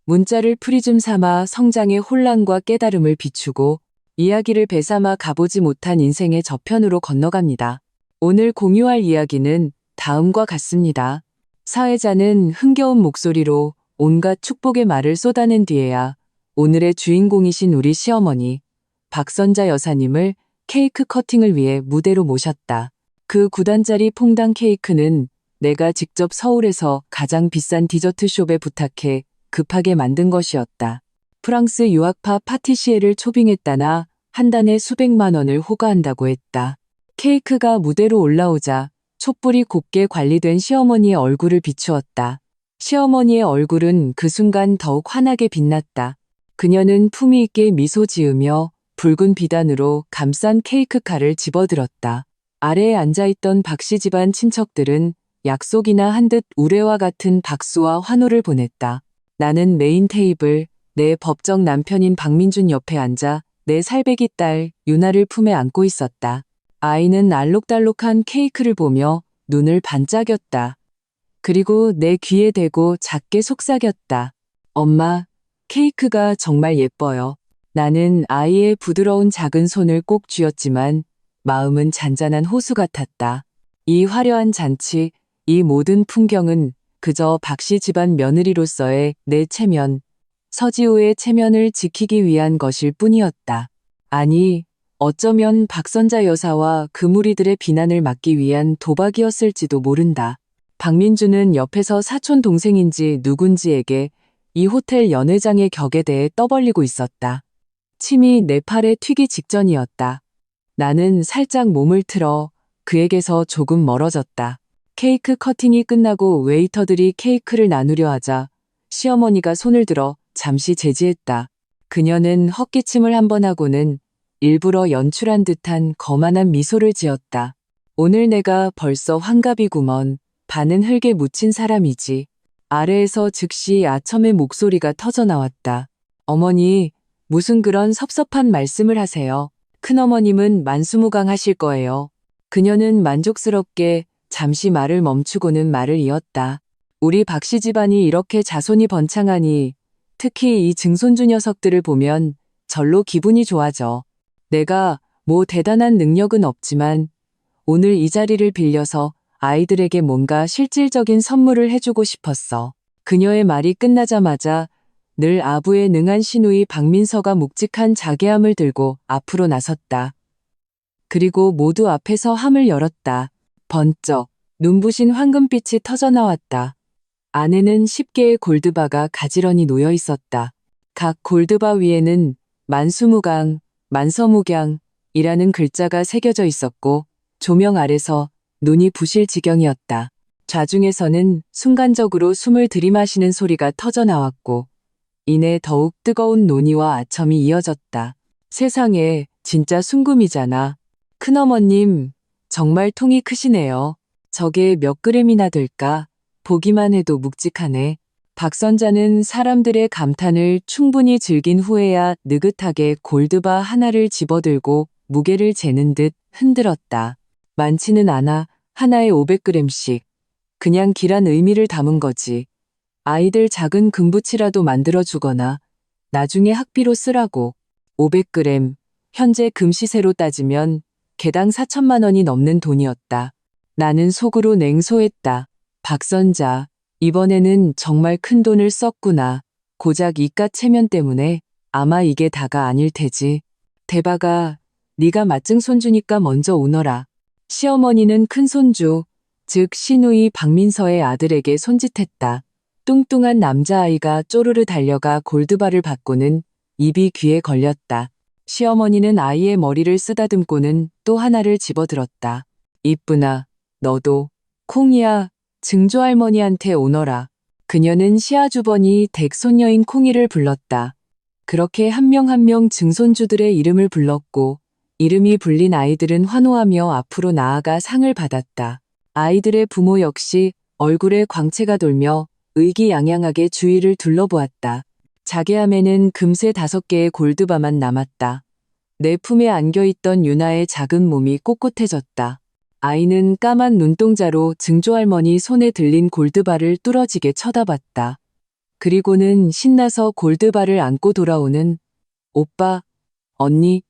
문자를 프리즘 삼아 성장의 혼란과 깨달음을 비추고 이야기를 배삼아 가보지 못한 인생의 저편으로 건너갑니다. 오늘 공유할 이야기는 다음과 같습니다. 사회자는 흥겨운 목소리로 온갖 축복의 말을 쏟아낸 뒤에야 오늘의 주인공이신 우리 시어머니 박선자 여사님을 케이크 커팅을 위해 무대로 모셨다. 그 9단짜리 퐁당 케이크는 내가 직접 서울에서 가장 비싼 디저트숍에 부탁해 급하게 만든 것이었다. 프랑스 유학파 파티시에를 초빙했다나 한 단에 수백만 원을 호가한다고 했다. 케이크가 무대로 올라오자 촛불이 곱게 관리된 시어머니의 얼굴을 비추었다. 시어머니의 얼굴은 그 순간 더욱 환하게 빛났다. 그녀는 품위 있게 미소 지으며 붉은 비단으로 감싼 케이크 칼을 집어들었다. 아래에 앉아있던 박씨 집안 친척들은 약속이나 한 듯 우레와 같은 박수와 환호를 보냈다. 나는 메인 테이블, 내 법정 남편인 박민준 옆에 앉아 내 살배기 딸 유나를 품에 안고 있었다. 아이는 알록달록한 케이크를 보며 눈을 반짝였다. 그리고 내 귀에 대고 작게 속삭였다. 엄마, 케이크가 정말 예뻐요. 나는 아이의 부드러운 작은 손을 꼭 쥐었지만 마음은 잔잔한 호수 같았다. 이 화려한 잔치, 이 모든 풍경은 그저 박씨 집안 며느리로서의 내 체면, 서지호의 체면을 지키기 위한 것일 뿐이었다. 아니, 어쩌면 박선자 여사와 그 무리들의 비난을 막기 위한 도박이었을지도 모른다. 박민주는 옆에서 사촌 동생인지 누군지에게 이 호텔 연회장의 격에 대해 떠벌리고 있었다. 침이 내 팔에 튀기 직전이었다. 나는 살짝 몸을 틀어 그에게서 조금 멀어졌다. 케이크 커팅이 끝나고 웨이터들이 케이크를 나누려 하자 시어머니가 손을 들어 잠시 제지했다. 그녀는 헛기침을 한 번 하고는 일부러 연출한 듯한 거만한 미소를 지었다. 오늘 내가 벌써 환갑이구먼. 반은 흙에 묻힌 사람이지. 아래에서 즉시 아첨의 목소리가 터져나왔다. 어머니, 무슨 그런 섭섭한 말씀을 하세요. 큰어머님은 만수무강하실 거예요. 그녀는 만족스럽게 잠시 말을 멈추고는 말을 이었다. 우리 박씨 집안이 이렇게 자손이 번창하니 특히 이 증손주 녀석들을 보면 절로 기분이 좋아져. 내가 뭐 대단한 능력은 없지만 오늘 이 자리를 빌려서 아이들에게 뭔가 실질적인 선물을 해주고 싶었어. 그녀의 말이 끝나자마자 늘 아부에 능한 시누이 박민서가 묵직한 자괴함을 들고 앞으로 나섰다. 그리고 모두 앞에서 함을 열었다. 번쩍 눈부신 황금빛이 터져나왔다. 안에는 10개의 골드바가 가지런히 놓여 있었다. 각 골드바 위에는 만수무강, 만서무경이라는 글자가 새겨져 있었고 조명 아래서 눈이 부실 지경이었다. 좌중에서는 순간적으로 숨을 들이마시는 소리가 터져나왔고 이내 더욱 뜨거운 논의와 아첨이 이어졌다. 세상에 진짜 순금이잖아. 큰어머님 정말 통이 크시네요. 저게 몇 그램이나 될까? 보기만 해도 묵직하네. 박선자는 사람들의 감탄을 충분히 즐긴 후에야 느긋하게 골드바 하나를 집어들고 무게를 재는 듯 흔들었다. 많지는 않아. 하나에 500g씩. 그냥 길한 의미를 담은 거지. 아이들 작은 금부치라도 만들어주거나 나중에 학비로 쓰라고. 500g. 현재 금시세로 따지면 개당 4천만 원이 넘는 돈이었다. 나는 속으로 냉소했다. 박선자, 이번에는 정말 큰 돈을 썼구나. 고작 이깟 체면 때문에 아마 이게 다가 아닐 테지. 대박아, 네가 맞증 손주니까 먼저 오너라. 시어머니는 큰손주, 즉 시누이 박민서의 아들에게 손짓했다. 뚱뚱한 남자아이가 쪼르르 달려가 골드바를 받고는 입이 귀에 걸렸다. 시어머니는 아이의 머리를 쓰다듬고는 또 하나를 집어들었다. 이쁘나, 너도. 콩이야, 증조할머니한테 오너라. 그녀는 시아주버니 댁 손녀인 콩이를 불렀다. 그렇게 한 명 한 명 증손주들의 이름을 불렀고 이름이 불린 아이들은 환호하며 앞으로 나아가 상을 받았다. 아이들의 부모 역시 얼굴에 광채가 돌며 의기양양하게 주위를 둘러보았다. 자개함에는 금세 5개의 골드바만 남았다. 내 품에 안겨있던 유나의 작은 몸이 꼿꼿해졌다. 아이는 까만 눈동자로 증조할머니 손에 들린 골드바를 뚫어지게 쳐다봤다. 그리고는 신나서 골드바를 안고 돌아오는 오빠, 언니,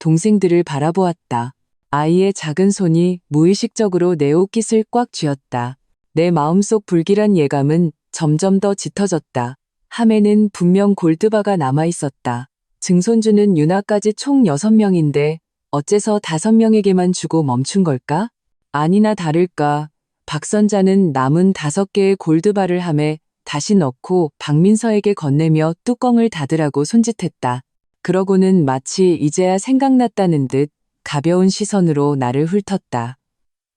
동생들을 바라보았다. 아이의 작은 손이 무의식적으로 내 옷깃을 꽉 쥐었다. 내 마음속 불길한 예감은 점점 더 짙어졌다. 함에는 분명 골드바가 남아있었다. 증손주는 유나까지 총 6명인데 어째서 5명에게만 주고 멈춘 걸까? 아니나 다를까 박선자는 남은 5개의 골드바를 함에 다시 넣고 박민서에게 건네며 뚜껑을 닫으라고 손짓했다. 그러고는 마치 이제야 생각났다는 듯 가벼운 시선으로 나를 훑었다.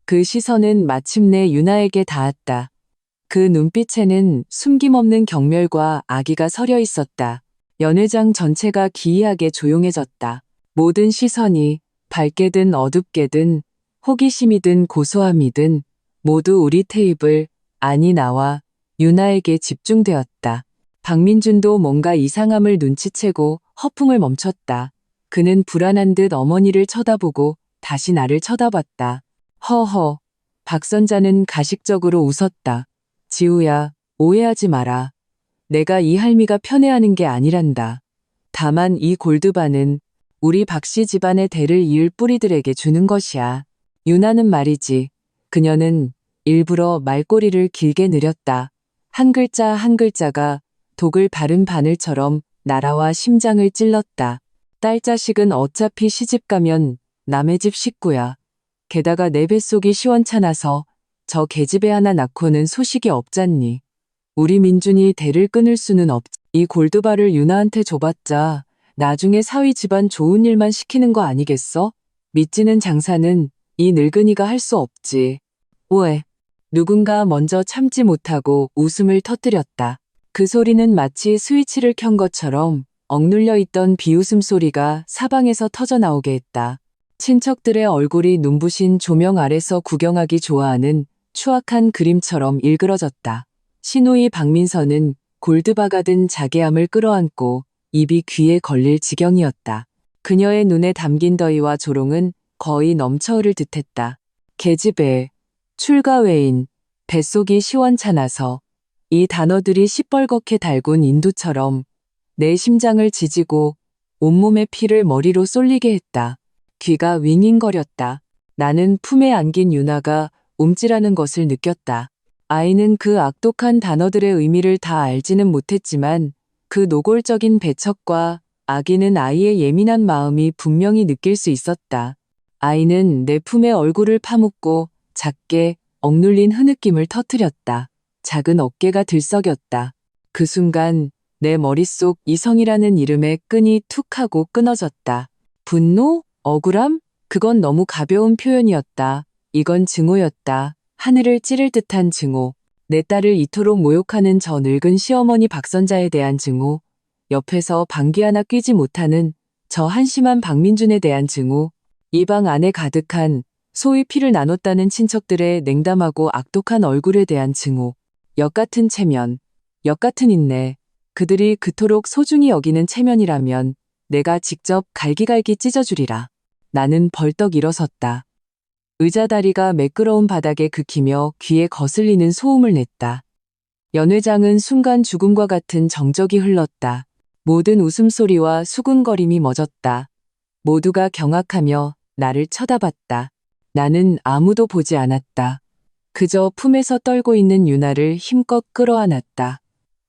그 시선은 마침내 유나에게 닿았다. 그 눈빛에는 숨김없는 경멸과 악의가 서려 있었다. 연회장 전체가 기이하게 조용해졌다. 모든 시선이 밝게든 어둡게든 호기심이든 고소함이든 모두 우리 테이블, 아니 나와 유나에게 집중되었다. 박민준도 뭔가 이상함을 눈치채고 허풍을 멈췄다. 그는 불안한 듯 어머니를 쳐다보고 다시 나를 쳐다봤다. 허허. 박선자는 가식적으로 웃었다. 지우야, 오해하지 마라. 내가 이 할미가 편애하는 게 아니란다. 다만 이 골드바는 우리 박씨 집안의 대를 이을 뿌리들에게 주는 것이야. 유나는 말이지. 그녀는 일부러 말꼬리를 길게 느렸다. 한 글자 한 글자가 독을 바른 바늘처럼 나라와 심장을 찔렀다. 딸 자식은 어차피 시집가면 남의 집 식구야. 게다가 내 뱃속이 시원찮아서 저 계집애 하나 낳고는 소식이 없잖니. 우리 민준이 대를 끊을 수는 없지. 이 골드바를 유나한테 줘봤자 나중에 사위 집안 좋은 일만 시키는 거 아니겠어? 믿지는 장사는 이 늙은이가 할 수 없지. 왜? 누군가 먼저 참지 못하고 웃음을 터뜨렸다. 그 소리는 마치 스위치를 켠 것처럼 억눌려 있던 비웃음 소리가 사방에서 터져나오게 했다. 친척들의 얼굴이 눈부신 조명 아래서 구경하기 좋아하는 추악한 그림처럼 일그러졌다. 시누이 박민서는 골드바가 든 자괴함을 끌어안고 입이 귀에 걸릴 지경이었다. 그녀의 눈에 담긴 더위와 조롱은 거의 넘쳐 흐를 듯했다. 계집애, 출가외인, 뱃속이 시원찮아서 이 단어들이 시뻘겋게 달군 인두처럼 내 심장을 지지고 온몸의 피를 머리로 쏠리게 했다. 귀가 윙윙거렸다. 나는 품에 안긴 유나가 움찔하는 것을 느꼈다. 아이는 그 악독한 단어들의 의미를 다 알지는 못했지만 그 노골적인 배척과 악의는 아이의 예민한 마음이 분명히 느낄 수 있었다. 아이는 내 품에 얼굴을 파묻고 작게 억눌린 흐느낌을 터뜨렸다. 작은 어깨가 들썩였다. 그 순간 내 머릿속 이성이라는 이름의 끈이 툭 하고 끊어졌다. 분노? 억울함? 그건 너무 가벼운 표현이었다. 이건 증오였다. 하늘을 찌를 듯한 증오. 내 딸을 이토록 모욕하는 저 늙은 시어머니 박선자에 대한 증오. 옆에서 방귀 하나 뀌지 못하는 저 한심한 박민준에 대한 증오. 이 방 안에 가득한 소위 피를 나눴다는 친척들의 냉담하고 악독한 얼굴에 대한 증오. 역 같은 체면, 역 같은 인내. 그들이 그토록 소중히 여기는 체면이라면 내가 직접 갈기갈기 찢어주리라. 나는 벌떡 일어섰다. 의자 다리가 매끄러운 바닥에 긁히며 귀에 거슬리는 소음을 냈다. 연회장은 순간 죽음과 같은 정적이 흘렀다. 모든 웃음소리와 수군거림이 멎었다. 모두가 경악하며 나를 쳐다봤다. 나는 아무도 보지 않았다. 그저 품에서 떨고 있는 유나를 힘껏 끌어안았다.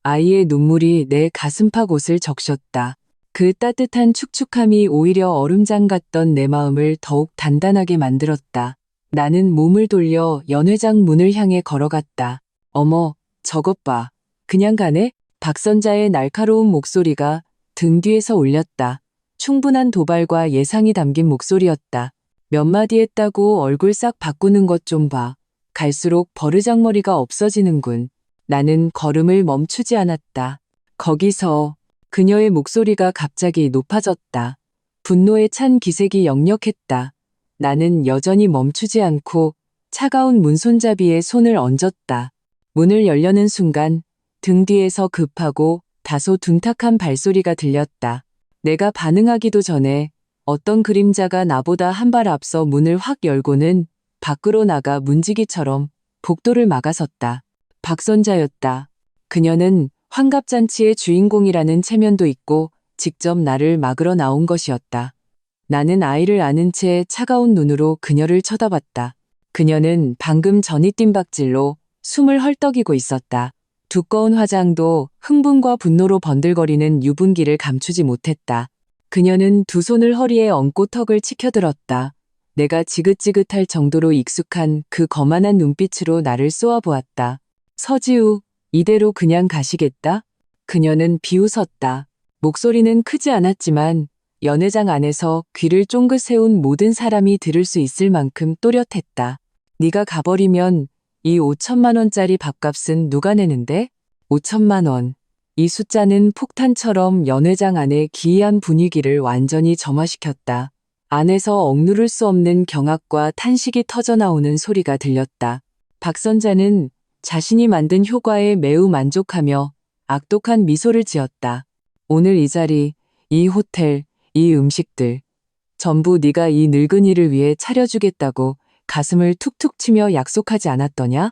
아이의 눈물이 내 가슴팍 옷을 적셨다. 그 따뜻한 축축함이 오히려 얼음장 같던 내 마음을 더욱 단단하게 만들었다. 나는 몸을 돌려 연회장 문을 향해 걸어갔다. 어머, 저것 봐. 그냥 가네? 박선자의 날카로운 목소리가 등 뒤에서 울렸다. 충분한 도발과 예상이 담긴 목소리였다. 몇 마디 했다고 얼굴 싹 바꾸는 것 좀 봐. 갈수록 버르장머리가 없어지는군. 나는 걸음을 멈추지 않았다. 거기서 그녀의 목소리가 갑자기 높아졌다. 분노에 찬 기색이 역력했다. 나는 여전히 멈추지 않고 차가운 문손잡이에 손을 얹었다. 문을 열려는 순간 등 뒤에서 급하고 다소 둔탁한 발소리가 들렸다. 내가 반응하기도 전에 어떤 그림자가 나보다 한 발 앞서 문을 확 열고는 밖으로 나가 문지기처럼 복도를 막아섰다. 박선자였다. 그녀는 환갑잔치의 주인공이라는 체면도 있고 직접 나를 막으러 나온 것이었다. 나는 아이를 안은 채 차가운 눈으로 그녀를 쳐다봤다. 그녀는 방금 전이 뜀박질로 숨을 헐떡이고 있었다. 두꺼운 화장도 흥분과 분노로 번들거리는 유분기를 감추지 못했다. 그녀는 두 손을 허리에 얹고 턱을 치켜들었다. 내가 지긋지긋할 정도로 익숙한 그 거만한 눈빛으로 나를 쏘아보았다. 서지우, 이대로 그냥 가시겠다? 그녀는 비웃었다. 목소리는 크지 않았지만 연회장 안에서 귀를 쫑긋 세운 모든 사람이 들을 수 있을 만큼 또렷했다. 네가 가버리면 이 5천만 원짜리 밥값은 누가 내는데? 5천만 원. 이 숫자는 폭탄처럼 연회장 안의 기이한 분위기를 완전히 점화시켰다. 안에서 억누를 수 없는 경악과 탄식이 터져나오는 소리가 들렸다. 박 선자는 자신이 만든 효과에 매우 만족하며 악독한 미소를 지었다. 오늘 이 자리, 이 호텔, 이 음식들 전부 네가 이 늙은이를 위해 차려주겠다고 가슴을 툭툭 치며 약속하지 않았더냐?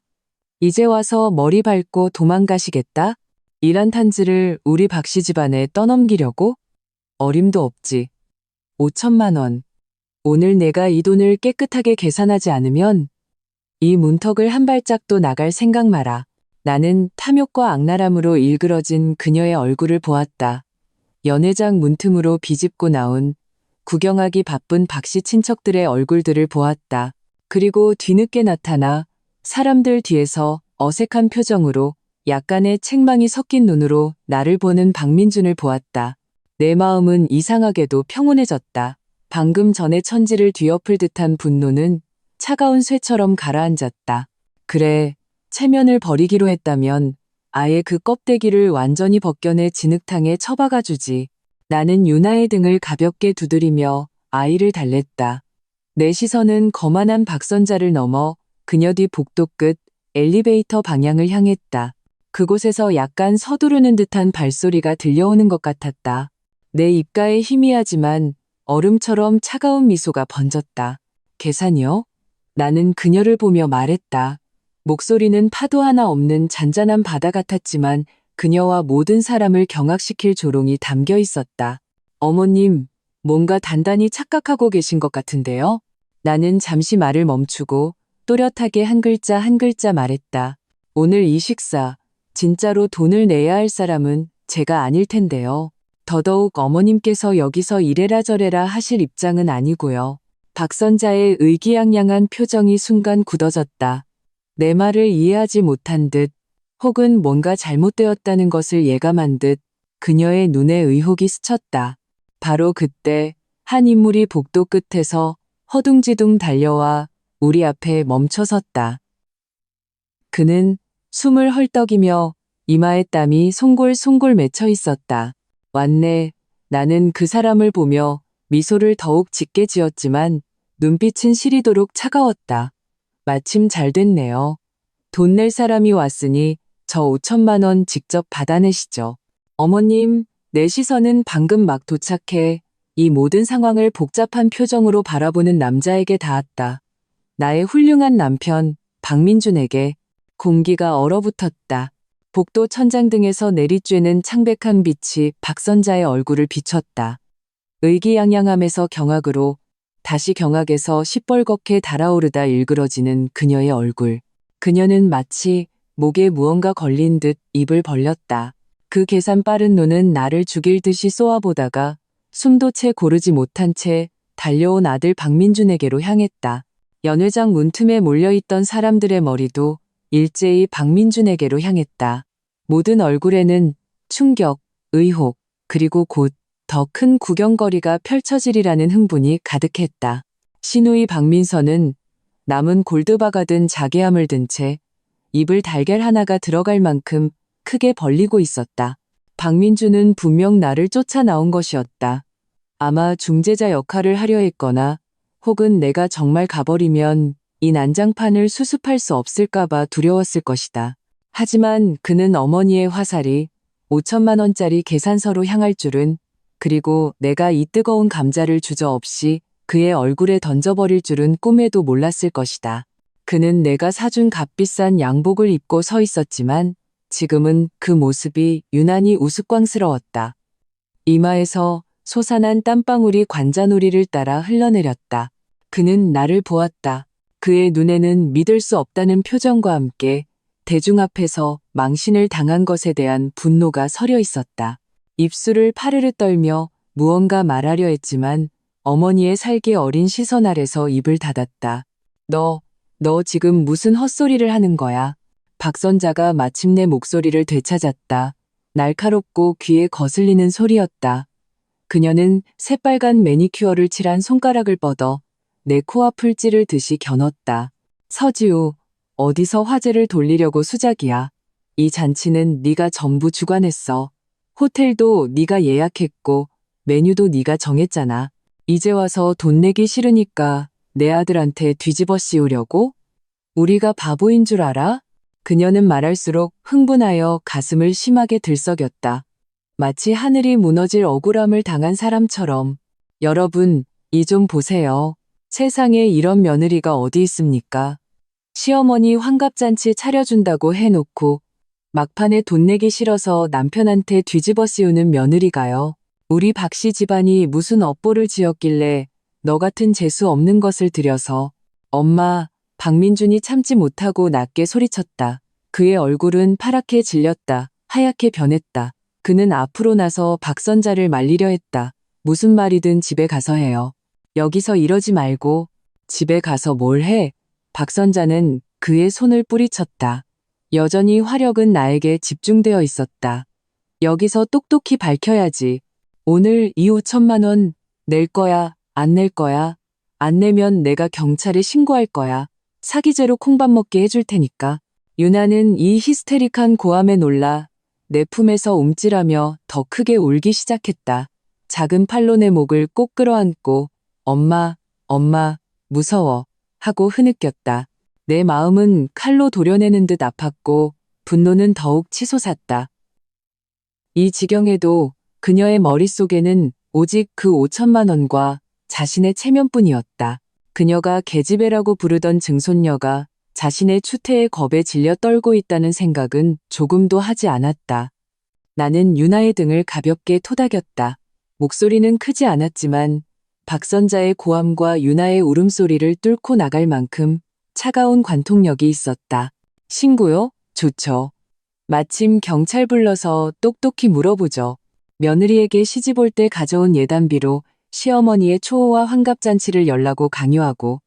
이제 와서 머리 밟고 도망가시겠다? 이란 탄지를 우리 박씨 집안에 떠넘기려고? 어림도 없지. 5천만 원. 오늘 내가 이 돈을 깨끗하게 계산하지 않으면 이 문턱을 한 발짝도 나갈 생각 마라. 나는 탐욕과 악랄함으로 일그러진 그녀의 얼굴을 보았다. 연회장 문틈으로 비집고 나온 구경하기 바쁜 박씨 친척들의 얼굴들을 보았다. 그리고 뒤늦게 나타나 사람들 뒤에서 어색한 표정으로 약간의 책망이 섞인 눈으로 나를 보는 박민준을 보았다. 내 마음은 이상하게도 평온해졌다. 방금 전에 천지를 뒤엎을 듯한 분노는 차가운 쇠처럼 가라앉았다. 그래, 체면을 버리기로 했다면 아예 그 껍데기를 완전히 벗겨내 진흙탕에 처박아 주지. 나는 유나의 등을 가볍게 두드리며 아이를 달랬다. 내 시선은 거만한 박선자를 넘어 그녀 뒤 복도 끝 엘리베이터 방향을 향했다. 그곳에서 약간 서두르는 듯한 발소리가 들려오는 것 같았다. 내 입가에 희미하지만 얼음처럼 차가운 미소가 번졌다. 계산이요? 나는 그녀를 보며 말했다. 목소리는 파도 하나 없는 잔잔한 바다 같았지만 그녀와 모든 사람을 경악시킬 조롱이 담겨 있었다. 어머님, 뭔가 단단히 착각하고 계신 것 같은데요? 나는 잠시 말을 멈추고 또렷하게 한 글자 한 글자 말했다. 오늘 이 식사, 진짜로 돈을 내야 할 사람은 제가 아닐 텐데요. 더더욱 어머님께서 여기서 이래라 저래라 하실 입장은 아니고요. 박선자의 의기양양한 표정이 순간 굳어졌다. 내 말을 이해하지 못한 듯 혹은 뭔가 잘못되었다는 것을 예감한 듯 그녀의 눈에 의혹이 스쳤다. 바로 그때 한 인물이 복도 끝에서 허둥지둥 달려와 우리 앞에 멈춰섰다. 그는 숨을 헐떡이며 이마에 땀이 송골송골 맺혀 있었다. 왔네. 나는 그 사람을 보며 미소를 더욱 짙게 지었지만 눈빛은 시리도록 차가웠다. 마침 잘 됐네요. 돈 낼 사람이 왔으니 저 5천만 원 직접 받아내시죠. 어머님, 내 시선은 방금 막 도착해 이 모든 상황을 복잡한 표정으로 바라보는 남자에게 닿았다. 나의 훌륭한 남편 박민준에게. 공기가 얼어붙었다. 복도 천장등에서 내리쬐는 창백한 빛이 박선자의 얼굴을 비췄다. 의기양양함에서 경악으로 다시 경악에서 시뻘겋게 달아오르다 일그러지는 그녀의 얼굴. 그녀는 마치 목에 무언가 걸린 듯 입을 벌렸다. 그 계산 빠른 눈은 나를 죽일 듯이 쏘아보다가 숨도 채 고르지 못한 채 달려온 아들 박민준에게로 향했다. 연회장 문틈에 몰려있던 사람들의 머리도 일제히 박민준에게로 향했다. 모든 얼굴에는 충격, 의혹, 그리고 곧 더 큰 구경거리가 펼쳐지리라는 흥분이 가득했다. 신우이 박민선은 남은 골드바가 든 자개함을 든 채 입을 달걀 하나가 들어갈 만큼 크게 벌리고 있었다. 박민준은 분명 나를 쫓아 나온 것이었다. 아마 중재자 역할을 하려 했거나 혹은 내가 정말 가버리면 이 난장판을 수습할 수 없을까봐 두려웠을 것이다. 하지만 그는 어머니의 화살이 5천만 원짜리 계산서로 향할 줄은, 그리고 내가 이 뜨거운 감자를 주저없이 그의 얼굴에 던져버릴 줄은 꿈에도 몰랐을 것이다. 그는 내가 사준 값비싼 양복을 입고 서 있었지만 지금은 그 모습이 유난히 우스꽝스러웠다. 이마에서 솟아난 땀방울이 관자놀이를 따라 흘러내렸다. 그는 나를 보았다. 그의 눈에는 믿을 수 없다는 표정과 함께 대중 앞에서 망신을 당한 것에 대한 분노가 서려 있었다. 입술을 파르르 떨며 무언가 말하려 했지만 어머니의 살기 어린 시선 아래서 입을 닫았다. 너 지금 무슨 헛소리를 하는 거야? 박선자가 마침내 목소리를 되찾았다. 날카롭고 귀에 거슬리는 소리였다. 그녀는 새빨간 매니큐어를 칠한 손가락을 뻗어 내 코앞을 찌를 듯이 겨눴다. 서지우, 어디서 화제를 돌리려고 수작이야. 이 잔치는 네가 전부 주관했어. 호텔도 네가 예약했고 메뉴도 네가 정했잖아. 이제 와서 돈 내기 싫으니까 내 아들한테 뒤집어 씌우려고? 우리가 바보인 줄 알아? 그녀는 말할수록 흥분하여 가슴을 심하게 들썩였다. 마치 하늘이 무너질 억울함을 당한 사람처럼. 여러분, 이 좀 보세요. 세상에 이런 며느리가 어디 있습니까? 시어머니 환갑잔치 차려준다고 해놓고 막판에 돈 내기 싫어서 남편한테 뒤집어 씌우는 며느리가요. 우리 박씨 집안이 무슨 업보를 지었길래 너 같은 재수 없는 것을 들여서. 엄마, 박민준이 참지 못하고 낮게 소리쳤다. 그의 얼굴은 파랗게 질렸다. 하얗게 변했다. 그는 앞으로 나서 박선자를 말리려 했다. 무슨 말이든 집에 가서 해요. 여기서 이러지 말고 집에 가서 뭘 해? 박선자는 그의 손을 뿌리쳤다. 여전히 화력은 나에게 집중되어 있었다. 여기서 똑똑히 밝혀야지. 오늘 이 5천만 원 낼 거야, 안 낼 거야? 안 내면 내가 경찰에 신고할 거야. 사기죄로 콩밥 먹게 해줄 테니까. 유나는 이 히스테릭한 고함에 놀라 내 품에서 움찔하며 더 크게 울기 시작했다. 작은 팔로 내 목을 꼭 끌어안고 엄마, 무서워 하고 흐느꼈다. 내 마음은 칼로 도려내는 듯 아팠고 분노는 더욱 치솟았다. 이 지경에도 그녀의 머릿속에는 오직 그 5천만 원과 자신의 체면뿐이었다. 그녀가 계집애라고 부르던 증손녀가 자신의 추태의 겁에 질려 떨고 있다는 생각은 조금도 하지 않았다. 나는 유나의 등을 가볍게 토닥였다. 목소리는 크지 않았지만 박선자의 고함과 유나의 울음소리를 뚫고 나갈 만큼 차가운 관통력이 있었다. 신고요? 좋죠. 마침 경찰 불러서 똑똑히 물어보죠. 며느리에게 시집 올 때 가져온 예단비로 시어머니의 초호와 환갑잔치를 열라고 강요하고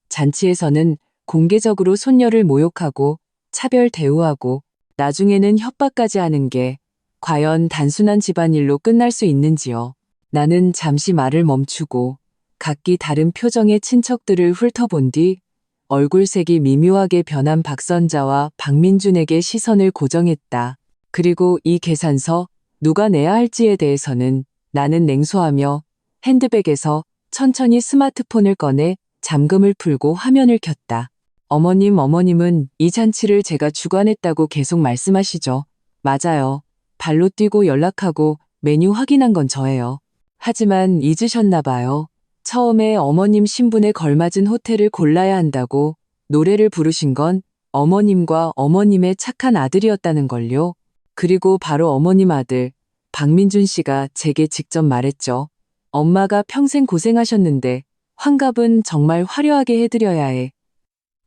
잔치에서는 공개적으로 손녀를 모욕하고 차별 대우하고 나중에는 협박까지 하는 게 과연 단순한 집안일로 끝날 수 있는지요. 나는 잠시 말을 멈추고 각기 다른 표정의 친척들을 훑어본 뒤 얼굴색이 미묘하게 변한 박선자와 박민준에게 시선을 고정했다. 그리고 이 계산서 누가 내야 할지에 대해서는 나는 냉소하며 핸드백에서 천천히 스마트폰을 꺼내 잠금을 풀고 화면을 켰다. 어머님은 이 잔치를 제가 주관했다고 계속 말씀하시죠. 맞아요. 발로 뛰고 연락하고 메뉴 확인한 건 저예요. 하지만 잊으셨나 봐요. 처음에 어머님 신분에 걸맞은 호텔을 골라야 한다고 노래를 부르신 건 어머님과 어머님의 착한 아들이었다는 걸요. 그리고 바로 어머님 아들 박민준 씨가 제게 직접 말했죠. 엄마가 평생 고생하셨는데 환갑은 정말 화려하게 해드려야 해.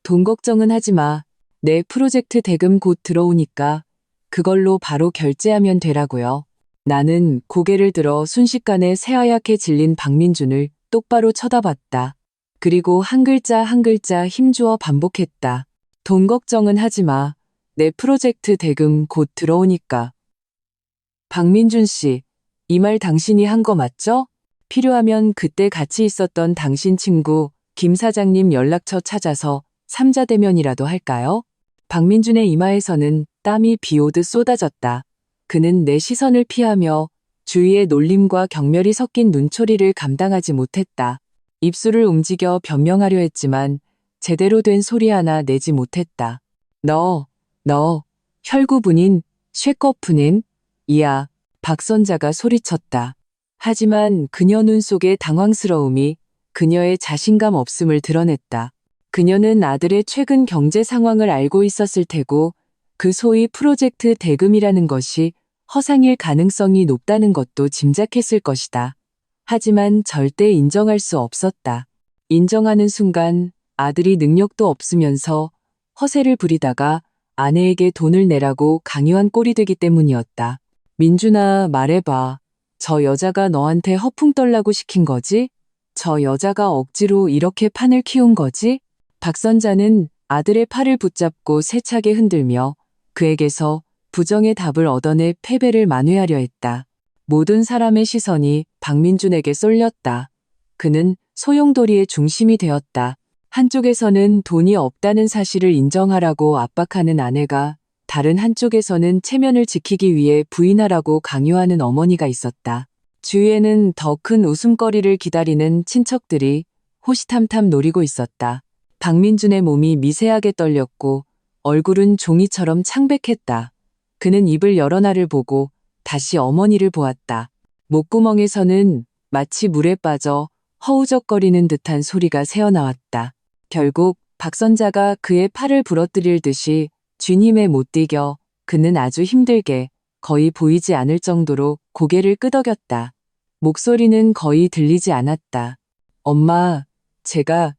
돈 걱정은 하지 마. 내 프로젝트 대금 곧 들어오니까 그걸로 바로 결제하면 되라고요. 나는 고개를 들어 순식간에 새하얗게 질린 박민준을 똑바로 쳐다봤다. 그리고 한 글자 한 글자 힘주어 반복했다. 돈 걱정은 하지 마. 내 프로젝트 대금 곧 들어오니까. 박민준 씨, 이 말 당신이 한 거 맞죠? 필요하면 그때 같이 있었던 당신 친구 김 사장님 연락처 찾아서 삼자 대면이라도 할까요? 박민준의 이마에서는 땀이 비오듯 쏟아졌다. 그는 내 시선을 피하며 주위의 놀림과 경멸이 섞인 눈초리를 감당하지 못했다. 입술을 움직여 변명하려 했지만 제대로 된 소리 하나 내지 못했다. 너, 혈구분인 쉐커프는 이야, 박선자가 소리쳤다. 하지만 그녀 눈 속의 당황스러움이 그녀의 자신감 없음을 드러냈다. 그녀는 아들의 최근 경제 상황을 알고 있었을 테고 그 소위 프로젝트 대금이라는 것이 허상일 가능성이 높다는 것도 짐작했을 것이다. 하지만 절대 인정할 수 없었다. 인정하는 순간 아들이 능력도 없으면서 허세를 부리다가 아내에게 돈을 내라고 강요한 꼴이 되기 때문이었다. 민준아, 말해봐. 저 여자가 너한테 허풍 떨라고 시킨 거지? 저 여자가 억지로 이렇게 판을 키운 거지? 박선자는 아들의 팔을 붙잡고 세차게 흔들며 그에게서 부정의 답을 얻어내 패배를 만회하려 했다. 모든 사람의 시선이 박민준에게 쏠렸다. 그는 소용돌이의 중심이 되었다. 한쪽에서는 돈이 없다는 사실을 인정하라고 압박하는 아내가, 다른 한쪽에서는 체면을 지키기 위해 부인하라고 강요하는 어머니가 있었다. 주위에는 더 큰 웃음거리를 기다리는 친척들이 호시탐탐 노리고 있었다. 박민준의 몸이 미세하게 떨렸고 얼굴은 종이처럼 창백했다. 그는 입을 열어 나를 보고 다시 어머니를 보았다. 목구멍에서는 마치 물에 빠져 허우적거리는 듯한 소리가 새어나왔다. 결국 박선자가 그의 팔을 부러뜨릴 듯이 쥔 힘에 못 이겨 그는 아주 힘들게 거의 보이지 않을 정도로 고개를 끄덕였다. 목소리는 거의 들리지 않았다. 엄마, 제가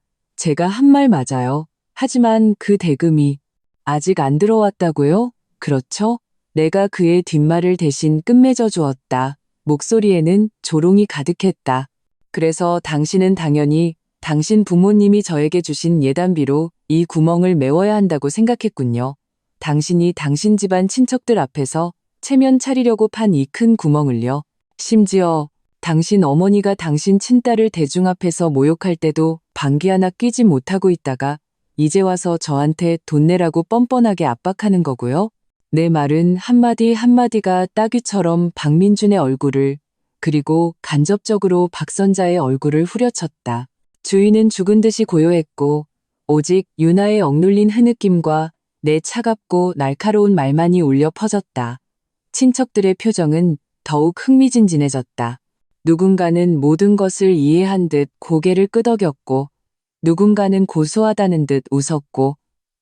한 말 맞아요. 하지만 그 대금이 아직 안 들어왔다고요? 그렇죠? 내가 그의 뒷말을 대신 끝맺어 주었다. 목소리에는 조롱이 가득했다. 그래서 당신은 당연히 당신 부모님이 저에게 주신 예단비로 이 구멍을 메워야 한다고 생각했군요. 당신이 당신 집안 친척들 앞에서 체면 차리려고 판 이 큰 구멍을요. 심지어 당신 어머니가 당신 친딸을 대중 앞에서 모욕할 때도 방귀 하나 뀌지 못하고 있다가 이제 와서 저한테 돈 내라고 뻔뻔하게 압박하는 거고요. 내 말은 한마디 한마디가 따귀처럼 박민준의 얼굴을, 그리고 간접적으로 박선자의 얼굴을 후려쳤다. 주위는 죽은 듯이 고요했고 오직 유나의 억눌린 흐느낌과 내 차갑고 날카로운 말만이 울려 퍼졌다. 친척들의 표정은 더욱 흥미진진해졌다. 누군가는 모든 것을 이해한 듯 고개를 끄덕였고 누군가는 고소하다는 듯 웃었고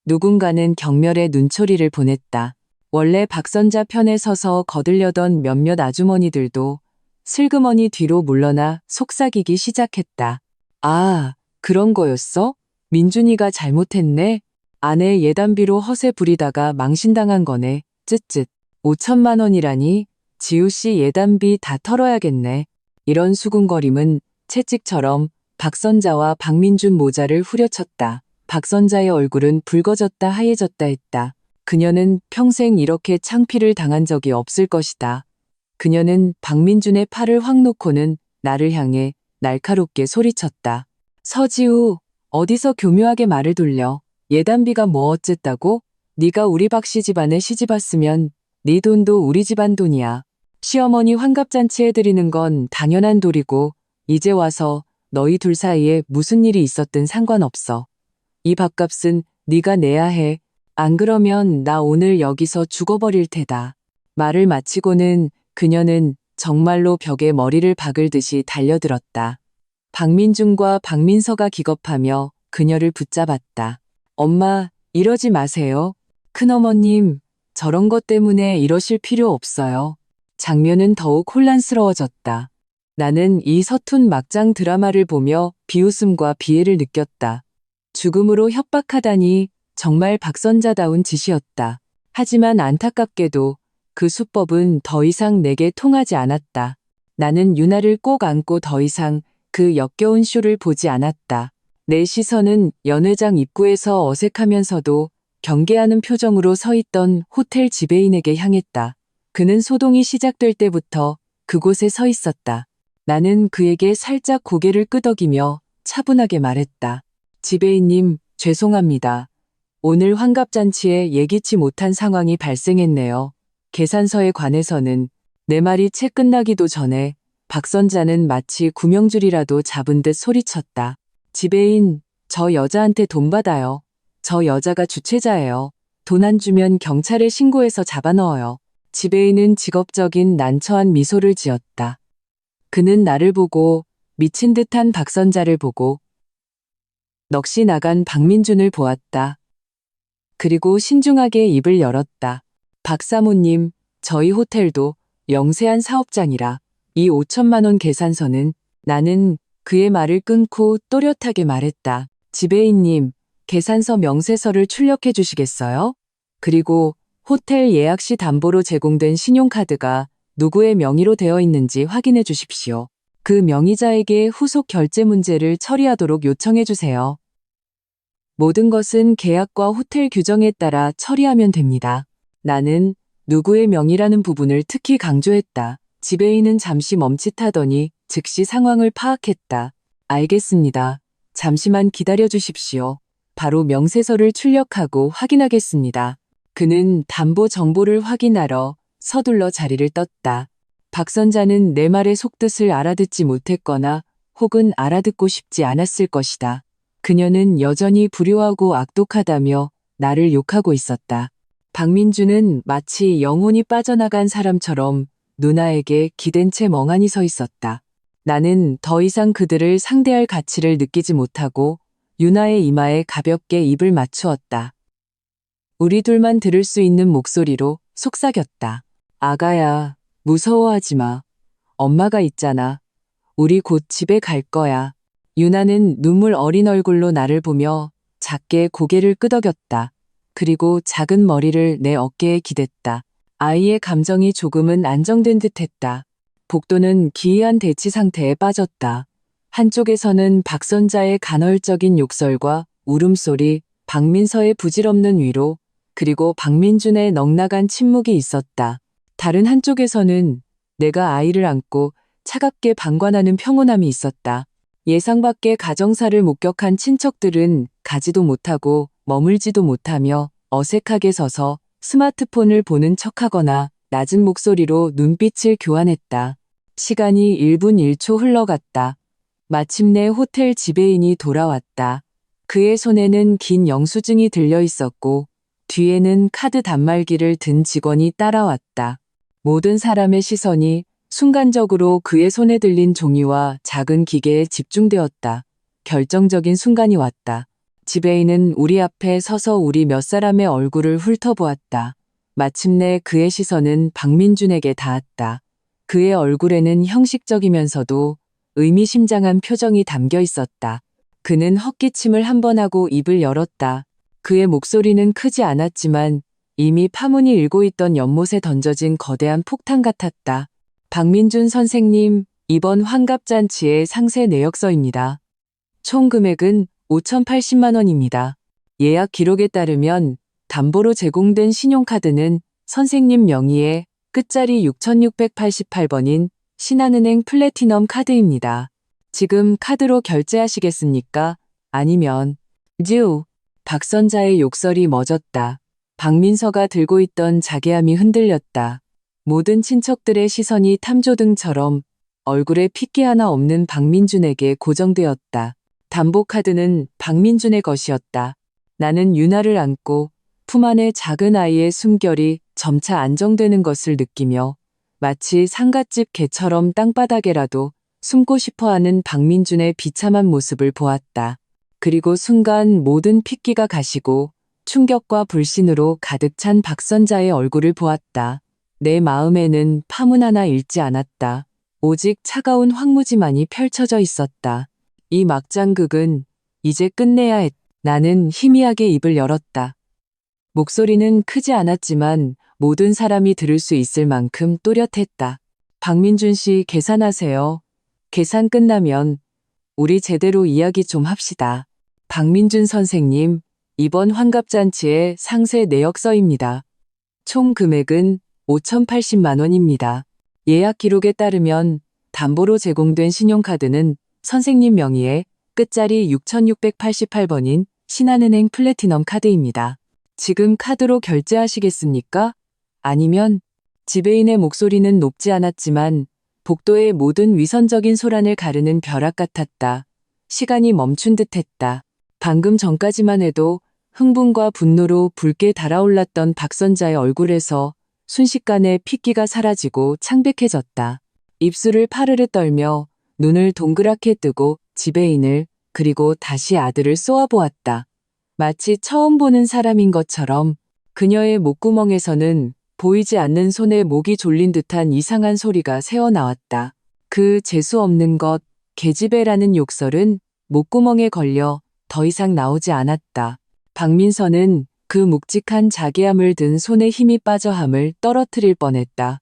누군가는 경멸의 눈초리를 보냈다. 원래 박선자 편에 서서 거들려던 몇몇 아주머니들도 슬그머니 뒤로 물러나 속삭이기 시작했다. 아, 그런 거였어? 민준이가 잘못했네. 아내 예단비로 허세 부리다가 망신당한 거네. 쯧쯧. 5천만 원이라니. 지우씨 예단비 다 털어야겠네. 이런 수군거림은 채찍처럼 박선자와 박민준 모자를 후려쳤다. 박선자의 얼굴은 붉어졌다 하얘졌다 했다. 그녀는 평생 이렇게 창피를 당한 적이 없을 것이다. 그녀는 박민준의 팔을 확 놓고는 나를 향해 날카롭게 소리쳤다. 서지우, 어디서 교묘하게 말을 돌려. 예단비가 뭐 어쨌다고? 네가 우리 박씨 집안에 시집 왔으면 네 돈도 우리 집안 돈이야. 시어머니 환갑잔치 해드리는 건 당연한 도리고 이제 와서 너희 둘 사이에 무슨 일이 있었든 상관없어. 이 밥값은 네가 내야 해. 안 그러면 나 오늘 여기서 죽어버릴 테다. 말을 마치고는 그녀는 정말로 벽에 머리를 박을 듯이 달려들었다. 박민준과 박민서가 기겁하며 그녀를 붙잡았다. 엄마, 이러지 마세요. 큰어머님, 저런 것 때문에 이러실 필요 없어요. 장면은 더욱 혼란스러워졌다. 나는 이 서툰 막장 드라마를 보며 비웃음과 비애를 느꼈다. 죽음으로 협박하다니 정말 박선자다운 짓이었다. 하지만 안타깝게도 그 수법은 더 이상 내게 통하지 않았다. 나는 유나를 꼭 안고 더 이상 그 역겨운 쇼를 보지 않았다. 내 시선은 연회장 입구에서 어색하면서도 경계하는 표정으로 서 있던 호텔 지배인에게 향했다. 그는 소동이 시작될 때부터 그곳에 서 있었다. 나는 그에게 살짝 고개를 끄덕이며 차분하게 말했다. 지배인님, 죄송합니다. 오늘 환갑잔치에 예기치 못한 상황이 발생했네요. 계산서에 관해서는 내 말이 채 끝나기도 전에 박선자는 마치 구명줄이라도 잡은 듯 소리쳤다. 지배인, 저 여자한테 돈 받아요. 저 여자가 주최자예요. 돈 안 주면 경찰에 신고해서 잡아넣어요. 지배인은 직업적인 난처한 미소를 지었다. 그는 나를 보고 미친 듯한 박선자를 보고 넋이 나간 박민준을 보았다. 그리고 신중하게 입을 열었다. 박 사모님, 저희 호텔도 영세한 사업장이라 이 5천만 원 계산서는. 나는 그의 말을 끊고 또렷하게 말했다. 지배인님, 계산서 명세서를 출력해 주시겠어요? 그리고 호텔 예약 시 담보로 제공된 신용카드가 누구의 명의로 되어 있는지 확인해 주십시오. 그 명의자에게 후속 결제 문제를 처리하도록 요청해 주세요. 모든 것은 계약과 호텔 규정에 따라 처리하면 됩니다. 나는 누구의 명의라는 부분을 특히 강조했다. 지배인은 잠시 멈칫하더니 즉시 상황을 파악했다. 알겠습니다. 잠시만 기다려 주십시오. 바로 명세서를 출력하고 확인하겠습니다. 그는 담보 정보를 확인하러 서둘러 자리를 떴다. 박선자는 내 말의 속뜻을 알아듣지 못했거나 혹은 알아듣고 싶지 않았을 것이다. 그녀는 여전히 불효하고 악독하다며 나를 욕하고 있었다. 박민주는 마치 영혼이 빠져나간 사람처럼 누나에게 기댄 채 멍하니 서 있었다. 나는 더 이상 그들을 상대할 가치를 느끼지 못하고 유나의 이마에 가볍게 입을 맞추었다. 우리 둘만 들을 수 있는 목소리로 속삭였다. 아가야, 무서워하지 마. 엄마가 있잖아. 우리 곧 집에 갈 거야. 유나는 눈물 어린 얼굴로 나를 보며 작게 고개를 끄덕였다. 그리고 작은 머리를 내 어깨에 기댔다. 아이의 감정이 조금은 안정된 듯했다. 복도는 기이한 대치 상태에 빠졌다. 한쪽에서는 박선자의 간헐적인 욕설과 울음소리, 박민서의 부질없는 위로, 그리고 박민준의 넉나간 침묵이 있었다. 다른 한쪽에서는 내가 아이를 안고 차갑게 방관하는 평온함이 있었다. 예상 밖의 가정사를 목격한 친척들은 가지도 못하고 머물지도 못하며 어색하게 서서 스마트폰을 보는 척하거나 낮은 목소리로 눈빛을 교환했다. 시간이 1분 1초 흘러갔다. 마침내 호텔 지배인이 돌아왔다. 그의 손에는 긴 영수증이 들려 있었고 뒤에는 카드 단말기를 든 직원이 따라왔다. 모든 사람의 시선이 순간적으로 그의 손에 들린 종이와 작은 기계에 집중되었다. 결정적인 순간이 왔다. 지배인은 우리 앞에 서서 우리 몇 사람의 얼굴을 훑어보았다. 마침내 그의 시선은 박민준에게 닿았다. 그의 얼굴에는 형식적이면서도 의미심장한 표정이 담겨 있었다. 그는 헛기침을 한 번 하고 입을 열었다. 그의 목소리는 크지 않았지만 이미 파문이 일고 있던 연못에 던져진 거대한 폭탄 같았다. 박민준 선생님, 이번 환갑잔치의 상세 내역서입니다. 총 금액은 5,080만 원입니다. 예약 기록에 따르면 담보로 제공된 신용카드는 선생님 명의의 끝자리 6,688번인 신한은행 플래티넘 카드입니다. 지금 카드로 결제하시겠습니까? 아니면 박선자의 욕설이 멎었다. 박민서가 들고 있던 자개함이 흔들렸다. 모든 친척들의 시선이 탐조등처럼 얼굴에 핏기 하나 없는 박민준에게 고정되었다. 담보카드는 박민준의 것이었다. 나는 유나를 안고 품 안에 작은 아이의 숨결이 점차 안정되는 것을 느끼며 마치 상갓집 개처럼 땅바닥에라도 숨고 싶어하는 박민준의 비참한 모습을 보았다. 그리고 순간 모든 핏기가 가시고 충격과 불신으로 가득 찬 박선자의 얼굴을 보았다. 내 마음에는 파문 하나 읽지 않았다. 오직 차가운 황무지만이 펼쳐져 있었다. 이 막장극은 이제 끝내야 했다. 나는 희미하게 입을 열었다. 목소리는 크지 않았지만 모든 사람이 들을 수 있을 만큼 또렷했다. 박민준 씨 계산하세요. 계산 끝나면 우리 제대로 이야기 좀 합시다. 박민준 선생님, 이번 환갑잔치의 상세 내역서입니다. 총 금액은 5,080만 원입니다. 예약 기록에 따르면 담보로 제공된 신용카드는 선생님 명의의 끝자리 6,688번인 신한은행 플래티넘 카드입니다. 지금 카드로 결제하시겠습니까? 아니면 지배인의 목소리는 높지 않았지만 복도의 모든 위선적인 소란을 가르는 벼락 같았다. 시간이 멈춘 듯했다. 방금 전까지만 해도 흥분과 분노로 붉게 달아올랐던 박선자의 얼굴에서 순식간에 핏기가 사라지고 창백해졌다. 입술을 파르르 떨며 눈을 동그랗게 뜨고 지배인을 그리고 다시 아들을 쏘아보았다. 마치 처음 보는 사람인 것처럼 그녀의 목구멍에서는 보이지 않는 손에 목이 졸린 듯한 이상한 소리가 새어나왔다. 그 재수 없는 것, 계집애라는 욕설은 목구멍에 걸려 더 이상 나오지 않았다. 박민서는 그 묵직한 자기함을 든 손에 힘이 빠져 함을 떨어뜨릴 뻔했다.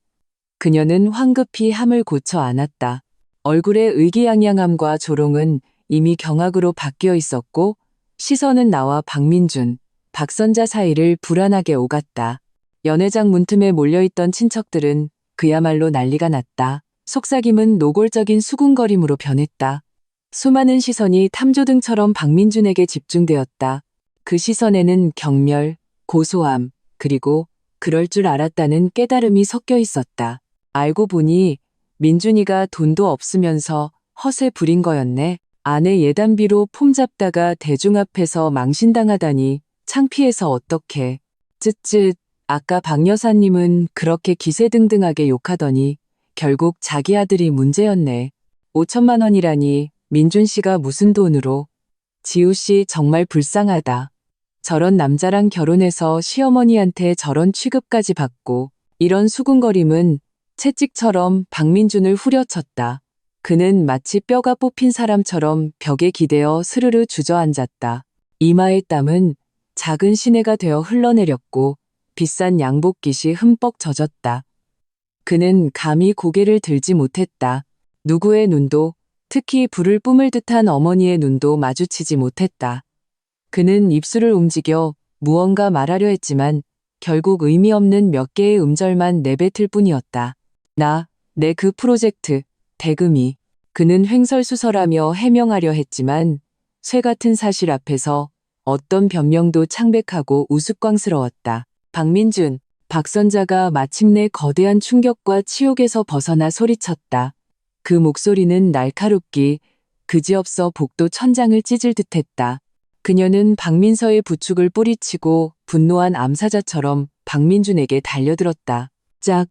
그녀는 황급히 함을 고쳐 안았다. 얼굴의 의기양양함과 조롱은 이미 경악으로 바뀌어 있었고 시선은 나와 박민준, 박선자 사이를 불안하게 오갔다. 연회장 문틈에 몰려있던 친척들은 그야말로 난리가 났다. 속삭임은 노골적인 수군거림으로 변했다. 수많은 시선이 탐조등처럼 박민준에게 집중되었다. 그 시선에는 경멸, 고소함, 그리고 그럴 줄 알았다는 깨달음이 섞여 있었다. 알고 보니 민준이가 돈도 없으면서 허세 부린 거였네. 아내 예단비로 폼 잡다가 대중 앞에서 망신당하다니 창피해서 어떡해. 쯧쯧. 아까 박 여사님은 그렇게 기세등등하게 욕하더니 결국 자기 아들이 문제였네. 5천만 원이라니 민준 씨가 무슨 돈으로. 지우 씨 정말 불쌍하다. 저런 남자랑 결혼해서 시어머니한테 저런 취급까지 받고 이런 수군거림은 채찍처럼 박민준을 후려쳤다. 그는 마치 뼈가 뽑힌 사람처럼 벽에 기대어 스르르 주저앉았다. 이마의 땀은 작은 시내가 되어 흘러내렸고 비싼 양복깃이 흠뻑 젖었다. 그는 감히 고개를 들지 못했다. 누구의 눈도, 특히 불을 뿜을 듯한 어머니의 눈도 마주치지 못했다. 그는 입술을 움직여 무언가 말하려 했지만 결국 의미 없는 몇 개의 음절만 내뱉을 뿐이었다. 내 그 프로젝트, 대금이. 그는 횡설수설하며 해명하려 했지만 쇠 같은 사실 앞에서 어떤 변명도 창백하고 우스꽝스러웠다. 박민준, 박선자가 마침내 거대한 충격과 치욕에서 벗어나 소리쳤다. 그 목소리는 날카롭기 그지없어 복도 천장을 찢을 듯했다. 그녀는 박민서의 부축을 뿌리치고 분노한 암사자처럼 박민준에게 달려들었다. 짝!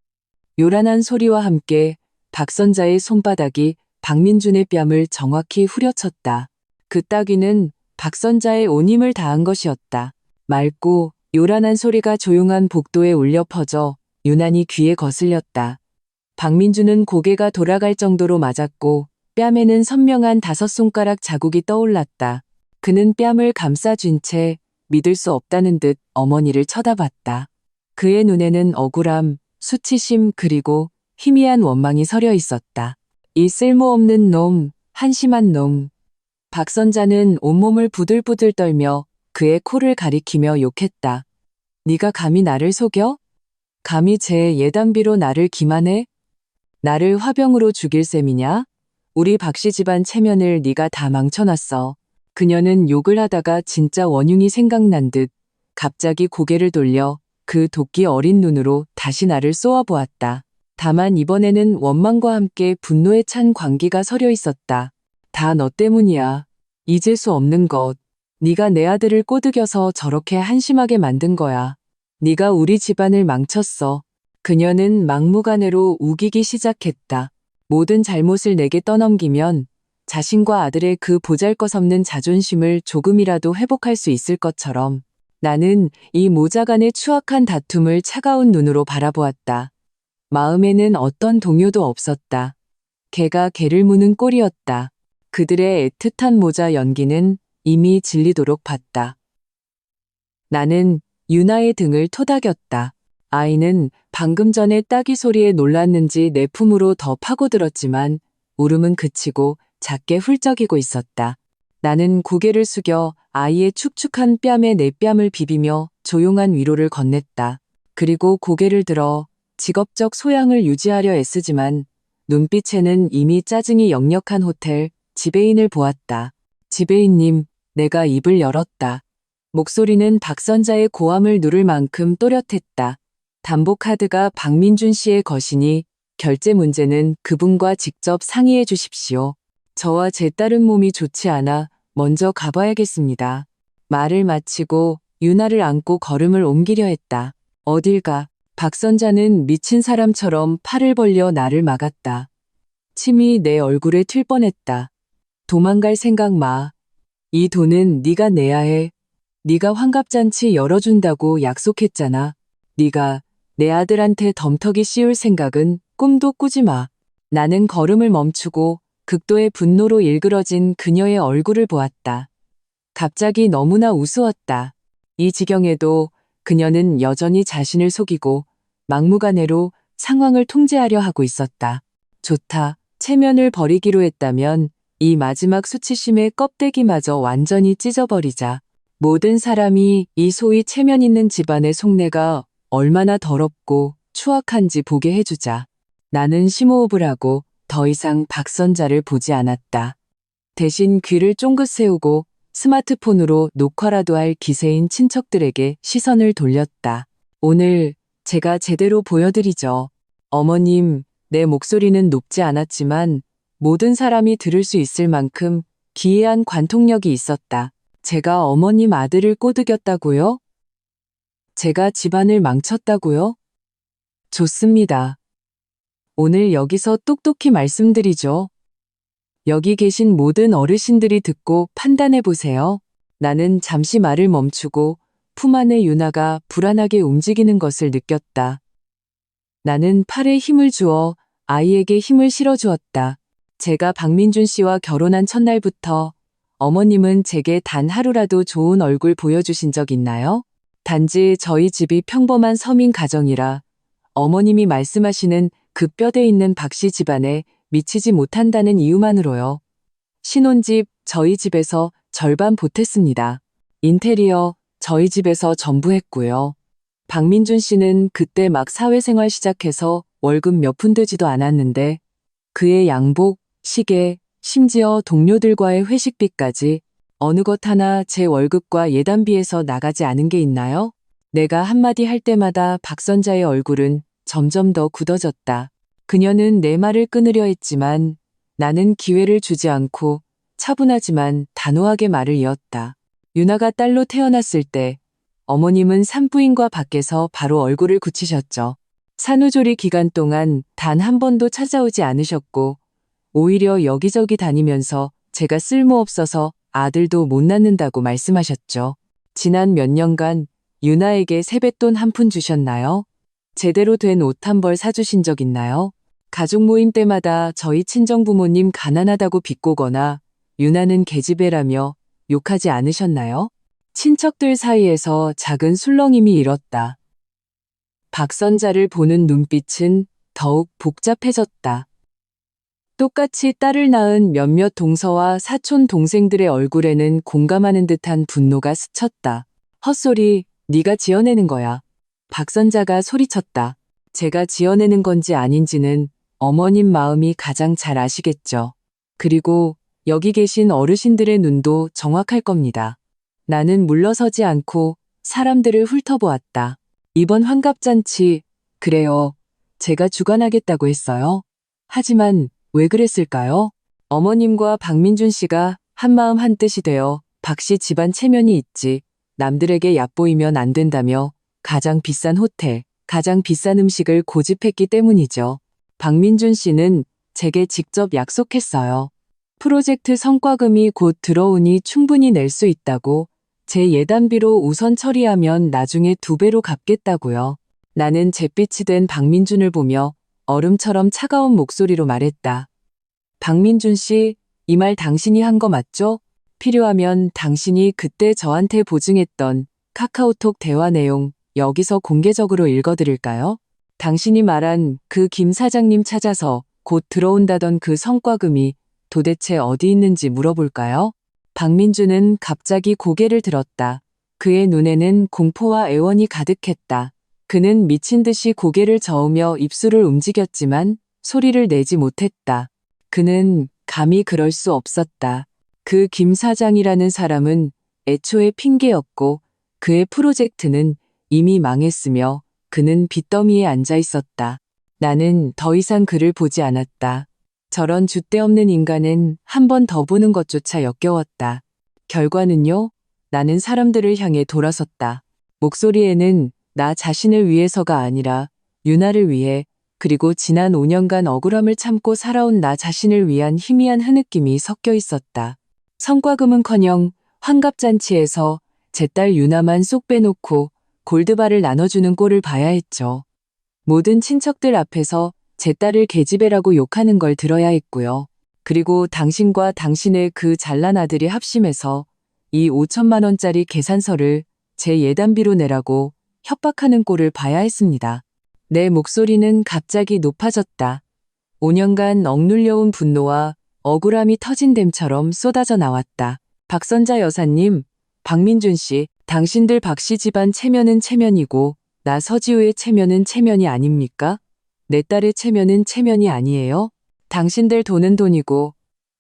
요란한 소리와 함께 박선자의 손바닥이 박민준의 뺨을 정확히 후려쳤다. 그 따귀는 박선자의 온 힘을 다한 것이었다. 맑고 요란한 소리가 조용한 복도에 울려 퍼져 유난히 귀에 거슬렸다. 박민준은 고개가 돌아갈 정도로 맞았고 뺨에는 선명한 5손가락 자국이 떠올랐다. 그는 뺨을 감싸쥔 채 믿을 수 없다는 듯 어머니를 쳐다봤다. 그의 눈에는 억울함, 수치심 그리고 희미한 원망이 서려 있었다. 이 쓸모없는 놈, 한심한 놈. 박선자는 온몸을 부들부들 떨며 그의 코를 가리키며 욕했다. 네가 감히 나를 속여? 감히 제 예단비로 나를 기만해? 나를 화병으로 죽일 셈이냐? 우리 박씨 집안 체면을 네가 다 망쳐놨어. 그녀는 욕을 하다가 진짜 원흉이 생각난 듯 갑자기 고개를 돌려 그 도끼 어린 눈으로 다시 나를 쏘아보았다. 다만 이번에는 원망과 함께 분노에 찬 광기가 서려 있었다. 다 너 때문이야. 잊을 수 없는 것. 네가 내 아들을 꼬드겨서 저렇게 한심하게 만든 거야. 네가 우리 집안을 망쳤어. 그녀는 막무가내로 우기기 시작했다. 모든 잘못을 내게 떠넘기면 자신과 아들의 그 보잘것없는 자존심을 조금이라도 회복할 수 있을 것처럼 나는 이 모자간의 추악한 다툼을 차가운 눈으로 바라보았다. 마음에는 어떤 동요도 없었다. 개가 개를 무는 꼴이었다. 그들의 애틋한 모자 연기는 이미 질리도록 봤다. 나는 유나의 등을 토닥였다. 아이는 방금 전에 따귀 소리에 놀랐는지 내 품으로 더 파고들었지만 울음은 그치고 작게 훌쩍이고 있었다. 나는 고개를 숙여 아이의 축축한 뺨에 내 뺨을 비비며 조용한 위로를 건넸다. 그리고 고개를 들어 직업적 소양을 유지하려 애쓰지만 눈빛에는 이미 짜증이 역력한 호텔 지배인을 보았다. 지배인님, 내가 입을 열었다. 목소리는 박선자의 고함을 누를 만큼 또렷했다. 담보카드가 박민준 씨의 것이니 결제 문제는 그분과 직접 상의해 주십시오. 저와 제 딸은 몸이 좋지 않아 먼저 가봐야겠습니다. 말을 마치고 유나를 안고 걸음을 옮기려 했다. 어딜 가? 박선자는 미친 사람처럼 팔을 벌려 나를 막았다. 침이 내 얼굴에 튈 뻔했다. 도망갈 생각 마. 이 돈은 네가 내야 해. 네가 환갑잔치 열어준다고 약속했잖아. 네가 내 아들한테 덤터기 씌울 생각은 꿈도 꾸지 마. 나는 걸음을 멈추고 극도의 분노로 일그러진 그녀의 얼굴을 보았다. 갑자기 너무나 우스웠다. 이 지경에도 그녀는 여전히 자신을 속이고 막무가내로 상황을 통제하려 하고 있었다. 좋다. 체면을 버리기로 했다면 이 마지막 수치심의 껍데기마저 완전히 찢어버리자. 모든 사람이 이 소위 체면 있는 집안의 속내가 얼마나 더럽고 추악한지 보게 해주자. 나는 심호흡을 하고 더 이상 박선자를 보지 않았다. 대신 귀를 쫑긋 세우고 스마트폰으로 녹화라도 할 기세인 친척들에게 시선을 돌렸다. 오늘 제가 제대로 보여드리죠. 어머님, 내 목소리는 높지 않았지만 모든 사람이 들을 수 있을 만큼 기이한 관통력이 있었다. 제가 어머님 아들을 꼬드겼다고요? 제가 집안을 망쳤다고요? 좋습니다. 오늘 여기서 똑똑히 말씀드리죠. 여기 계신 모든 어르신들이 듣고 판단해 보세요. 나는 잠시 말을 멈추고 품 안의 유나가 불안하게 움직이는 것을 느꼈다. 나는 팔에 힘을 주어 아이에게 힘을 실어주었다. 제가 박민준 씨와 결혼한 첫날부터 어머님은 제게 단 하루라도 좋은 얼굴 보여주신 적 있나요? 단지 저희 집이 평범한 서민 가정이라 어머님이 말씀하시는 그 뼈대 있는 박씨 집안에 미치지 못한다는 이유만으로요. 신혼집 저희 집에서 절반 보탰습니다. 인테리어 저희 집에서 전부 했고요. 박민준 씨는 그때 막 사회생활 시작해서 월급 몇 푼 되지도 않았는데 그의 양복, 시계, 심지어 동료들과의 회식비까지 어느 것 하나 제 월급과 예단비에서 나가지 않은 게 있나요? 내가 한마디 할 때마다 박선자의 얼굴은 점점 더 굳어졌다. 그녀는 내 말을 끊으려 했지만 나는 기회를 주지 않고 차분하지만 단호하게 말을 이었다. 유나가 딸로 태어났을 때 어머님은 산부인과 밖에서 바로 얼굴을 굳히셨죠. 산후조리 기간 동안 단 한 번도 찾아오지 않으셨고 오히려 여기저기 다니면서 제가 쓸모없어서 아들도 못 낳는다고 말씀하셨죠. 지난 몇 년간 유나에게 세뱃돈 한 푼 주셨나요? 제대로 된 옷 한 벌 사주신 적 있나요? 가족 모임 때마다 저희 친정부모님 가난하다고 비꼬거나 유나는 계집애라며 욕하지 않으셨나요? 친척들 사이에서 작은 술렁임이 일었다. 박선자를 보는 눈빛은 더욱 복잡해졌다. 똑같이 딸을 낳은 몇몇 동서와 사촌 동생들의 얼굴에는 공감하는 듯한 분노가 스쳤다. 헛소리, 네가 지어내는 거야. 박선자가 소리쳤다. 제가 지어내는 건지 아닌지는 어머님 마음이 가장 잘 아시겠죠. 그리고 여기 계신 어르신들의 눈도 정확할 겁니다. 나는 물러서지 않고 사람들을 훑어보았다. 이번 환갑잔치, 그래요. 제가 주관하겠다고 했어요. 하지만 왜 그랬을까요? 어머님과 박민준 씨가 한마음 한뜻이 되어 박씨 집안 체면이 있지, 남들에게 얕보이면 안 된다며 가장 비싼 호텔, 가장 비싼 음식을 고집했기 때문이죠. 박민준 씨는 제게 직접 약속했어요. 프로젝트 성과금이 곧 들어오니 충분히 낼 수 있다고, 제 예단비로 우선 처리하면 나중에 2배로 갚겠다고요. 나는 잿빛이 된 박민준을 보며 얼음처럼 차가운 목소리로 말했다. 박민준 씨, 이 말 당신이 한 거 맞죠? 필요하면 당신이 그때 저한테 보증했던 카카오톡 대화 내용 여기서 공개적으로 읽어드릴까요? 당신이 말한 그 김 사장님 찾아서 곧 들어온다던 그 성과금이 도대체 어디 있는지 물어볼까요? 박민준은 갑자기 고개를 들었다. 그의 눈에는 공포와 애원이 가득했다. 그는 미친 듯이 고개를 저으며 입술을 움직였지만 소리를 내지 못했다. 그는 감히 그럴 수 없었다. 그 김 사장이라는 사람은 애초에 핑계였고 그의 프로젝트는 이미 망했으며 그는 빚더미에 앉아 있었다. 나는 더 이상 그를 보지 않았다. 저런 줏대없는 인간은 한 번 더 보는 것조차 역겨웠다. 결과는요? 나는 사람들을 향해 돌아섰다. 목소리에는 나 자신을 위해서가 아니라 유나를 위해, 그리고 지난 5년간 억울함을 참고 살아온 나 자신을 위한 희미한 흐느낌이 섞여 있었다. 성과금은커녕 환갑잔치에서 제 딸 유나만 쏙 빼놓고 골드바를 나눠주는 꼴을 봐야 했죠. 모든 친척들 앞에서 제 딸을 계집애라고 욕하는 걸 들어야 했고요. 그리고 당신과 당신의 그 잘난 아들이 합심해서 이 5천만 원짜리 계산서를 제 예단비로 내라고 협박하는 꼴을 봐야 했습니다. 내 목소리는 갑자기 높아졌다. 5년간 억눌려온 분노와 억울함이 터진 댐처럼 쏟아져 나왔다. 박선자 여사님, 박민준 씨, 당신들 박씨 집안 체면은 체면이고 나 서지우의 체면은 체면이 아닙니까? 내 딸의 체면은 체면이 아니에요? 당신들 돈은 돈이고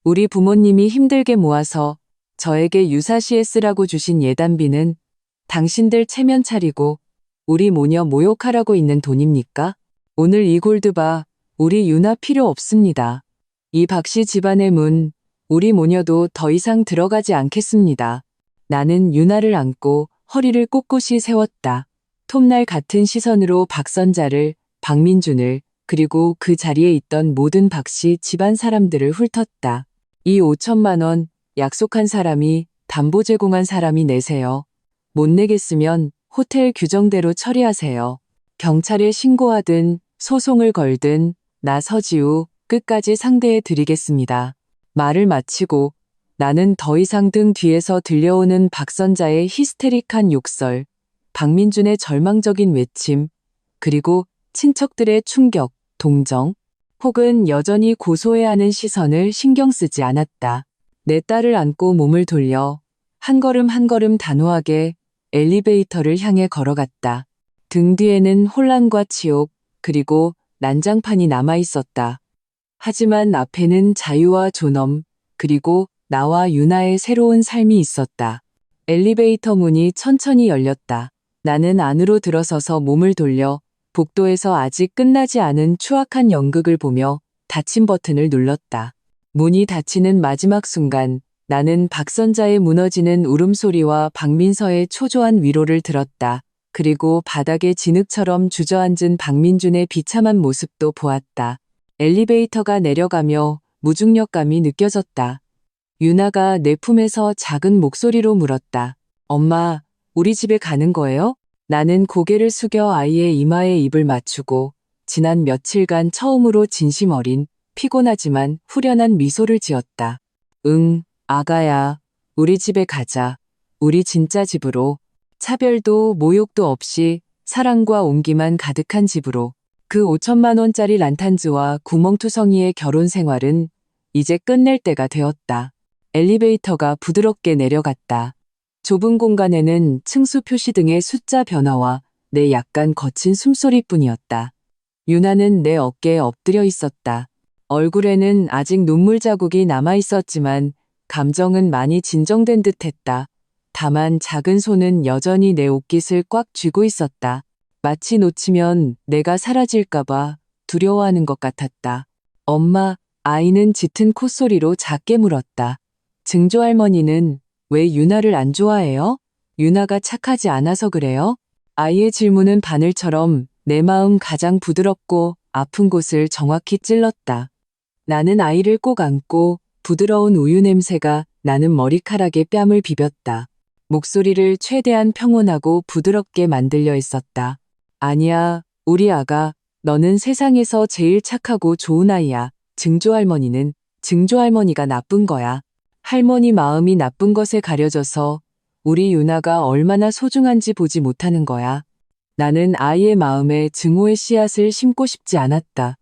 우리 부모님이 힘들게 모아서 저에게 유사시에 쓰라고 주신 예단비는 당신들 체면 차리고 우리 모녀 모욕하라고 있는 돈입니까? 오늘 이 골드바 우리 유나 필요 없습니다. 이 박씨 집안의 문 우리 모녀도 더 이상 들어가지 않겠습니다. 나는 유나를 안고 허리를 꼿꼿이 세웠다. 톱날 같은 시선으로 박선자를, 박민준을 그리고 그 자리에 있던 모든 박씨 집안 사람들을 훑었다. 이 5천만 원 약속한 사람이 담보 제공한 사람이 내세요. 못 내겠으면 호텔 규정대로 처리하세요. 경찰에 신고하든 소송을 걸든 나 서지우 끝까지 상대해 드리겠습니다. 말을 마치고 나는 더 이상 등 뒤에서 들려오는 박선자의 히스테릭한 욕설, 박민준의 절망적인 외침, 그리고 친척들의 충격, 동정, 혹은 여전히 고소해야 하는 시선을 신경 쓰지 않았다. 내 딸을 안고 몸을 돌려 한 걸음 한 걸음 단호하게 엘리베이터를 향해 걸어갔다. 등 뒤에는 혼란과 치욕, 그리고 난장판이 남아 있었다. 하지만 앞에는 자유와 존엄, 그리고 나와 유나의 새로운 삶이 있었다. 엘리베이터 문이 천천히 열렸다. 나는 안으로 들어서서 몸을 돌려 복도에서 아직 끝나지 않은 추악한 연극을 보며 닫힌 버튼을 눌렀다. 문이 닫히는 마지막 순간 나는 박선자의 무너지는 울음소리와 박민서의 초조한 위로를 들었다. 그리고 바닥에 진흙처럼 주저앉은 박민준의 비참한 모습도 보았다. 엘리베이터가 내려가며 무중력감이 느껴졌다. 유나가 내 품에서 작은 목소리로 물었다. 엄마, 우리 집에 가는 거예요? 나는 고개를 숙여 아이의 이마에 입을 맞추고 지난 며칠간 처음으로 진심 어린, 피곤하지만 후련한 미소를 지었다. 응, 아가야, 우리 집에 가자. 우리 진짜 집으로. 차별도 모욕도 없이 사랑과 온기만 가득한 집으로. 그 5천만 원짜리 란탄즈와 구멍투성이의 결혼 생활은 이제 끝낼 때가 되었다. 엘리베이터가 부드럽게 내려갔다. 좁은 공간에는 층수 표시 등의 숫자 변화와 내 약간 거친 숨소리뿐이었다. 유나는 내 어깨에 엎드려 있었다. 얼굴에는 아직 눈물 자국이 남아 있었지만 감정은 많이 진정된 듯했다. 다만 작은 손은 여전히 내 옷깃을 꽉 쥐고 있었다. 마치 놓치면 내가 사라질까봐 두려워하는 것 같았다. 엄마, 아이는 짙은 콧소리로 작게 물었다. 증조할머니는 왜 유나를 안 좋아해요? 유나가 착하지 않아서 그래요? 아이의 질문은 바늘처럼 내 마음 가장 부드럽고 아픈 곳을 정확히 찔렀다. 나는 아이를 꼭 안고 부드러운 우유 냄새가 나는 머리카락에 뺨을 비볐다. 목소리를 최대한 평온하고 부드럽게 만들려 했었다. 아니야, 우리 아가, 너는 세상에서 제일 착하고 좋은 아이야. 증조할머니가 나쁜 거야. 할머니 마음이 나쁜 것에 가려져서 우리 유나가 얼마나 소중한지 보지 못하는 거야. 나는 아이의 마음에 증오의 씨앗을 심고 싶지 않았다.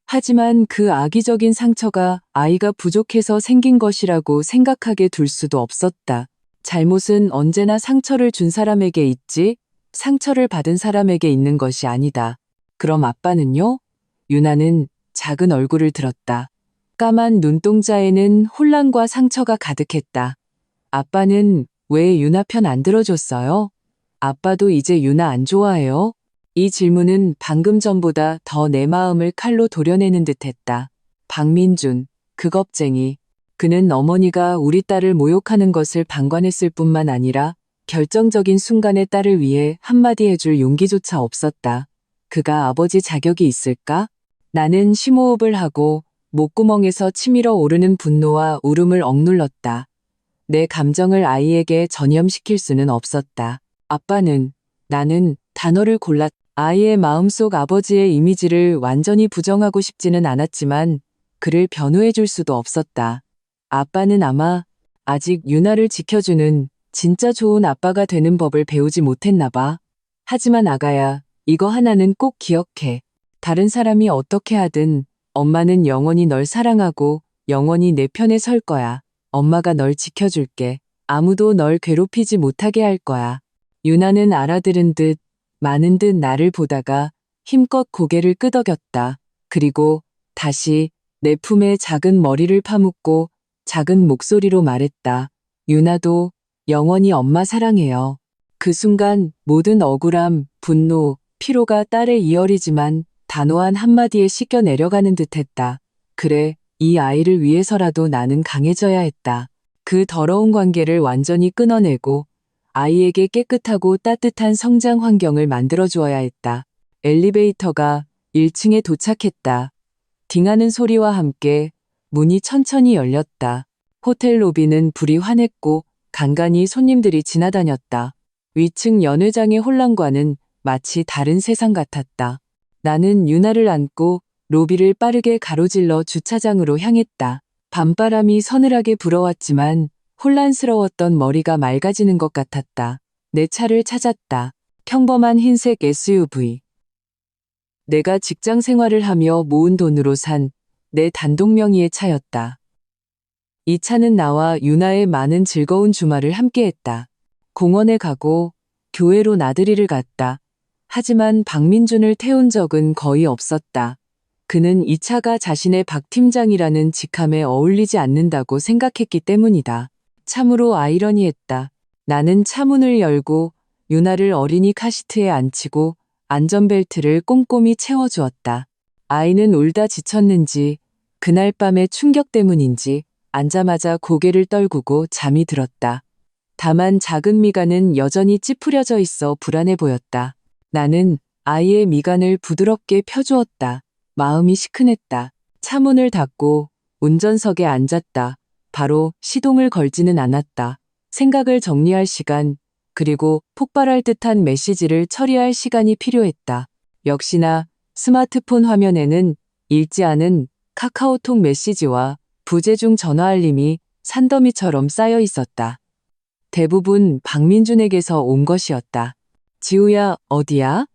하지만 그 악의적인 상처가 아이가 부족해서 생긴 것이라고 생각하게 둘 수도 없었다. 잘못은 언제나 상처를 준 사람에게 있지, 상처를 받은 사람에게 있는 것이 아니다. 그럼 아빠는요? 유나는 작은 얼굴을 들었다. 까만 눈동자에는 혼란과 상처가 가득했다. 아빠는 왜 유나 편 안 들어줬어요? 아빠도 이제 유나 안 좋아해요? 이 질문은 방금 전보다 더 내 마음을 칼로 도려내는 듯했다. 박민준, 그 겁쟁이. 그는 어머니가 우리 딸을 모욕하는 것을 방관했을 뿐만 아니라 결정적인 순간에 딸을 위해 한마디 해줄 용기조차 없었다. 그가 아버지 자격이 있을까? 나는 심호흡을 하고 목구멍에서 치밀어 오르는 분노와 울음을 억눌렀다. 내 감정을 아이에게 전염시킬 수는 없었다. 아빠는, 나는 단어를 골랐. 아이의 마음속 아버지의 이미지를 완전히 부정하고 싶지는 않았지만 그를 변호해 줄 수도 없었다. 아빠는 아마 아직 유나를 지켜주는 진짜 좋은 아빠가 되는 법을 배우지 못했나 봐. 하지만 아가야, 이거 하나는 꼭 기억해. 다른 사람이 어떻게 하든 엄마는 영원히 널 사랑하고 영원히 내 편에 설 거야. 엄마가 널 지켜줄게. 아무도 널 괴롭히지 못하게 할 거야. 유나는 알아들은 듯 많은 듯 나를 보다가 힘껏 고개를 끄덕였다. 그리고 다시 내 품에 작은 머리를 파묻고 작은 목소리로 말했다. 유나도 영원히 엄마 사랑해요. 그 순간 모든 억울함, 분노, 피로가 딸의 이어리지만 단호한 한마디에 씻겨 내려가는 듯했다. 그래, 이 아이를 위해서라도 나는 강해져야 했다. 그 더러운 관계를 완전히 끊어내고 아이에게 깨끗하고 따뜻한 성장 환경을 만들어 주어야 했다. 엘리베이터가 1층에 도착했다. 딩하는 소리와 함께 문이 천천히 열렸다. 호텔 로비는 불이 환했고 간간히 손님들이 지나다녔다. 위층 연회장의 혼란과는 마치 다른 세상 같았다. 나는 유나를 안고 로비를 빠르게 가로질러 주차장으로 향했다. 밤바람이 서늘하게 불어왔지만 혼란스러웠던 머리가 맑아지는 것 같았다. 내 차를 찾았다. 평범한 흰색 SUV. 내가 직장 생활을 하며 모은 돈으로 산 내 단독 명의의 차였다. 이 차는 나와 유나의 많은 즐거운 주말을 함께했다. 공원에 가고 교회로 나들이를 갔다. 하지만 박민준을 태운 적은 거의 없었다. 그는 이 차가 자신의 박 팀장이라는 직함에 어울리지 않는다고 생각했기 때문이다. 참으로 아이러니했다. 나는 차문을 열고 유나를 어린이 카시트에 앉히고 안전벨트를 꼼꼼히 채워주었다. 아이는 울다 지쳤는지 그날 밤의 충격 때문인지 앉자마자 고개를 떨구고 잠이 들었다. 다만 작은 미간은 여전히 찌푸려져 있어 불안해 보였다. 나는 아이의 미간을 부드럽게 펴주었다. 마음이 시큰했다. 차문을 닫고 운전석에 앉았다. 바로 시동을 걸지는 않았다. 생각을 정리할 시간, 그리고 폭발할 듯한 메시지를 처리할 시간이 필요했다. 역시나 스마트폰 화면에는 읽지 않은 카카오톡 메시지와 부재중 전화 알림이 산더미처럼 쌓여 있었다. 대부분 박민준에게서 온 것이었다. 지우야, 어디야?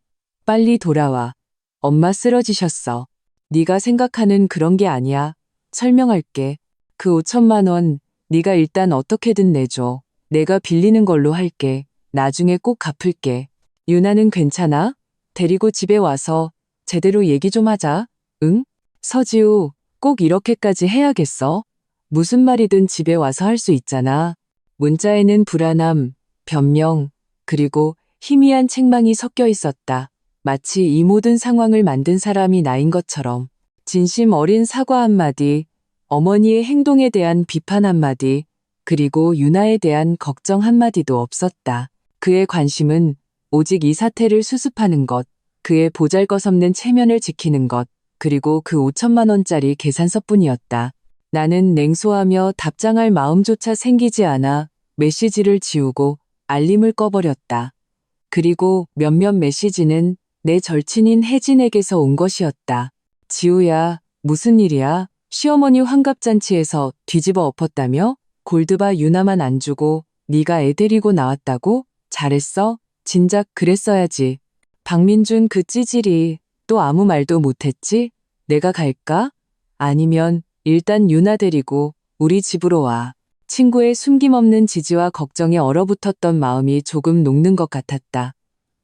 빨리 돌아와. 엄마 쓰러지셨어. 네가 생각하는 그런 게 아니야. 설명할게. 그 5천만 원 네가 일단 어떻게든 내줘. 내가 빌리는 걸로 할게. 나중에 꼭 갚을게. 유나는 괜찮아? 데리고 집에 와서 제대로 얘기 좀 하자. 응? 서지우, 꼭 이렇게까지 해야겠어? 무슨 말이든 집에 와서 할 수 있잖아. 문자에는 불안함, 변명, 그리고 희미한 책망이 섞여 있었다. 마치 이 모든 상황을 만든 사람이 나인 것처럼. 진심 어린 사과 한마디, 어머니의 행동에 대한 비판 한마디, 그리고 유나에 대한 걱정 한마디도 없었다. 그의 관심은 오직 이 사태를 수습하는 것, 그의 보잘것없는 체면을 지키는 것, 그리고 그 5천만 원짜리 계산서뿐이었다. 나는 냉소하며 답장할 마음조차 생기지 않아 메시지를 지우고 알림을 꺼버렸다. 그리고 몇몇 메시지는 내 절친인 혜진에게서 온 것이었다. 지우야, 무슨 일이야? 시어머니 환갑잔치에서 뒤집어 엎었다며? 골드바 유나만 안 주고 네가 애 데리고 나왔다고? 잘했어? 진작 그랬어야지. 박민준 그 찌질이 또 아무 말도 못했지? 내가 갈까? 아니면 일단 유나 데리고 우리 집으로 와. 친구의 숨김없는 지지와 걱정에 얼어붙었던 마음이 조금 녹는 것 같았다.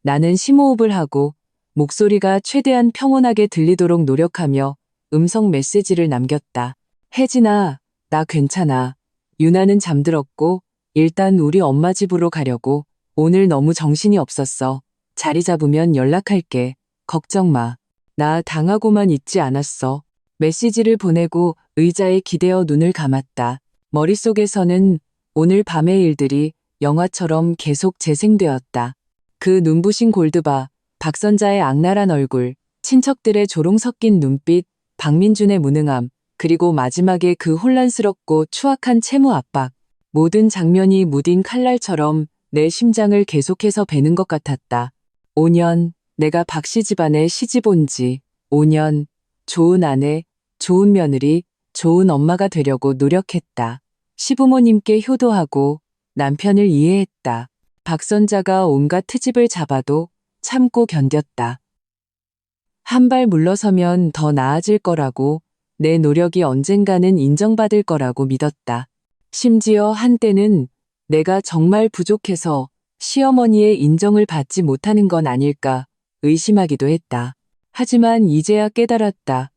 나는 심호흡을 하고 목소리가 최대한 평온하게 들리도록 노력하며 음성 메시지를 남겼다. 혜진아, 나 괜찮아. 유나는 잠들었고 일단 우리 엄마 집으로 가려고. 오늘 너무 정신이 없었어. 자리 잡으면 연락할게. 걱정 마. 나 당하고만 있지 않았어. 메시지를 보내고 의자에 기대어 눈을 감았다. 머릿속에서는 오늘 밤의 일들이 영화처럼 계속 재생되었다. 그 눈부신 골드바, 박선자의 악랄한 얼굴, 친척들의 조롱 섞인 눈빛, 박민준의 무능함, 그리고 마지막에 그 혼란스럽고 추악한 채무 압박. 모든 장면이 무딘 칼날처럼 내 심장을 계속해서 베는 것 같았다. 5년, 내가 박씨 집안에 시집 온 지 5년, 좋은 아내, 좋은 며느리, 좋은 엄마가 되려고 노력했다. 시부모님께 효도하고 남편을 이해했다. 박선자가 온갖 트집을 잡아도 참고 견뎠다. 한 발 물러서면 더 나아질 거라고, 내 노력이 언젠가는 인정받을 거라고 믿었다. 심지어 한때는 내가 정말 부족해서 시어머니의 인정을 받지 못하는 건 아닐까 의심하기도 했다. 하지만 이제야 깨달았다.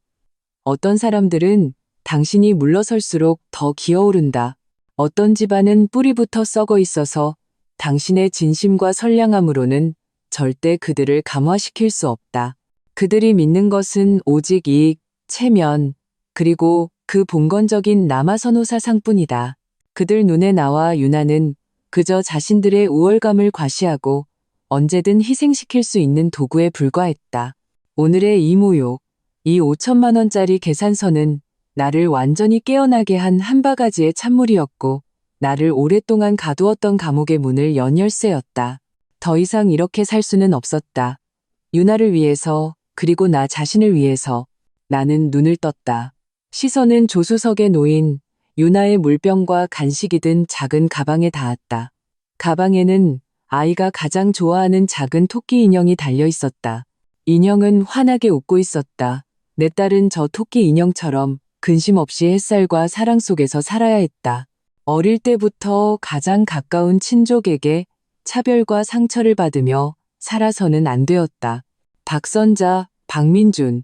어떤 사람들은 당신이 물러설수록 더 기어오른다. 어떤 집안은 뿌리부터 썩어 있어서 당신의 진심과 선량함으로는 절대 그들을 감화시킬 수 없다. 그들이 믿는 것은 오직 이익, 체면, 그리고 그 봉건적인 남아선호 사상뿐이다. 그들 눈에 나와 유나는 그저 자신들의 우월감을 과시하고 언제든 희생시킬 수 있는 도구에 불과했다. 오늘의 이 모욕, 이 5천만 원짜리 계산서는 나를 완전히 깨어나게 한 한 바가지의 찬물이었고, 나를 오랫동안 가두었던 감옥의 문을 연 열쇠였다. 더 이상 이렇게 살 수는 없었다. 유나를 위해서, 그리고 나 자신을 위해서 나는 눈을 떴다. 시선은 조수석에 놓인 유나의 물병과 간식이 든 작은 가방에 닿았다. 가방에는 아이가 가장 좋아하는 작은 토끼 인형이 달려 있었다. 인형은 환하게 웃고 있었다. 내 딸은 저 토끼 인형처럼 근심 없이 햇살과 사랑 속에서 살아야 했다. 어릴 때부터 가장 가까운 친족에게 차별과 상처를 받으며 살아서는 안 되었다. 박선자, 박민준,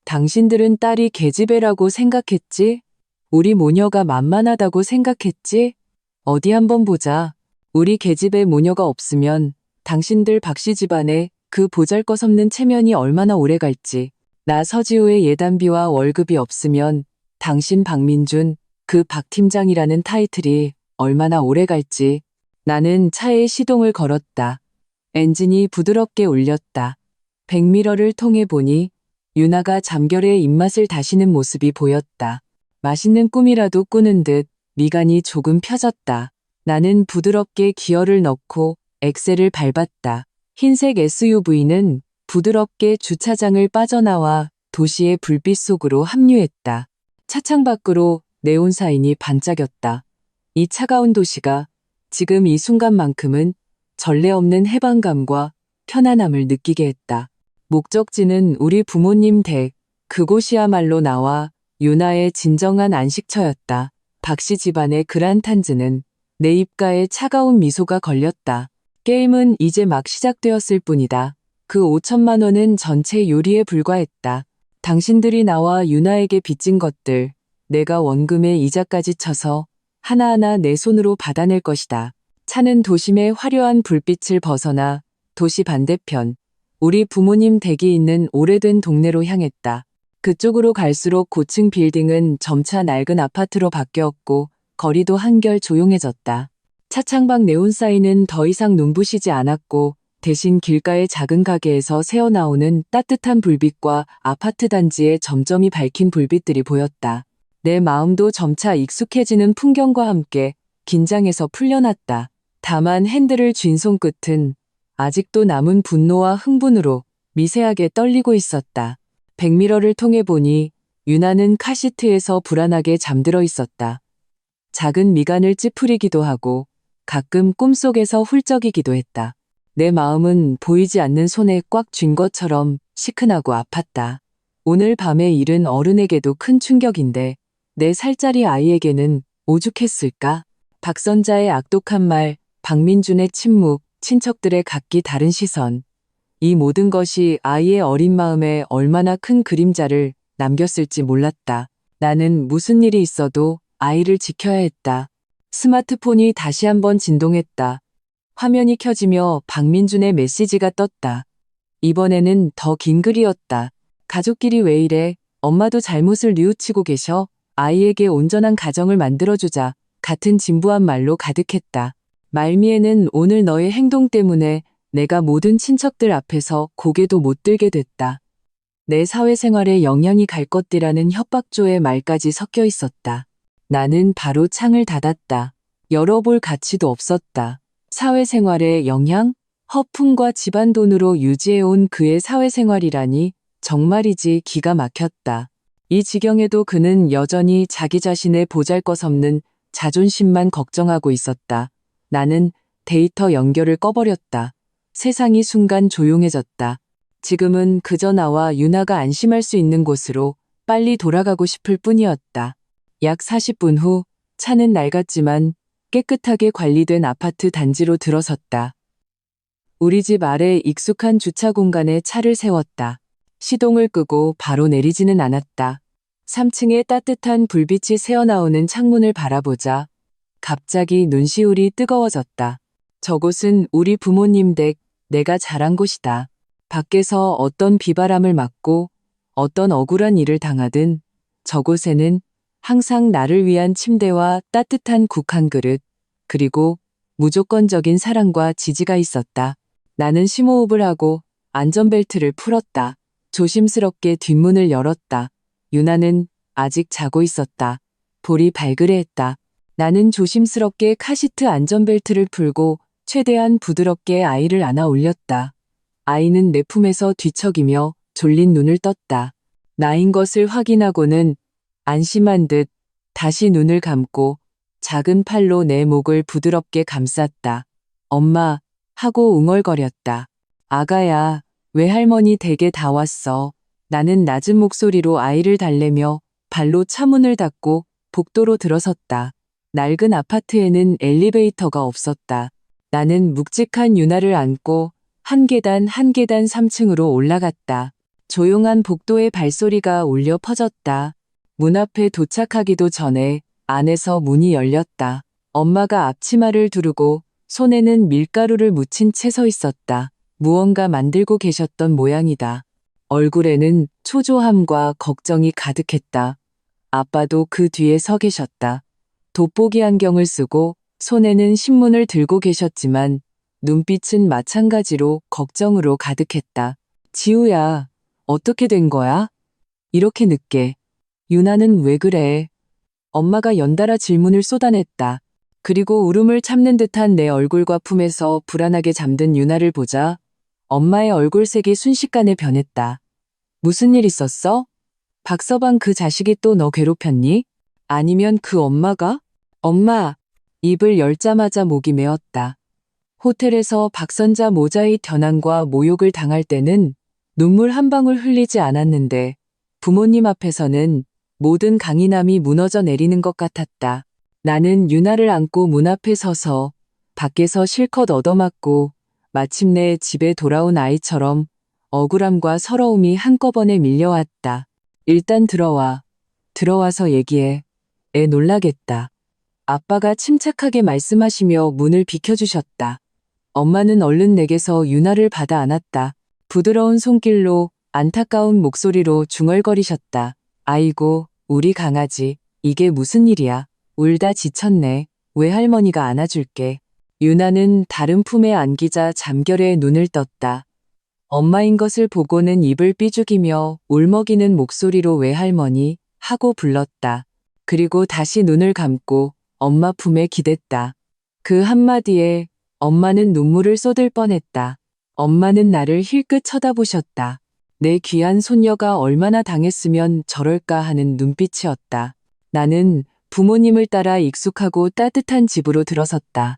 당신들은 딸이 계집애라고 생각했지? 우리 모녀가 만만하다고 생각했지? 어디 한번 보자. 우리 계집애 모녀가 없으면 당신들 박씨 집안에 그 보잘것없는 체면이 얼마나 오래 갈지. 나 서지호의 예단비와 월급이 없으면 당신 박민준, 그 박 팀장이라는 타이틀이 얼마나 오래 갈지. 나는 차에 시동을 걸었다. 엔진이 부드럽게 울렸다. 백미러를 통해 보니 유나가 잠결에 입맛을 다시는 모습이 보였다. 맛있는 꿈이라도 꾸는 듯 미간이 조금 펴졌다. 나는 부드럽게 기어를 넣고 엑셀을 밟았다. 흰색 SUV는 부드럽게 주차장을 빠져나와 도시의 불빛 속으로 합류했다. 차창 밖으로 네온사인이 반짝였다. 이 차가운 도시가 지금 이 순간만큼은 전례 없는 해방감과 편안함을 느끼게 했다. 목적지는 우리 부모님 댁, 그곳이야말로 나와 유나의 진정한 안식처였다. 박씨 집안의 그란탄즈는 내 입가에 차가운 미소가 걸렸다. 게임은 이제 막 시작되었을 뿐이다. 그 5천만 원은 전체 요리에 불과했다. 당신들이 나와 유나에게 빚진 것들, 내가 원금에 이자까지 쳐서 하나하나 내 손으로 받아낼 것이다. 차는 도심의 화려한 불빛을 벗어나 도시 반대편, 우리 부모님 댁이 있는 오래된 동네로 향했다. 그쪽으로 갈수록 고층 빌딩은 점차 낡은 아파트로 바뀌었고 거리도 한결 조용해졌다. 차창밖 네온사인은 더 이상 눈부시지 않았고 대신 길가의 작은 가게에서 새어나오는 따뜻한 불빛과 아파트 단지의 점점이 밝힌 불빛들이 보였다. 내 마음도 점차 익숙해지는 풍경과 함께 긴장해서 풀려났다. 다만 핸들을 쥔 손끝은 아직도 남은 분노와 흥분으로 미세하게 떨리고 있었다. 백미러를 통해 보니 유나는 카시트에서 불안하게 잠들어 있었다. 작은 미간을 찌푸리기도 하고 가끔 꿈속에서 훌쩍이기도 했다. 내 마음은 보이지 않는 손에 꽉 쥔 것처럼 시큰하고 아팠다. 오늘 밤의 일은 어른에게도 큰 충격인데 내 살짜리 아이에게는 오죽했을까? 박선자의 악독한 말, 박민준의 침묵, 친척들의 각기 다른 시선. 이 모든 것이 아이의 어린 마음에 얼마나 큰 그림자를 남겼을지 몰랐다. 나는 무슨 일이 있어도 아이를 지켜야 했다. 스마트폰이 다시 한번 진동했다. 화면이 켜지며 박민준의 메시지가 떴다. 이번에는 더 긴 글이었다. 가족끼리 왜 이래? 엄마도 잘못을 뉘우치고 계셔? 아이에게 온전한 가정을 만들어주자. 같은 진부한 말로 가득했다. 말미에는 오늘 너의 행동 때문에 내가 모든 친척들 앞에서 고개도 못 들게 됐다. 내 사회생활에 영향이 갈 것이라는 협박조의 말까지 섞여 있었다. 나는 바로 창을 닫았다. 열어볼 가치도 없었다. 사회생활의 영향? 허풍과 집안 돈으로 유지해온 그의 사회생활이라니 정말이지 기가 막혔다. 이 지경에도 그는 여전히 자기 자신의 보잘것없는 자존심만 걱정하고 있었다. 나는 데이터 연결을 꺼버렸다. 세상이 순간 조용해졌다. 지금은 그저 나와 유나가 안심할 수 있는 곳으로 빨리 돌아가고 싶을 뿐이었다. 약 40분 후 차는 낡았지만 깨끗하게 관리된 아파트 단지로 들어섰다. 우리 집 아래 익숙한 주차 공간에 차를 세웠다. 시동을 끄고 바로 내리지는 않았다. 3층에 따뜻한 불빛이 새어나오는 창문을 바라보자 갑자기 눈시울이 뜨거워졌다. 저곳은 우리 부모님 댁, 내가 자란 곳이다. 밖에서 어떤 비바람을 맞고 어떤 억울한 일을 당하든 저곳에는 항상 나를 위한 침대와 따뜻한 국 한 그릇, 그리고 무조건적인 사랑과 지지가 있었다. 나는 심호흡을 하고 안전벨트를 풀었다. 조심스럽게 뒷문을 열었다. 유나는 아직 자고 있었다. 볼이 발그레했다. 나는 조심스럽게 카시트 안전벨트를 풀고 최대한 부드럽게 아이를 안아 올렸다. 아이는 내 품에서 뒤척이며 졸린 눈을 떴다. 나인 것을 확인하고는 안심한 듯 다시 눈을 감고 작은 팔로 내 목을 부드럽게 감쌌다. 엄마, 하고 웅얼거렸다. 아가야, 외할머니 댁에 다 왔어. 나는 낮은 목소리로 아이를 달래며 발로 차문을 닫고 복도로 들어섰다. 낡은 아파트에는 엘리베이터가 없었다. 나는 묵직한 유나를 안고 한 계단 한 계단 3층으로 올라갔다. 조용한 복도의 발소리가 울려 퍼졌다. 문 앞에 도착하기도 전에 안에서 문이 열렸다. 엄마가 앞치마를 두르고 손에는 밀가루를 묻힌 채 서 있었다. 무언가 만들고 계셨던 모양이다. 얼굴에는 초조함과 걱정이 가득했다. 아빠도 그 뒤에 서 계셨다. 돋보기 안경을 쓰고 손에는 신문을 들고 계셨지만 눈빛은 마찬가지로 걱정으로 가득했다. 지우야, 어떻게 된 거야? 이렇게 늦게. 유나는 왜 그래? 엄마가 연달아 질문을 쏟아냈다. 그리고 울음을 참는 듯한 내 얼굴과 품에서 불안하게 잠든 유나를 보자 엄마의 얼굴색이 순식간에 변했다. 무슨 일 있었어? 박서방 그 자식이 또 너 괴롭혔니? 아니면 그 엄마가? 엄마! 입을 열자마자 목이 메었다. 호텔에서 박선자 모자의 견항과 모욕을 당할 때는 눈물 한 방울 흘리지 않았는데 부모님 앞에서는 모든 강인함이 무너져 내리는 것 같았다. 나는 유나를 안고 문 앞에 서서 밖에서 실컷 얻어맞고 마침내 집에 돌아온 아이처럼 억울함과 서러움이 한꺼번에 밀려왔다. 일단 들어와. 들어와서 얘기해. 애 놀라겠다. 아빠가 침착하게 말씀하시며 문을 비켜주셨다. 엄마는 얼른 내게서 유나를 받아 안았다. 부드러운 손길로 안타까운 목소리로 중얼거리셨다. 아이고, 우리 강아지, 이게 무슨 일이야. 울다 지쳤네. 외할머니가 안아줄게. 유나는 다른 품에 안기자 잠결에 눈을 떴다. 엄마인 것을 보고는 입을 삐죽이며 울먹이는 목소리로 외할머니 하고 불렀다. 그리고 다시 눈을 감고 엄마 품에 기댔다. 그 한마디에 엄마는 눈물을 쏟을 뻔했다. 엄마는 나를 힐끗 쳐다보셨다. 내 귀한 손녀가 얼마나 당했으면 저럴까 하는 눈빛이었다. 나는 부모님을 따라 익숙하고 따뜻한 집으로 들어섰다.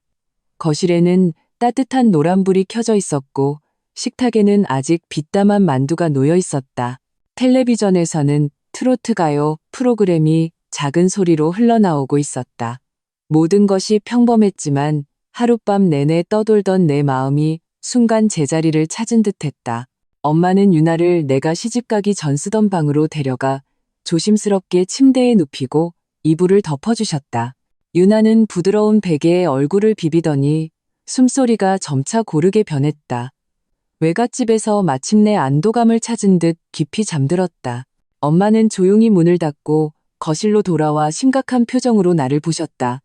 거실에는 따뜻한 노란불이 켜져 있었고 식탁에는 아직 빛담한 만두가 놓여 있었다. 텔레비전에서는 트로트 가요 프로그램이 작은 소리로 흘러나오고 있었다. 모든 것이 평범했지만 하룻밤 내내 떠돌던 내 마음이 순간 제자리를 찾은 듯했다. 엄마는 유나를 내가 시집가기 전 쓰던 방으로 데려가 조심스럽게 침대에 눕히고 이불을 덮어주셨다. 유나는 부드러운 베개에 얼굴을 비비더니 숨소리가 점차 고르게 변했다. 외갓집에서 마침내 안도감을 찾은 듯 깊이 잠들었다. 엄마는 조용히 문을 닫고 거실로 돌아와 심각한 표정으로 나를 보셨다.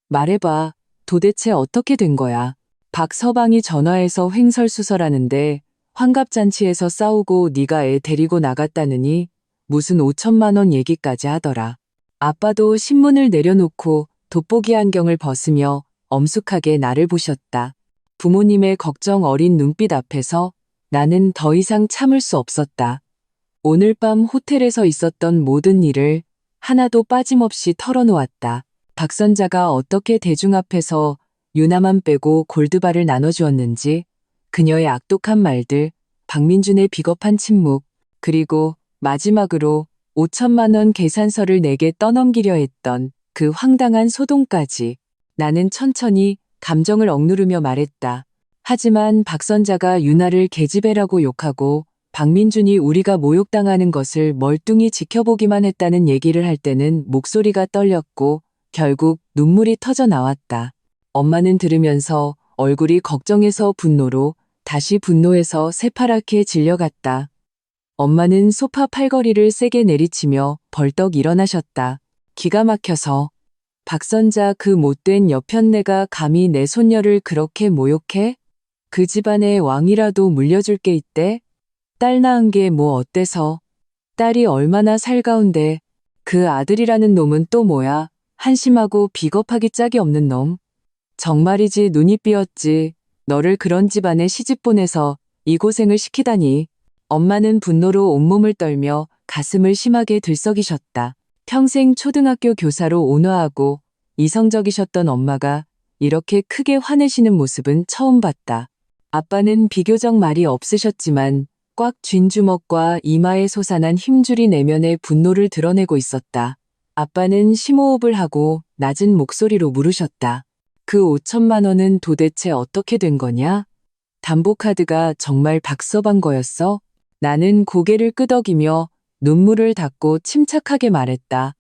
말해봐. 도대체 어떻게 된 거야? 박서방이 전화해서 횡설수설하는데 환갑잔치에서 싸우고 네가 애 데리고 나갔다느니 무슨 5천만 원 얘기까지 하더라. 아빠도 신문을 내려놓고 돋보기 안경을 벗으며 엄숙하게 나를 보셨다. 부모님의 걱정 어린 눈빛 앞에서 나는 더 이상 참을 수 없었다. 오늘 밤 호텔에서 있었던 모든 일을 하나도 빠짐없이 털어놓았다. 박선자가 어떻게 대중 앞에서 유나만 빼고 골드바를 나눠주었는지, 그녀의 악독한 말들, 박민준의 비겁한 침묵, 그리고 마지막으로 5천만 원 계산서를 내게 떠넘기려 했던 그 황당한 소동까지. 나는 천천히 감정을 억누르며 말했다. 하지만 박선자가 유나를 계집애라고 욕하고 박민준이 우리가 모욕당하는 것을 멀뚱히 지켜보기만 했다는 얘기를 할 때는 목소리가 떨렸고 결국 눈물이 터져 나왔다. 엄마는 들으면서 얼굴이 걱정에서 분노로 다시 분노에서 새파랗게 질려갔다. 엄마는 소파 팔걸이를 세게 내리치며 벌떡 일어나셨다. 기가 막혀서. 박선자 그 못된 여편네가 감히 내 손녀를 그렇게 모욕해? 그 집안의 왕이라도 물려줄 게 있대? 딸 낳은 게 뭐 어때서? 딸이 얼마나 살가운데. 그 아들이라는 놈은 또 뭐야? 한심하고 비겁하기 짝이 없는 놈. 정말이지 눈이 삐었지. 너를 그런 집안에 시집 보내서 이 고생을 시키다니. 엄마는 분노로 온몸을 떨며 가슴을 심하게 들썩이셨다. 평생 초등학교 교사로 온화하고 이성적이셨던 엄마가 이렇게 크게 화내시는 모습은 처음 봤다. 아빠는 비교적 말이 없으셨지만 꽉 쥔 주먹과 이마에 솟아난 힘줄이 내면의 분노를 드러내고 있었다. 아빠는 심호흡을 하고 낮은 목소리로 물으셨다. 그 5천만 원은 도대체 어떻게 된 거냐? 담보카드가 정말 박서방 거였어? 나는 고개를 끄덕이며 눈물을 닦고 침착하게 말했다.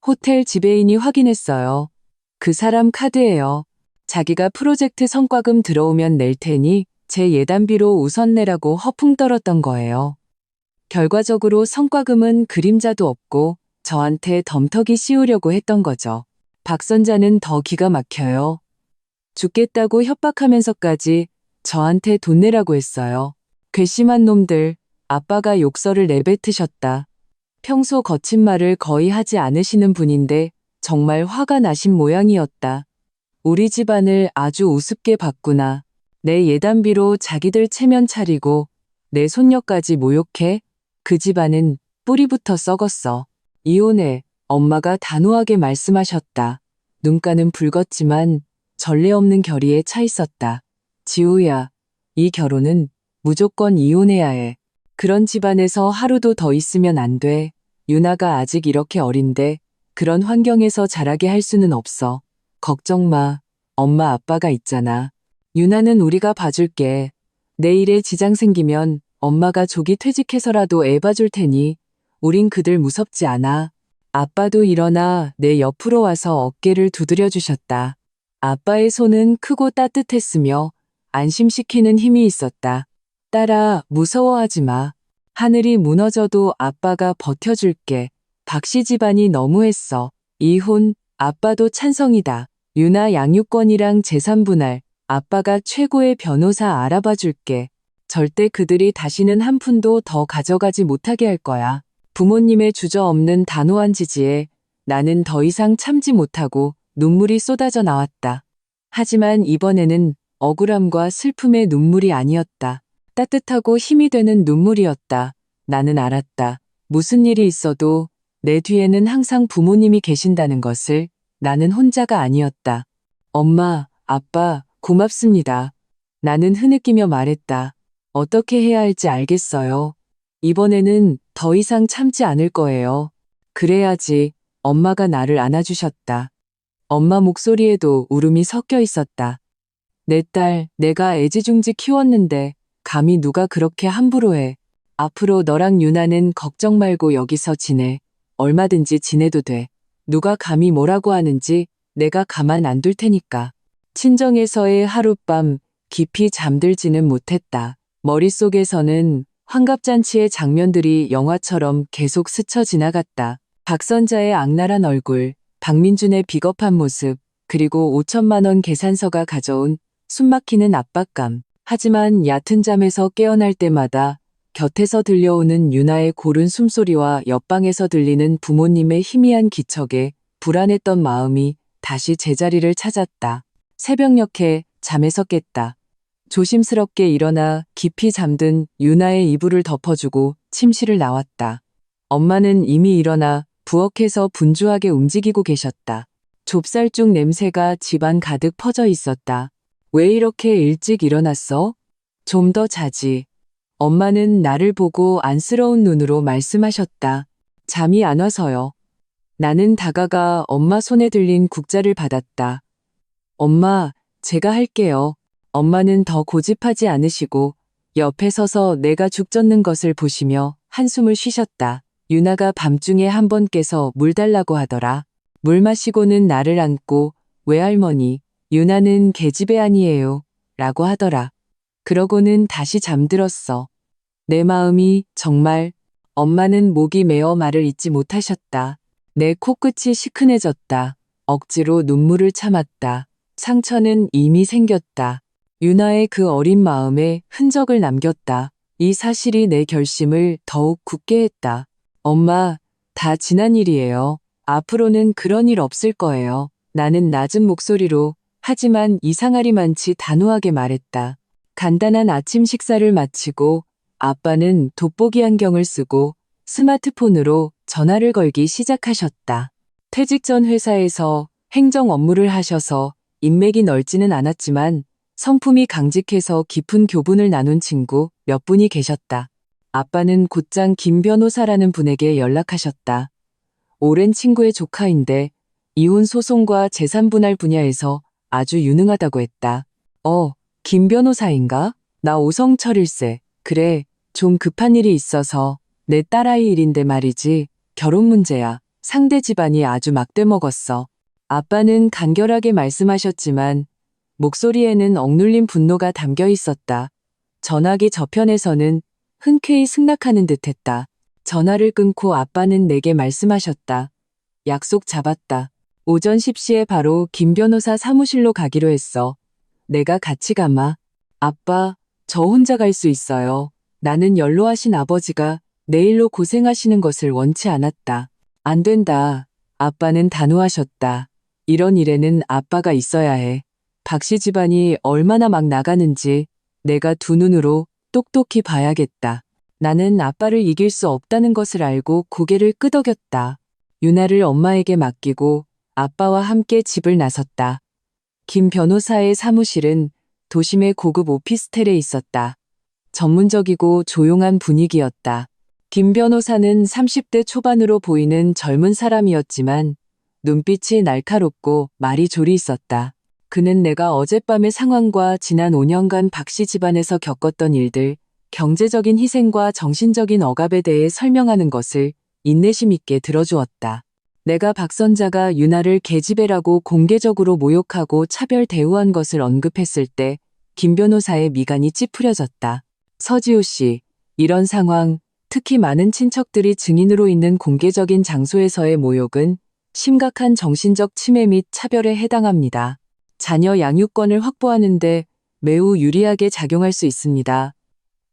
호텔 지배인이 확인했어요. 그 사람 카드예요. 자기가 프로젝트 성과금 들어오면 낼 테니 제 예단비로 우선 내라고 허풍 떨었던 거예요. 결과적으로 성과금은 그림자도 없고 저한테 덤터기 씌우려고 했던 거죠. 박선자는 더 기가 막혀요. 죽겠다고 협박하면서까지 저한테 돈 내라고 했어요. 괘씸한 놈들. 아빠가 욕설을 내뱉으셨다. 평소 거친 말을 거의 하지 않으시는 분인데 정말 화가 나신 모양이었다. 우리 집안을 아주 우습게 봤구나. 내 예단비로 자기들 체면 차리고 내 손녀까지 모욕해? 그 집안은 뿌리부터 썩었어. 이혼해. 엄마가 단호하게 말씀하셨다. 눈가는 붉었지만 전례 없는 결의에 차 있었다. 지우야, 이 결혼은 무조건 이혼해야 해. 그런 집안에서 하루도 더 있으면 안 돼. 유나가 아직 이렇게 어린데 그런 환경에서 자라게 할 수는 없어. 걱정 마. 엄마 아빠가 있잖아. 유나는 우리가 봐줄게. 내일에 지장 생기면 엄마가 조기 퇴직해서라도 애 봐줄 테니 우린 그들 무섭지 않아. 아빠도 일어나 내 옆으로 와서 어깨를 두드려 주셨다. 아빠의 손은 크고 따뜻했으며 안심시키는 힘이 있었다. 딸아, 무서워하지 마. 하늘이 무너져도 아빠가 버텨줄게. 박씨 집안이 너무했어. 이혼, 아빠도 찬성이다. 유나 양육권이랑 재산 분할, 아빠가 최고의 변호사 알아봐 줄게. 절대 그들이 다시는 한 푼도 더 가져가지 못하게 할 거야. 부모님의 주저없는 단호한 지지에 나는 더 이상 참지 못하고 눈물이 쏟아져 나왔다. 하지만 이번에는 억울함과 슬픔의 눈물이 아니었다. 따뜻하고 힘이 되는 눈물이었다. 나는 알았다. 무슨 일이 있어도 내 뒤에는 항상 부모님이 계신다는 것을. 나는 혼자가 아니었다. 엄마, 아빠, 고맙습니다. 나는 흐느끼며 말했다. 어떻게 해야 할지 알겠어요. 이번에는 더 이상 참지 않을 거예요. 그래야지. 엄마가 나를 안아주셨다. 엄마 목소리에도 울음이 섞여 있었다. 내 딸, 내가 애지중지 키웠는데 감히 누가 그렇게 함부로 해. 앞으로 너랑 유나는 걱정 말고 여기서 지내. 얼마든지 지내도 돼. 누가 감히 뭐라고 하는지 내가 가만 안 둘 테니까. 친정에서의 하룻밤 깊이 잠들지는 못했다. 머릿속에서는 환갑잔치의 장면들이 영화처럼 계속 스쳐 지나갔다. 박선자의 악랄한 얼굴, 박민준의 비겁한 모습, 그리고 5천만 원 계산서가 가져온 숨막히는 압박감. 하지만 얕은 잠에서 깨어날 때마다 곁에서 들려오는 유나의 고른 숨소리와 옆방에서 들리는 부모님의 희미한 기척에 불안했던 마음이 다시 제자리를 찾았다. 새벽녘에 잠에서 깼다. 조심스럽게 일어나 깊이 잠든 유나의 이불을 덮어주고 침실을 나왔다. 엄마는 이미 일어나 부엌에서 분주하게 움직이고 계셨다. 좁쌀죽 냄새가 집안 가득 퍼져 있었다. 왜 이렇게 일찍 일어났어? 좀 더 자지. 엄마는 나를 보고 안쓰러운 눈으로 말씀하셨다. 잠이 안 와서요. 나는 다가가 엄마 손에 들린 국자를 받았다. 엄마, 제가 할게요. 엄마는 더 고집하지 않으시고 옆에 서서 내가 죽 젓는 것을 보시며 한숨을 쉬셨다. 유나가 밤중에 한 번 깨서 물 달라고 하더라. 물 마시고는 나를 안고 외할머니, 유나는 계집애 아니에요. 라고 하더라. 그러고는 다시 잠들었어. 내 마음이 정말 엄마는 목이 메어 말을 잇지 못하셨다. 내 코끝이 시큰해졌다. 억지로 눈물을 참았다. 상처는 이미 생겼다. 유나의 그 어린 마음에 흔적을 남겼다. 이 사실이 내 결심을 더욱 굳게 했다. 엄마, 다 지난 일이에요. 앞으로는 그런 일 없을 거예요. 나는 낮은 목소리로 하지만 이상하리만치 단호하게 말했다. 간단한 아침 식사를 마치고 아빠는 돋보기 안경을 쓰고 스마트폰으로 전화를 걸기 시작하셨다. 퇴직 전 회사에서 행정 업무를 하셔서 인맥이 넓지는 않았지만 성품이 강직해서 깊은 교분을 나눈 친구 몇 분이 계셨다. 아빠는 곧장 김 변호사라는 분에게 연락하셨다. 오랜 친구의 조카인데 이혼 소송과 재산 분할 분야에서 아주 유능하다고 했다. 김 변호사인가? 나 오성철일세. 그래, 좀 급한 일이 있어서 내 딸아이 일인데 말이지. 결혼 문제야. 상대 집안이 아주 막대 먹었어. 아빠는 간결하게 말씀하셨지만 목소리에는 억눌린 분노가 담겨 있었다. 전화기 저편에서는 흔쾌히 승낙하는 듯했다. 전화를 끊고 아빠는 내게 말씀하셨다. 약속 잡았다. 오전 10시에 바로 김 변호사 사무실로 가기로 했어. 내가 같이 가마. 아빠, 저 혼자 갈 수 있어요. 나는 연로하신 아버지가 내일로 고생하시는 것을 원치 않았다. 안 된다. 아빠는 단호하셨다. 이런 일에는 아빠가 있어야 해. 박씨 집안이 얼마나 막 나가는지 내가 두 눈으로 똑똑히 봐야겠다. 나는 아빠를 이길 수 없다는 것을 알고 고개를 끄덕였다. 유나를 엄마에게 맡기고 아빠와 함께 집을 나섰다. 김 변호사의 사무실은 도심의 고급 오피스텔에 있었다. 전문적이고 조용한 분위기였다. 김 변호사는 30대 초반으로 보이는 젊은 사람이었지만 눈빛이 날카롭고 말이 조리 있었다. 그는 내가 어젯밤의 상황과 지난 5년간 박씨 집안에서 겪었던 일들, 경제적인 희생과 정신적인 억압에 대해 설명하는 것을 인내심 있게 들어주었다. 내가 박선자가 유나를 계집애라고 공개적으로 모욕하고 차별 대우한 것을 언급했을 때 김 변호사의 미간이 찌푸려졌다. 서지호 씨, 이런 상황, 특히 많은 친척들이 증인으로 있는 공개적인 장소에서의 모욕은 심각한 정신적 침해 및 차별에 해당합니다. 자녀 양육권을 확보하는데 매우 유리하게 작용할 수 있습니다.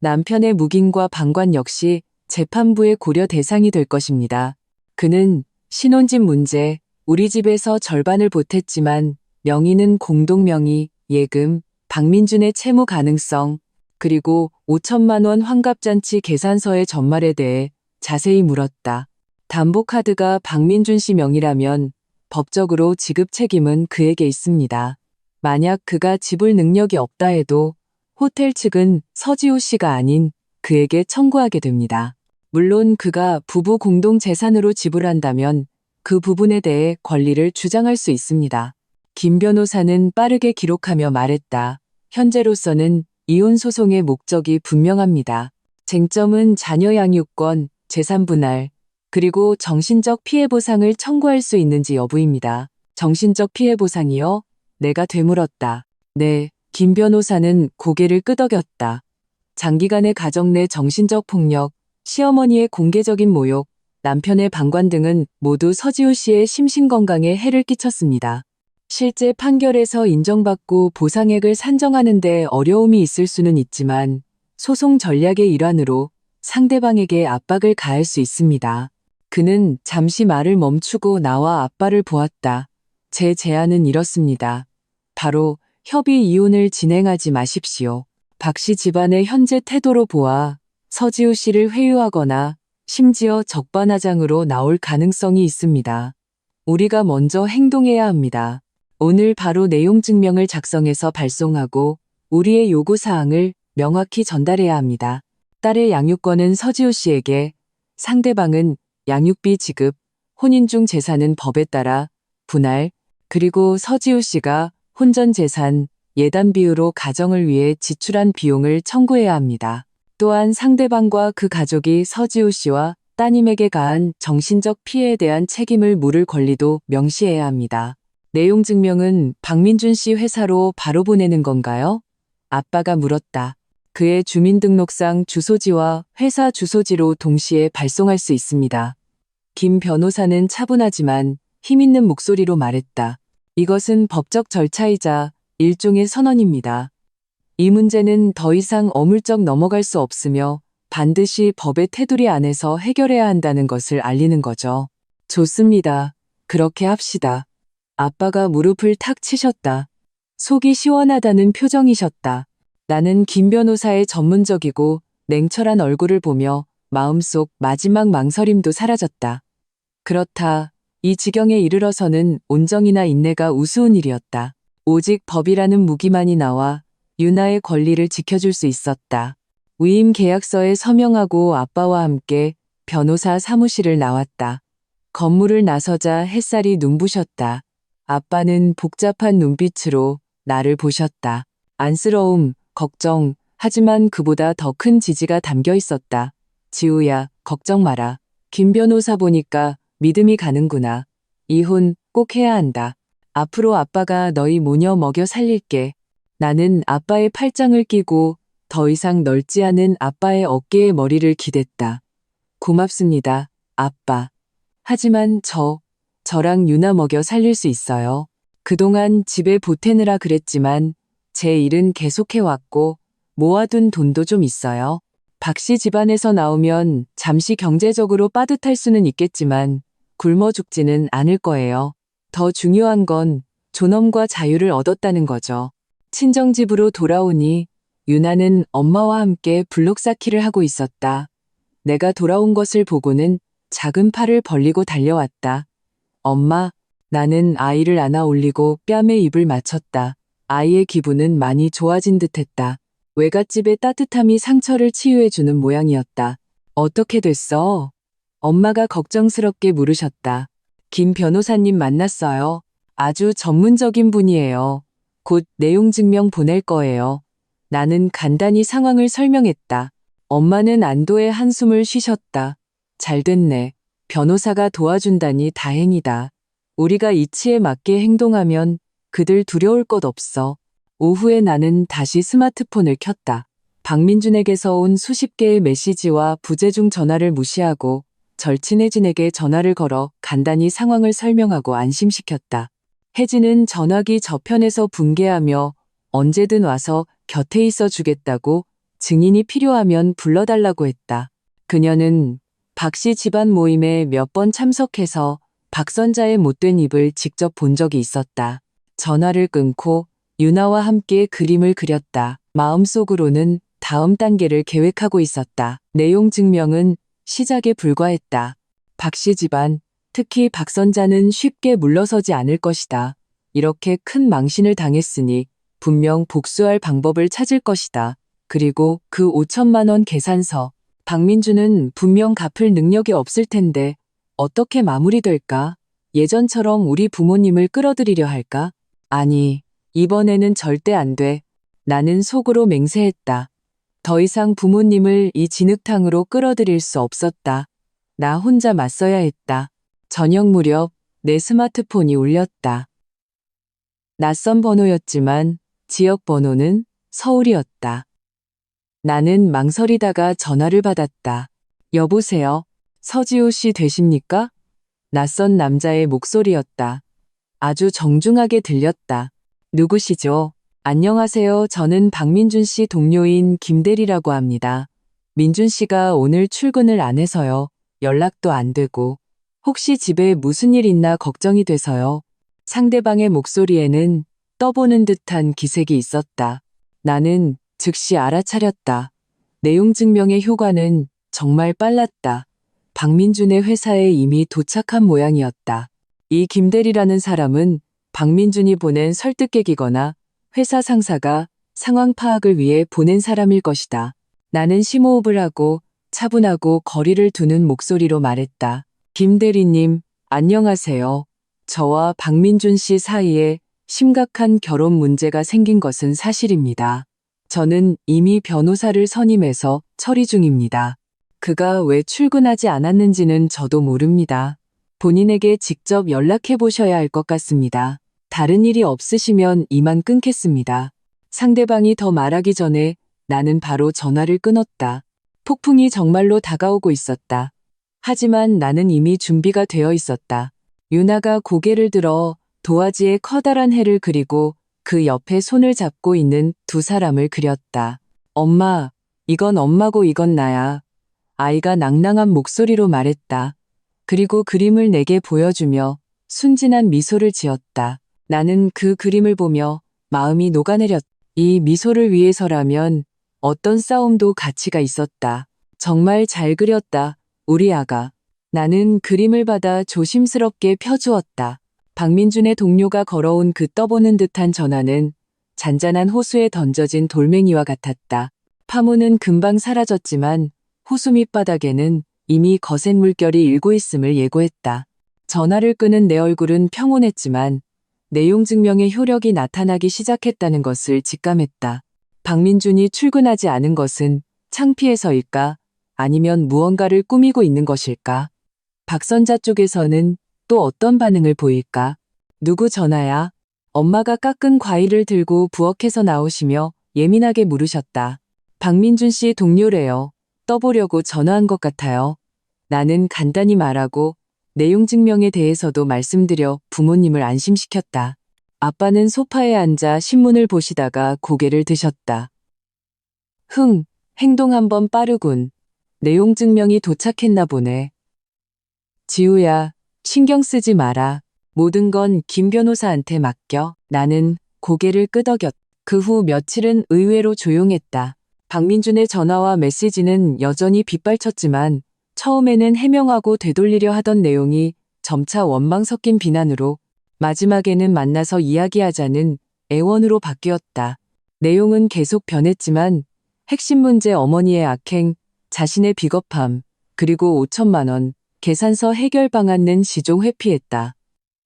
남편의 묵인과 방관 역시 재판부의 고려 대상이 될 것입니다. 그는 신혼집 문제, 우리 집에서 절반을 보탰지만 명의는 공동명의, 예금, 박민준의 채무 가능성, 그리고 5천만 원 환갑잔치 계산서의 전말에 대해 자세히 물었다. 담보카드가 박민준 씨 명의라면 법적으로 지급 책임은 그에게 있습니다. 만약 그가 지불 능력이 없다 해도 호텔 측은 서지호 씨가 아닌 그에게 청구하게 됩니다. 물론 그가 부부 공동 재산으로 지불한다면 그 부분에 대해 권리를 주장할 수 있습니다. 김 변호사는 빠르게 기록하며 말했다. 현재로서는 이혼 소송의 목적이 분명합니다. 쟁점은 자녀 양육권, 재산 분할, 그리고 정신적 피해 보상을 청구할 수 있는지 여부입니다. 정신적 피해 보상이요? 내가 되물었다. 네, 김 변호사는 고개를 끄덕였다. 장기간의 가정 내 정신적 폭력, 시어머니의 공개적인 모욕, 남편의 방관 등은 모두 서지호 씨의 심신건강에 해를 끼쳤습니다. 실제 판결에서 인정받고 보상액을 산정하는 데 어려움이 있을 수는 있지만 소송 전략의 일환으로 상대방에게 압박을 가할 수 있습니다. 그는 잠시 말을 멈추고 나와 아빠를 보았다. 제 제안은 이렇습니다. 바로 협의 이혼을 진행하지 마십시오. 박 씨 집안의 현재 태도로 보아 서지우 씨를 회유하거나 심지어 적반하장으로 나올 가능성이 있습니다. 우리가 먼저 행동해야 합니다. 오늘 바로 내용 증명을 작성해서 발송하고 우리의 요구사항을 명확히 전달해야 합니다. 딸의 양육권은 서지우 씨에게, 상대방은 양육비 지급, 혼인 중 재산은 법에 따라 분할, 그리고 서지우 씨가 혼전 재산, 예단 비유로 가정을 위해 지출한 비용을 청구해야 합니다. 또한 상대방과 그 가족이 서지우 씨와 따님에게 가한 정신적 피해에 대한 책임을 물을 권리도 명시해야 합니다. 내용 증명은 박민준 씨 회사로 바로 보내는 건가요? 아빠가 물었다. 그의 주민등록상 주소지와 회사 주소지로 동시에 발송할 수 있습니다. 김 변호사는 차분하지만 힘있는 목소리로 말했다. 이것은 법적 절차이자 일종의 선언입니다. 이 문제는 더 이상 어물쩍 넘어갈 수 없으며 반드시 법의 테두리 안에서 해결해야 한다는 것을 알리는 거죠. 좋습니다. 그렇게 합시다. 아빠가 무릎을 탁 치셨다. 속이 시원하다는 표정이셨다. 나는 김 변호사의 전문적이고 냉철한 얼굴을 보며 마음속 마지막 망설임도 사라졌다. 그렇다. 이 지경에 이르러서는 온정이나 인내가 우스운 일이었다. 오직 법이라는 무기만이 나와 유나의 권리를 지켜줄 수 있었다. 위임 계약서에 서명하고 아빠와 함께 변호사 사무실을 나왔다. 건물을 나서자 햇살이 눈부셨다. 아빠는 복잡한 눈빛으로 나를 보셨다. 안쓰러움, 걱정, 하지만 그보다 더 큰 지지가 담겨 있었다. 지우야, 걱정 마라. 김 변호사 보니까 믿음이 가는구나. 이혼 꼭 해야 한다. 앞으로 아빠가 너희 모녀 먹여 살릴게. 나는 아빠의 팔짱을 끼고 더 이상 넓지 않은 아빠의 어깨에 머리를 기댔다. 고맙습니다, 아빠. 하지만 저랑 유나 먹여 살릴 수 있어요. 그동안 집에 보태느라 그랬지만 제 일은 계속해왔고 모아둔 돈도 좀 있어요. 박 씨 집안에서 나오면 잠시 경제적으로 빠듯할 수는 있겠지만 굶어 죽지는 않을 거예요. 더 중요한 건 존엄과 자유를 얻었다는 거죠. 친정집으로 돌아오니 유나는 엄마와 함께 블록 쌓기를 하고 있었다. 내가 돌아온 것을 보고는 작은 팔을 벌리고 달려왔다. 엄마, 나는 아이를 안아 올리고 뺨에 입을 맞췄다. 아이의 기분은 많이 좋아진 듯했다. 외갓집의 따뜻함이 상처를 치유해주는 모양이었다. 어떻게 됐어? 엄마가 걱정스럽게 물으셨다. 김 변호사님 만났어요. 아주 전문적인 분이에요. 곧 내용 증명 보낼 거예요. 나는 간단히 상황을 설명했다. 엄마는 안도의 한숨을 쉬셨다. 잘 됐네. 변호사가 도와준다니 다행이다. 우리가 이치에 맞게 행동하면 그들 두려울 것 없어. 오후에 나는 다시 스마트폰을 켰다. 박민준에게서 온 수십 개의 메시지와 부재중 전화를 무시하고 절친혜진에게 전화를 걸어 간단히 상황을 설명하고 안심시켰다. 혜진은 전화기 저편에서 붕괴하며 언제든 와서 곁에 있어 주겠다고 증인이 필요하면 불러달라고 했다. 그녀는 박 씨 집안 모임에 몇 번 참석해서 박선자의 못된 입을 직접 본 적이 있었다. 전화를 끊고 유나와 함께 그림을 그렸다. 마음속으로는 다음 단계를 계획하고 있었다. 내용 증명은 시작에 불과했다. 박 씨 집안, 특히 박선자는 쉽게 물러서지 않을 것이다. 이렇게 큰 망신을 당했으니 분명 복수할 방법을 찾을 것이다. 그리고 그 5천만 원 계산서, 박민주는 분명 갚을 능력이 없을 텐데 어떻게 마무리될까? 예전처럼 우리 부모님을 끌어들이려 할까? 아니, 이번에는 절대 안 돼. 나는 속으로 맹세했다. 더 이상 부모님을 이 진흙탕으로 끌어들일 수 없었다. 나 혼자 맞서야 했다. 저녁 무렵 내 스마트폰이 울렸다. 낯선 번호였지만 지역 번호는 서울이었다. 나는 망설이다가 전화를 받았다. 여보세요? 서지우 씨 되십니까? 낯선 남자의 목소리였다. 아주 정중하게 들렸다. 누구시죠? 안녕하세요. 저는 박민준 씨 동료인 김대리라고 합니다. 민준 씨가 오늘 출근을 안 해서요. 연락도 안 되고. 혹시 집에 무슨 일 있나 걱정이 돼서요. 상대방의 목소리에는 떠보는 듯한 기색이 있었다. 나는 즉시 알아차렸다. 내용 증명의 효과는 정말 빨랐다. 박민준의 회사에 이미 도착한 모양이었다. 이 김대리라는 사람은 박민준이 보낸 설득객이거나 회사 상사가 상황 파악을 위해 보낸 사람일 것이다. 나는 심호흡을 하고 차분하고 거리를 두는 목소리로 말했다. 김 대리님, 안녕하세요. 저와 박민준 씨 사이에 심각한 결혼 문제가 생긴 것은 사실입니다. 저는 이미 변호사를 선임해서 처리 중입니다. 그가 왜 출근하지 않았는지는 저도 모릅니다. 본인에게 직접 연락해 보셔야 할 것 같습니다. 다른 일이 없으시면 이만 끊겠습니다. 상대방이 더 말하기 전에 나는 바로 전화를 끊었다. 폭풍이 정말로 다가오고 있었다. 하지만 나는 이미 준비가 되어 있었다. 유나가 고개를 들어 도화지에 커다란 해를 그리고 그 옆에 손을 잡고 있는 두 사람을 그렸다. 엄마, 이건 엄마고 이건 나야. 아이가 낭낭한 목소리로 말했다. 그리고 그림을 내게 보여주며 순진한 미소를 지었다. 나는 그 그림을 보며 마음이 녹아내렸다. 이 미소를 위해서라면 어떤 싸움도 가치가 있었다. 정말 잘 그렸다, 우리 아가. 나는 그림을 받아 조심스럽게 펴주었다. 박민준의 동료가 걸어온 그 떠보는 듯한 전화는 잔잔한 호수에 던져진 돌멩이와 같았다. 파문은 금방 사라졌지만 호수 밑바닥에는 이미 거센 물결이 일고 있음을 예고했다. 전화를 끄는 내 얼굴은 평온했지만 내용 증명의 효력이 나타나기 시작했다는 것을 직감했다. 박민준이 출근하지 않은 것은 창피해서일까? 아니면 무언가를 꾸미고 있는 것일까? 박선자 쪽에서는 또 어떤 반응을 보일까? 누구 전화야? 엄마가 깎은 과일을 들고 부엌에서 나오시며 예민하게 물으셨다. 박민준 씨 동료래요. 떠보려고 전화한 것 같아요. 나는 간단히 말하고 내용 증명에 대해서도 말씀드려 부모님을 안심시켰다. 아빠는 소파에 앉아 신문을 보시다가 고개를 드셨다. 행동 한번 빠르군. 내용 증명이 도착했나 보네. 지우야, 신경 쓰지 마라. 모든 건 김 변호사한테 맡겨. 나는 고개를 끄덕였다. 그 후 며칠은 의외로 조용했다. 박민준의 전화와 메시지는 여전히 빗발쳤지만 처음에는 해명하고 되돌리려 하던 내용이 점차 원망 섞인 비난으로 마지막에는 만나서 이야기하자는 애원으로 바뀌었다. 내용은 계속 변했지만 핵심 문제 어머니의 악행, 자신의 비겁함, 그리고 5천만 원, 계산서 해결 방안은 시종 회피했다.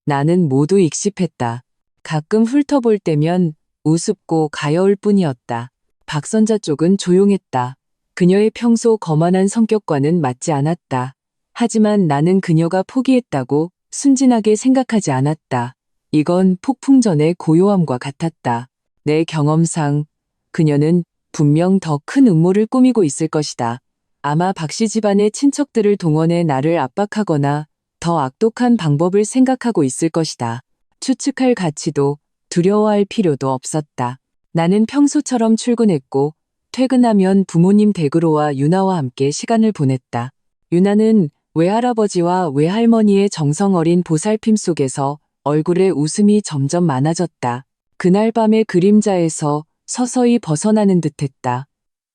나는 모두 익십했다. 가끔 훑어볼 때면 우습고 가여울 뿐이었다. 박선자 쪽은 조용했다. 그녀의 평소 거만한 성격과는 맞지 않았다. 하지만 나는 그녀가 포기했다고 순진하게 생각하지 않았다. 이건 폭풍 전의 고요함과 같았다. 내 경험상 그녀는 분명 더 큰 음모를 꾸미고 있을 것이다. 아마 박씨 집안의 친척들을 동원해 나를 압박하거나 더 악독한 방법을 생각하고 있을 것이다. 추측할 가치도 두려워할 필요도 없었다. 나는 평소처럼 출근했고 퇴근하면 부모님 댁으로와 유나와 함께 시간을 보냈다. 유나는 외할아버지와 외할머니의 정성 어린 보살핌 속에서 얼굴에 웃음이 점점 많아졌다. 그날 밤의 그림자에서 서서히 벗어나는 듯했다.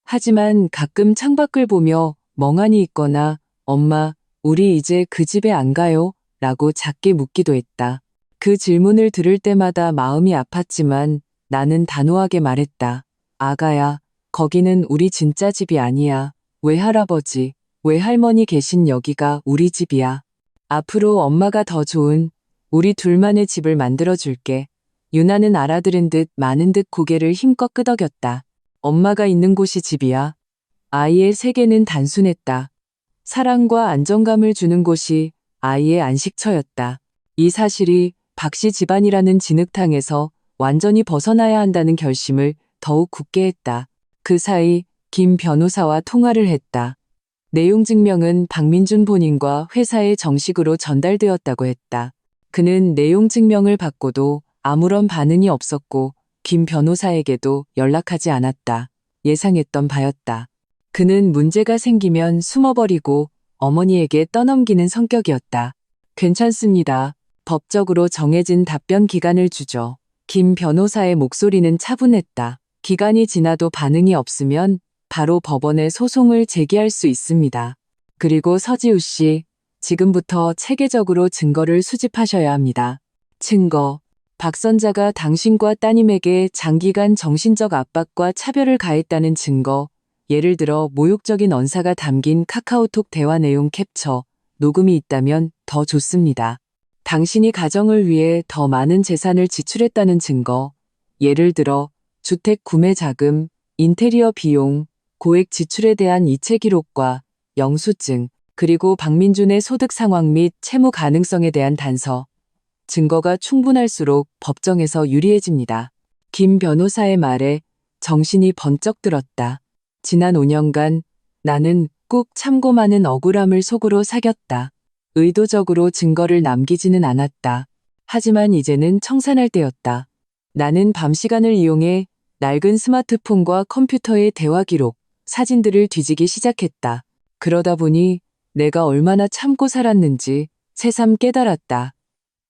하지만 가끔 창밖을 보며 멍하니 있거나 엄마, 우리 이제 그 집에 안 가요? 라고 작게 묻기도 했다. 그 질문을 들을 때마다 마음이 아팠지만 나는 단호하게 말했다. 아가야, 거기는 우리 진짜 집이 아니야. 외할아버지, 외할머니 계신 여기가 우리 집이야. 앞으로 엄마가 더 좋은 우리 둘만의 집을 만들어줄게. 유나는 알아들은 듯 많은 듯 고개를 힘껏 끄덕였다. 엄마가 있는 곳이 집이야. 아이의 세계는 단순했다. 사랑과 안정감을 주는 곳이 아이의 안식처였다. 이 사실이 박씨 집안이라는 진흙탕에서 완전히 벗어나야 한다는 결심을 더욱 굳게 했다. 그 사이 김 변호사와 통화를 했다. 내용 증명은 박민준 본인과 회사에 정식으로 전달되었다고 했다. 그는 내용 증명을 받고도 아무런 반응이 없었고 김 변호사에게도 연락하지 않았다. 예상했던 바였다. 그는 문제가 생기면 숨어버리고 어머니에게 떠넘기는 성격이었다. 괜찮습니다. 법적으로 정해진 답변 기간을 주죠. 김 변호사의 목소리는 차분했다. 기간이 지나도 반응이 없으면 바로 법원에 소송을 제기할 수 있습니다. 그리고 서지우 씨, 지금부터 체계적으로 증거를 수집하셔야 합니다. 증거. 박선자가 당신과 따님에게 장기간 정신적 압박과 차별을 가했다는 증거, 예를 들어 모욕적인 언사가 담긴 카카오톡 대화 내용 캡처, 녹음이 있다면 더 좋습니다. 당신이 가정을 위해 더 많은 재산을 지출했다는 증거, 예를 들어 주택 구매 자금, 인테리어 비용, 고액 지출에 대한 이체 기록과 영수증, 그리고 박민준의 소득 상황 및 채무 가능성에 대한 단서, 증거가 충분할수록 법정에서 유리해집니다. 김 변호사의 말에 정신이 번쩍 들었다. 지난 5년간 나는 꾹 참고 많은 억울함을 속으로 사겼다. 의도적으로 증거를 남기지는 않았다. 하지만 이제는 청산할 때였다. 나는 밤 시간을 이용해 낡은 스마트폰과 컴퓨터의 대화 기록, 사진들을 뒤지기 시작했다. 그러다 보니 내가 얼마나 참고 살았는지 새삼 깨달았다.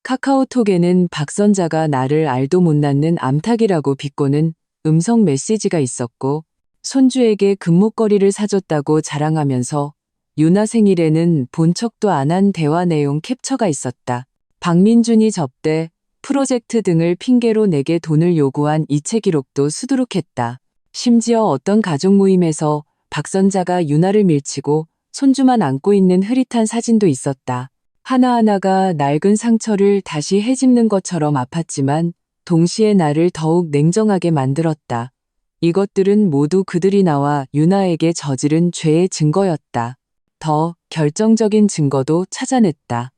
카카오톡에는 박선자가 나를 알도 못 낳는 암탉이라고 비꼬는 음성 메시지가 있었고, 손주에게 금목걸이를 사줬다고 자랑하면서 유나 생일에는 본 척도 안 한 대화 내용 캡처가 있었다. 박민준이 접대, 프로젝트 등을 핑계로 내게 돈을 요구한 이체 기록도 수두룩했다. 심지어 어떤 가족 모임에서 박선자가 유나를 밀치고 손주만 안고 있는 흐릿한 사진도 있었다. 하나하나가 낡은 상처를 다시 헤집는 것처럼 아팠지만 동시에 나를 더욱 냉정하게 만들었다. 이것들은 모두 그들이 나와 유나에게 저지른 죄의 증거였다. 더 결정적인 증거도 찾아냈다.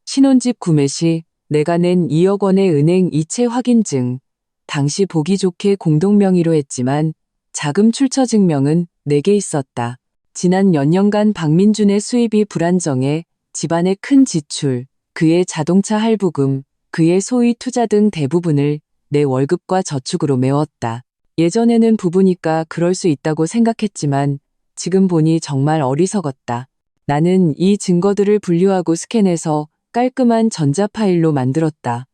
신혼집 구매 시 내가 낸 2억 원의 은행 이체 확인증. 당시 보기 좋게 공동명의로 했지만 자금 출처 증명은 내게 있었다. 지난 몇 년간 박민준의 수입이 불안정해 집안의 큰 지출, 그의 자동차 할부금, 그의 소위 투자 등 대부분을 내 월급과 저축으로 메웠다. 예전에는 부부니까 그럴 수 있다고 생각했지만 지금 보니 정말 어리석었다. 나는 이 증거들을 분류하고 스캔해서 깔끔한 전자 파일로 만들었다.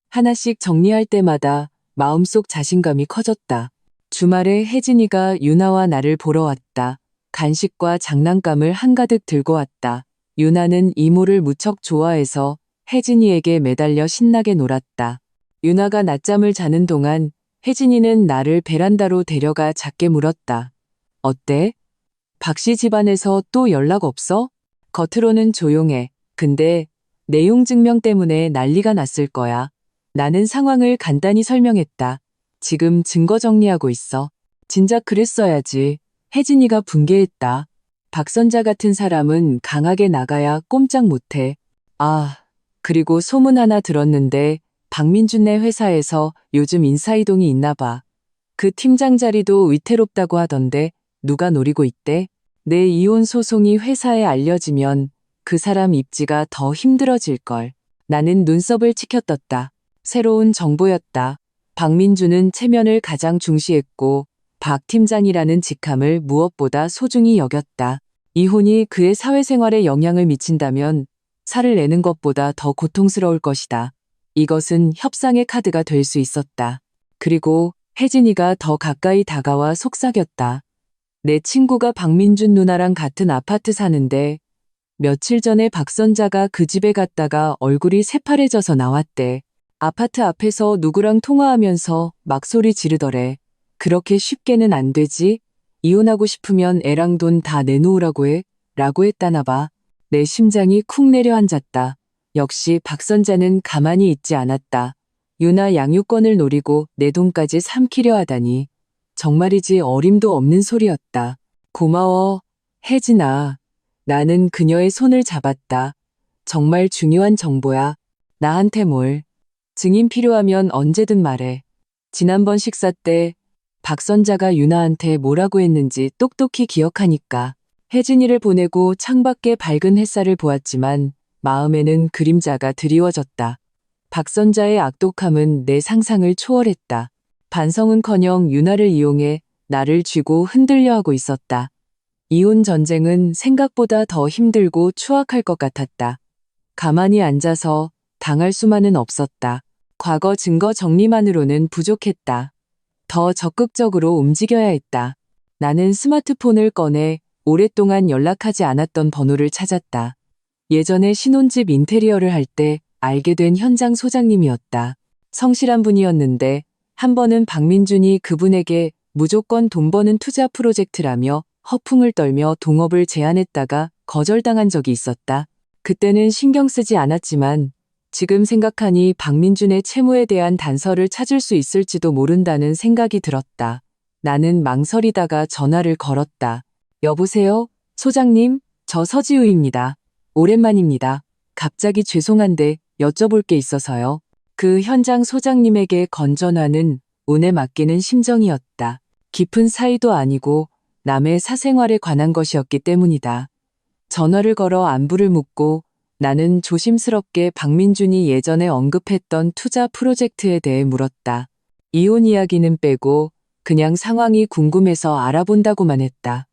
하나씩 정리할 때마다 마음속 자신감이 커졌다. 주말에 혜진이가 유나와 나를 보러 왔다. 간식과 장난감을 한가득 들고 왔다. 유나는 이모를 무척 좋아해서 혜진이에게 매달려 신나게 놀았다. 유나가 낮잠을 자는 동안 혜진이는 나를 베란다로 데려가 작게 물었다. 어때? 박씨 집안에서 또 연락 없어? 겉으로는 조용해. 근데 내용 증명 때문에 난리가 났을 거야. 나는 상황을 간단히 설명했다. 지금 증거 정리하고 있어. 진작 그랬어야지. 혜진이가 분개했다. 박선자 같은 사람은 강하게 나가야 꼼짝 못해. 아, 그리고 소문 하나 들었는데 박민준네 회사에서 요즘 인사이동이 있나 봐. 그 팀장 자리도 위태롭다고 하던데 누가 노리고 있대? 내 이혼 소송이 회사에 알려지면 그 사람 입지가 더 힘들어질걸. 나는 눈썹을 치켜떴다. 새로운 정보였다. 박민준은 체면을 가장 중시했고 박 팀장이라는 직함을 무엇보다 소중히 여겼다. 이혼이 그의 사회생활에 영향을 미친다면 살을 내는 것보다 더 고통스러울 것이다. 이것은 협상의 카드가 될 수 있었다. 그리고 혜진이가 더 가까이 다가와 속삭였다. 내 친구가 박민준 누나랑 같은 아파트 사는데 며칠 전에 박선자가 그 집에 갔다가 얼굴이 새파래져서 나왔대. 아파트 앞에서 누구랑 통화하면서 막 소리 지르더래. 그렇게 쉽게는 안 되지? 이혼하고 싶으면 애랑 돈 다 내놓으라고 해. 라고 했다나 봐. 내 심장이 쿵 내려앉았다. 역시 박선자는 가만히 있지 않았다. 유나 양육권을 노리고 내 돈까지 삼키려 하다니. 정말이지 어림도 없는 소리였다. 고마워, 혜진아. 나는 그녀의 손을 잡았다. 정말 중요한 정보야. 나한테 뭘. 증인 필요하면 언제든 말해. 지난번 식사 때 박선자가 유나한테 뭐라고 했는지 똑똑히 기억하니까. 혜진이를 보내고 창밖에 밝은 햇살을 보았지만 마음에는 그림자가 드리워졌다. 박선자의 악독함은 내 상상을 초월했다. 반성은커녕 유나를 이용해 나를 쥐고 흔들려 하고 있었다. 이혼 전쟁은 생각보다 더 힘들고 추악할 것 같았다. 가만히 앉아서 당할 수만은 없었다. 과거 증거 정리만으로는 부족했다. 더 적극적으로 움직여야 했다. 나는 스마트폰을 꺼내 오랫동안 연락하지 않았던 번호를 찾았다. 예전에 신혼집 인테리어를 할 때 알게 된 현장 소장님이었다. 성실한 분이었는데 한 번은 박민준이 그분에게 무조건 돈 버는 투자 프로젝트라며 허풍을 떨며 동업을 제안했다가 거절당한 적이 있었다. 그때는 신경 쓰지 않았지만 지금 생각하니 박민준의 채무에 대한 단서를 찾을 수 있을지도 모른다는 생각이 들었다. 나는 망설이다가 전화를 걸었다. 여보세요? 소장님, 저 서지우입니다. 오랜만입니다. 갑자기 죄송한데 여쭤볼 게 있어서요. 그 현장 소장님에게 건 전화는 운에 맡기는 심정이었다. 깊은 사이도 아니고 남의 사생활에 관한 것이었기 때문이다. 전화를 걸어 안부를 묻고 나는 조심스럽게 박민준이 예전에 언급했던 투자 프로젝트에 대해 물었다. 이혼 이야기는 빼고 그냥 상황이 궁금해서 알아본다고만 했다.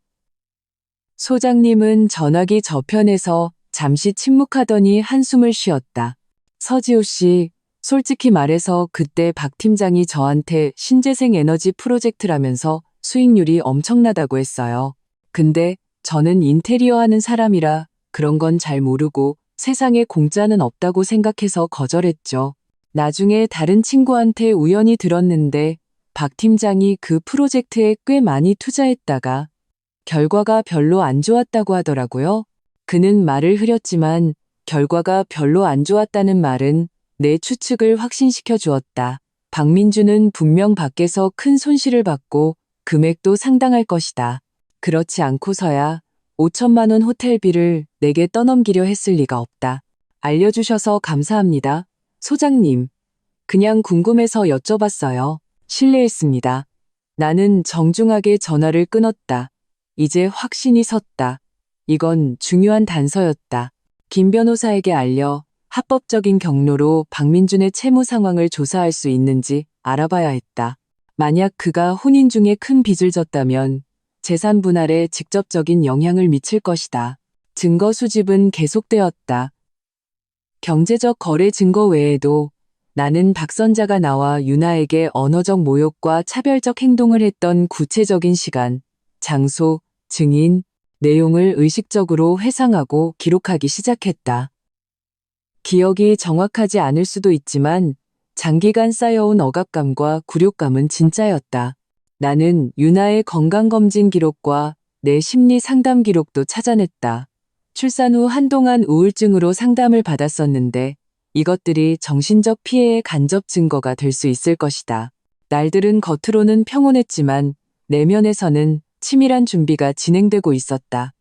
소장님은 전화기 저편에서 잠시 침묵하더니 한숨을 쉬었다. 서지호 씨, 솔직히 말해서 그때 박 팀장이 저한테 신재생 에너지 프로젝트라면서 수익률이 엄청나다고 했어요. 근데 저는 인테리어 하는 사람이라 그런 건 잘 모르고 세상에 공짜는 없다고 생각해서 거절했죠. 나중에 다른 친구한테 우연히 들었는데 박 팀장이 그 프로젝트에 꽤 많이 투자했다가 결과가 별로 안 좋았다고 하더라고요. 그는 말을 흐렸지만 결과가 별로 안 좋았다는 말은 내 추측을 확신시켜 주었다. 박민주는 분명 밖에서 큰 손실을 받고 금액도 상당할 것이다. 그렇지 않고서야 5천만 원 호텔비를 내게 떠넘기려 했을 리가 없다. 알려주셔서 감사합니다. 소장님, 그냥 궁금해서 여쭤봤어요. 실례했습니다. 나는 정중하게 전화를 끊었다. 이제 확신이 섰다. 이건 중요한 단서였다. 김 변호사에게 알려 합법적인 경로로 박민준의 채무 상황을 조사할 수 있는지 알아봐야 했다. 만약 그가 혼인 중에 큰 빚을 졌다면 재산 분할에 직접적인 영향을 미칠 것이다. 증거 수집은 계속되었다. 경제적 거래 증거 외에도 나는 박선자가 나와 유나에게 언어적 모욕과 차별적 행동을 했던 구체적인 시간, 장소, 증인, 내용을 의식적으로 회상하고 기록하기 시작했다. 기억이 정확하지 않을 수도 있지만 장기간 쌓여온 억압감과 굴욕감은 진짜였다. 나는 유나의 건강검진 기록과 내 심리 상담 기록도 찾아냈다. 출산 후 한동안 우울증으로 상담을 받았었는데 이것들이 정신적 피해의 간접 증거가 될 수 있을 것이다. 날들은 겉으로는 평온했지만 내면에서는 치밀한 준비가 진행되고 있었다.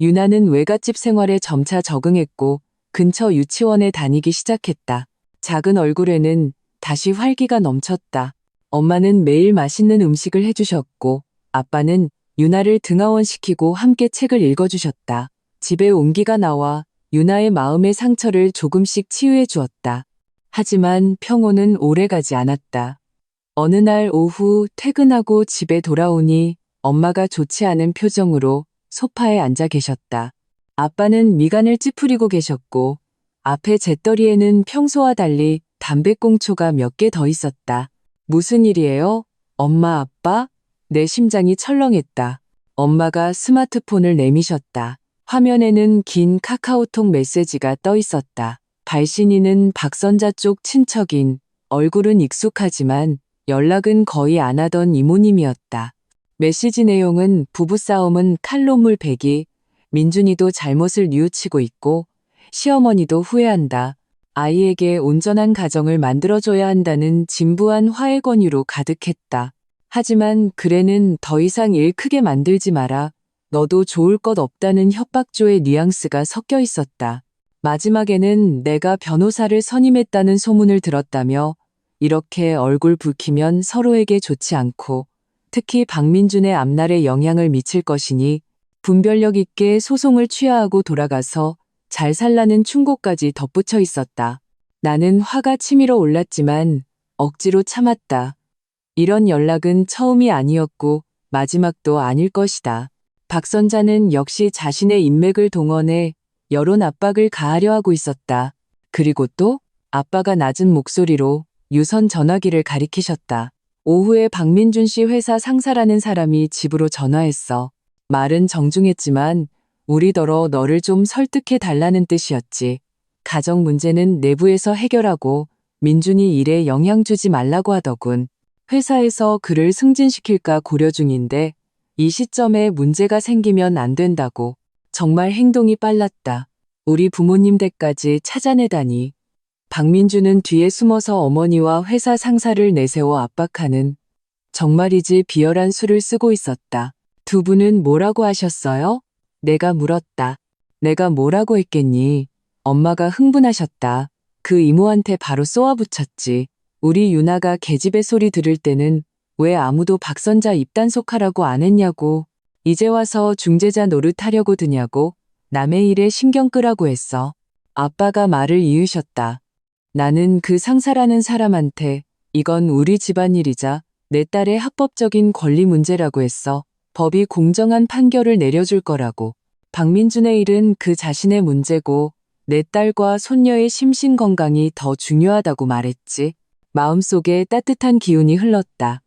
유나는 외갓집 생활에 점차 적응했고 근처 유치원에 다니기 시작했다. 작은 얼굴에는 다시 활기가 넘쳤다. 엄마는 매일 맛있는 음식을 해주셨고 아빠는 유나를 등하원시키고 함께 책을 읽어주셨다. 집에 온기가 나와 유나의 마음의 상처를 조금씩 치유해 주었다. 하지만 평온은 오래가지 않았다. 어느 날 오후 퇴근하고 집에 돌아오니 엄마가 좋지 않은 표정으로 소파에 앉아 계셨다. 아빠는 미간을 찌푸리고 계셨고 앞에 재떨이에는 평소와 달리 담배꽁초가 몇 개 더 있었다. 무슨 일이에요? 엄마, 아빠? 내 심장이 철렁했다. 엄마가 스마트폰을 내미셨다. 화면에는 긴 카카오톡 메시지가 떠 있었다. 발신인은 박선자 쪽 친척인, 얼굴은 익숙하지만 연락은 거의 안 하던 이모님이었다. 메시지 내용은 부부싸움은 칼로물 배기, 민준이도 잘못을 뉘우치고 있고 시어머니도 후회한다. 아이에게 온전한 가정을 만들어줘야 한다는 진부한 화해 권유로 가득했다. 하지만 글에는 더 이상 일 크게 만들지 마라. 너도 좋을 것 없다는 협박조의 뉘앙스가 섞여 있었다. 마지막에는 내가 변호사를 선임했다는 소문을 들었다며 이렇게 얼굴 붉히면 서로에게 좋지 않고 특히 박민준의 앞날에 영향을 미칠 것이니 분별력 있게 소송을 취하하고 돌아가서 잘 살라는 충고까지 덧붙여 있었다. 나는 화가 치밀어 올랐지만 억지로 참았다. 이런 연락은 처음이 아니었고 마지막도 아닐 것이다. 박선자는 역시 자신의 인맥을 동원해 여론 압박을 가하려 하고 있었다. 그리고 또 아빠가 낮은 목소리로 유선 전화기를 가리키셨다. 오후에 박민준 씨 회사 상사라는 사람이 집으로 전화했어. 말은 정중했지만 우리더러 너를 좀 설득해 달라는 뜻이었지. 가정 문제는 내부에서 해결하고 민준이 일에 영향 주지 말라고 하더군. 회사에서 그를 승진시킬까 고려 중인데 이 시점에 문제가 생기면 안 된다고. 정말 행동이 빨랐다. 우리 부모님 댁까지 찾아내다니. 박민주는 뒤에 숨어서 어머니와 회사 상사를 내세워 압박하는 정말이지 비열한 수를 쓰고 있었다. 두 분은 뭐라고 하셨어요? 내가 물었다. 내가 뭐라고 했겠니? 엄마가 흥분하셨다. 그 이모한테 바로 쏘아붙였지. 우리 유나가 계집애 소리 들을 때는 왜 아무도 박선자 입단속하라고 안 했냐고. 이제 와서 중재자 노릇하려고 드냐고. 남의 일에 신경 끄라고 했어. 아빠가 말을 이으셨다. 나는 그 상사라는 사람한테 이건 우리 집안일이자 내 딸의 합법적인 권리 문제라고 했어. 법이 공정한 판결을 내려줄 거라고. 박민준의 일은 그 자신의 문제고 내 딸과 손녀의 심신 건강이 더 중요하다고 말했지. 마음속에 따뜻한 기운이 흘렀다.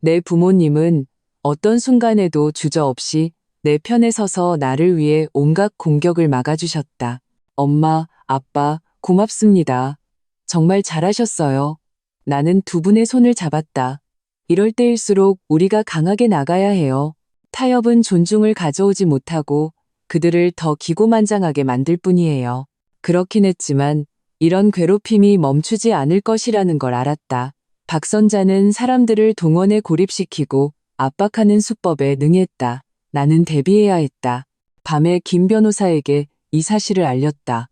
내 부모님은 어떤 순간에도 주저없이 내 편에 서서 나를 위해 온갖 공격을 막아주셨다. 엄마, 아빠, 고맙습니다. 정말 잘하셨어요. 나는 두 분의 손을 잡았다. 이럴 때일수록 우리가 강하게 나가야 해요. 타협은 존중을 가져오지 못하고 그들을 더 기고만장하게 만들 뿐이에요. 그렇긴 했지만 이런 괴롭힘이 멈추지 않을 것이라는 걸 알았다. 박선자는 사람들을 동원에 고립시키고 압박하는 수법에 능했다. 나는 대비해야 했다. 밤에 김 변호사에게 이 사실을 알렸다.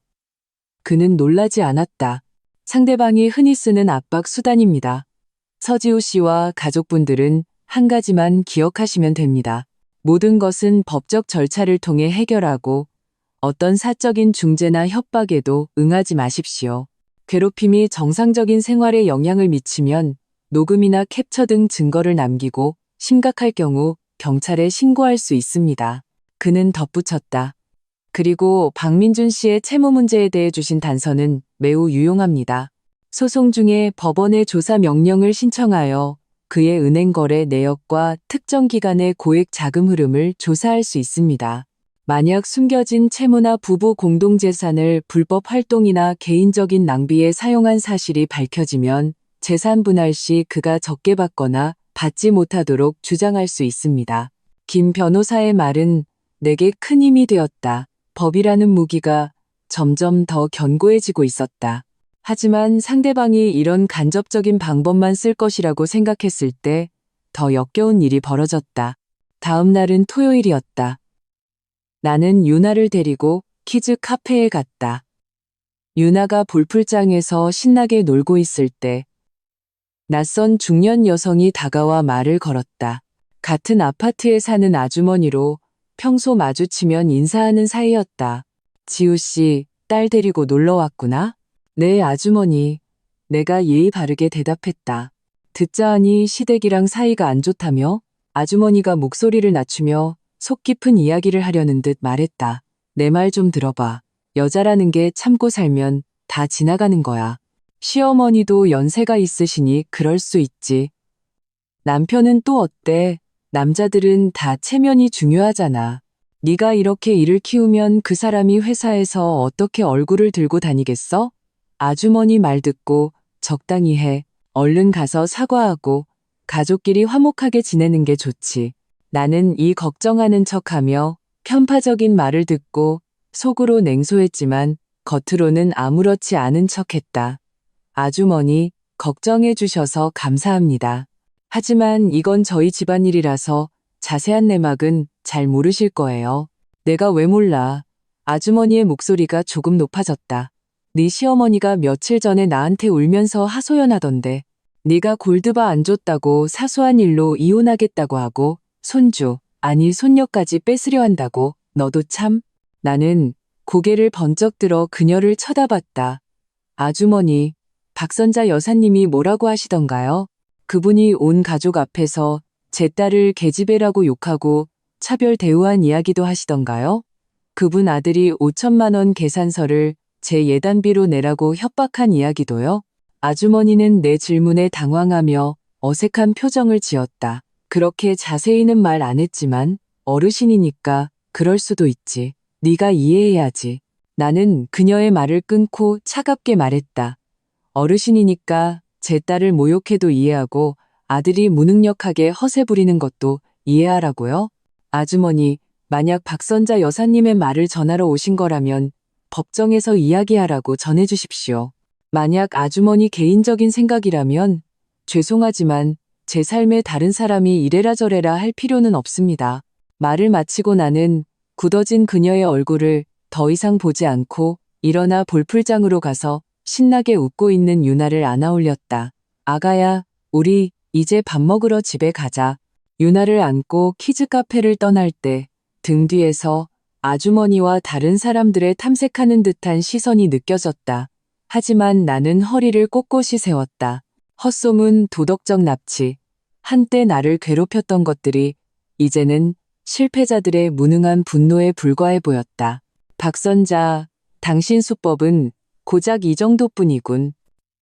그는 놀라지 않았다. 상대방이 흔히 쓰는 압박 수단입니다. 서지우 씨와 가족분들은 한 가지만 기억하시면 됩니다. 모든 것은 법적 절차를 통해 해결하고 어떤 사적인 중재나 협박에도 응하지 마십시오. 괴롭힘이 정상적인 생활에 영향을 미치면 녹음이나 캡처 등 증거를 남기고 심각할 경우 경찰에 신고할 수 있습니다. 그는 덧붙였다. 그리고 박민준 씨의 채무 문제에 대해 주신 단서는 매우 유용합니다. 소송 중에 법원에 조사 명령을 신청하여 그의 은행 거래 내역과 특정 기간의 고액 자금 흐름을 조사할 수 있습니다. 만약 숨겨진 채무나 부부 공동재산을 불법 활동이나 개인적인 낭비에 사용한 사실이 밝혀지면 재산 분할 시 그가 적게 받거나 받지 못하도록 주장할 수 있습니다. 김 변호사의 말은 내게 큰 힘이 되었다. 법이라는 무기가 점점 더 견고해지고 있었다. 하지만 상대방이 이런 간접적인 방법만 쓸 것이라고 생각했을 때 더 역겨운 일이 벌어졌다. 다음 날은 토요일이었다. 나는 유나를 데리고 키즈 카페에 갔다. 유나가 볼풀장에서 신나게 놀고 있을 때 낯선 중년 여성이 다가와 말을 걸었다. 같은 아파트에 사는 아주머니로 평소 마주치면 인사하는 사이였다. 지우 씨, 딸 데리고 놀러 왔구나? 네, 아주머니. 내가 예의 바르게 대답했다. 듣자 하니 시댁이랑 사이가 안 좋다며? 아주머니가 목소리를 낮추며 속 깊은 이야기를 하려는 듯 말했다. 내 말 좀 들어봐. 여자라는 게 참고 살면 다 지나가는 거야. 시어머니도 연세가 있으시니 그럴 수 있지. 남편은 또 어때? 남자들은 다 체면이 중요하잖아. 네가 이렇게 일을 키우면 그 사람이 회사에서 어떻게 얼굴을 들고 다니겠어? 아주머니 말 듣고 적당히 해. 얼른 가서 사과하고 가족끼리 화목하게 지내는 게 좋지. 나는 이 걱정하는 척하며 편파적인 말을 듣고 속으로 냉소했지만 겉으로는 아무렇지 않은 척했다. 아주머니, 걱정해 주셔서 감사합니다. 하지만 이건 저희 집안일이라서 자세한 내막은 잘 모르실 거예요. 내가 왜 몰라. 아주머니의 목소리가 조금 높아졌다. 네 시어머니가 며칠 전에 나한테 울면서 하소연하던데 네가 골드바 안 줬다고 사소한 일로 이혼하겠다고 하고 손주, 아니 손녀까지 뺏으려 한다고. 너도 참. 나는 고개를 번쩍 들어 그녀를 쳐다봤다. 아주머니, 박선자 여사님이 뭐라고 하시던가요? 그분이 온 가족 앞에서 제 딸을 계집애라고 욕하고 차별 대우한 이야기도 하시던가요? 그분 아들이 5천만 원 계산서를 제 예단비로 내라고 협박한 이야기도요. 아주머니는 내 질문에 당황하며 어색한 표정을 지었다. 그렇게 자세히는 말 안 했지만 어르신이니까 그럴 수도 있지. 네가 이해해야지. 나는 그녀의 말을 끊고 차갑게 말했다. 어르신이니까 제 딸을 모욕해도 이해하고 아들이 무능력하게 허세 부리는 것도 이해하라고요? 아주머니, 만약 박선자 여사님의 말을 전하러 오신 거라면 법정에서 이야기하라고 전해주십시오. 만약 아주머니 개인적인 생각이라면 죄송하지만 제 삶에 다른 사람이 이래라 저래라 할 필요는 없습니다. 말을 마치고 나는 굳어진 그녀의 얼굴을 더 이상 보지 않고 일어나 볼풀장으로 가서 신나게 웃고 있는 유나를 안아올렸다. 아가야, 우리 이제 밥 먹으러 집에 가자. 유나를 안고 키즈 카페를 떠날 때 등 뒤에서 아주머니와 다른 사람들의 탐색하는 듯한 시선이 느껴졌다. 하지만 나는 허리를 꼿꼿이 세웠다. 헛소문, 도덕적 납치, 한때 나를 괴롭혔던 것들이 이제는 실패자들의 무능한 분노에 불과해 보였다. 박선자, 당신 수법은 고작 이 정도뿐이군.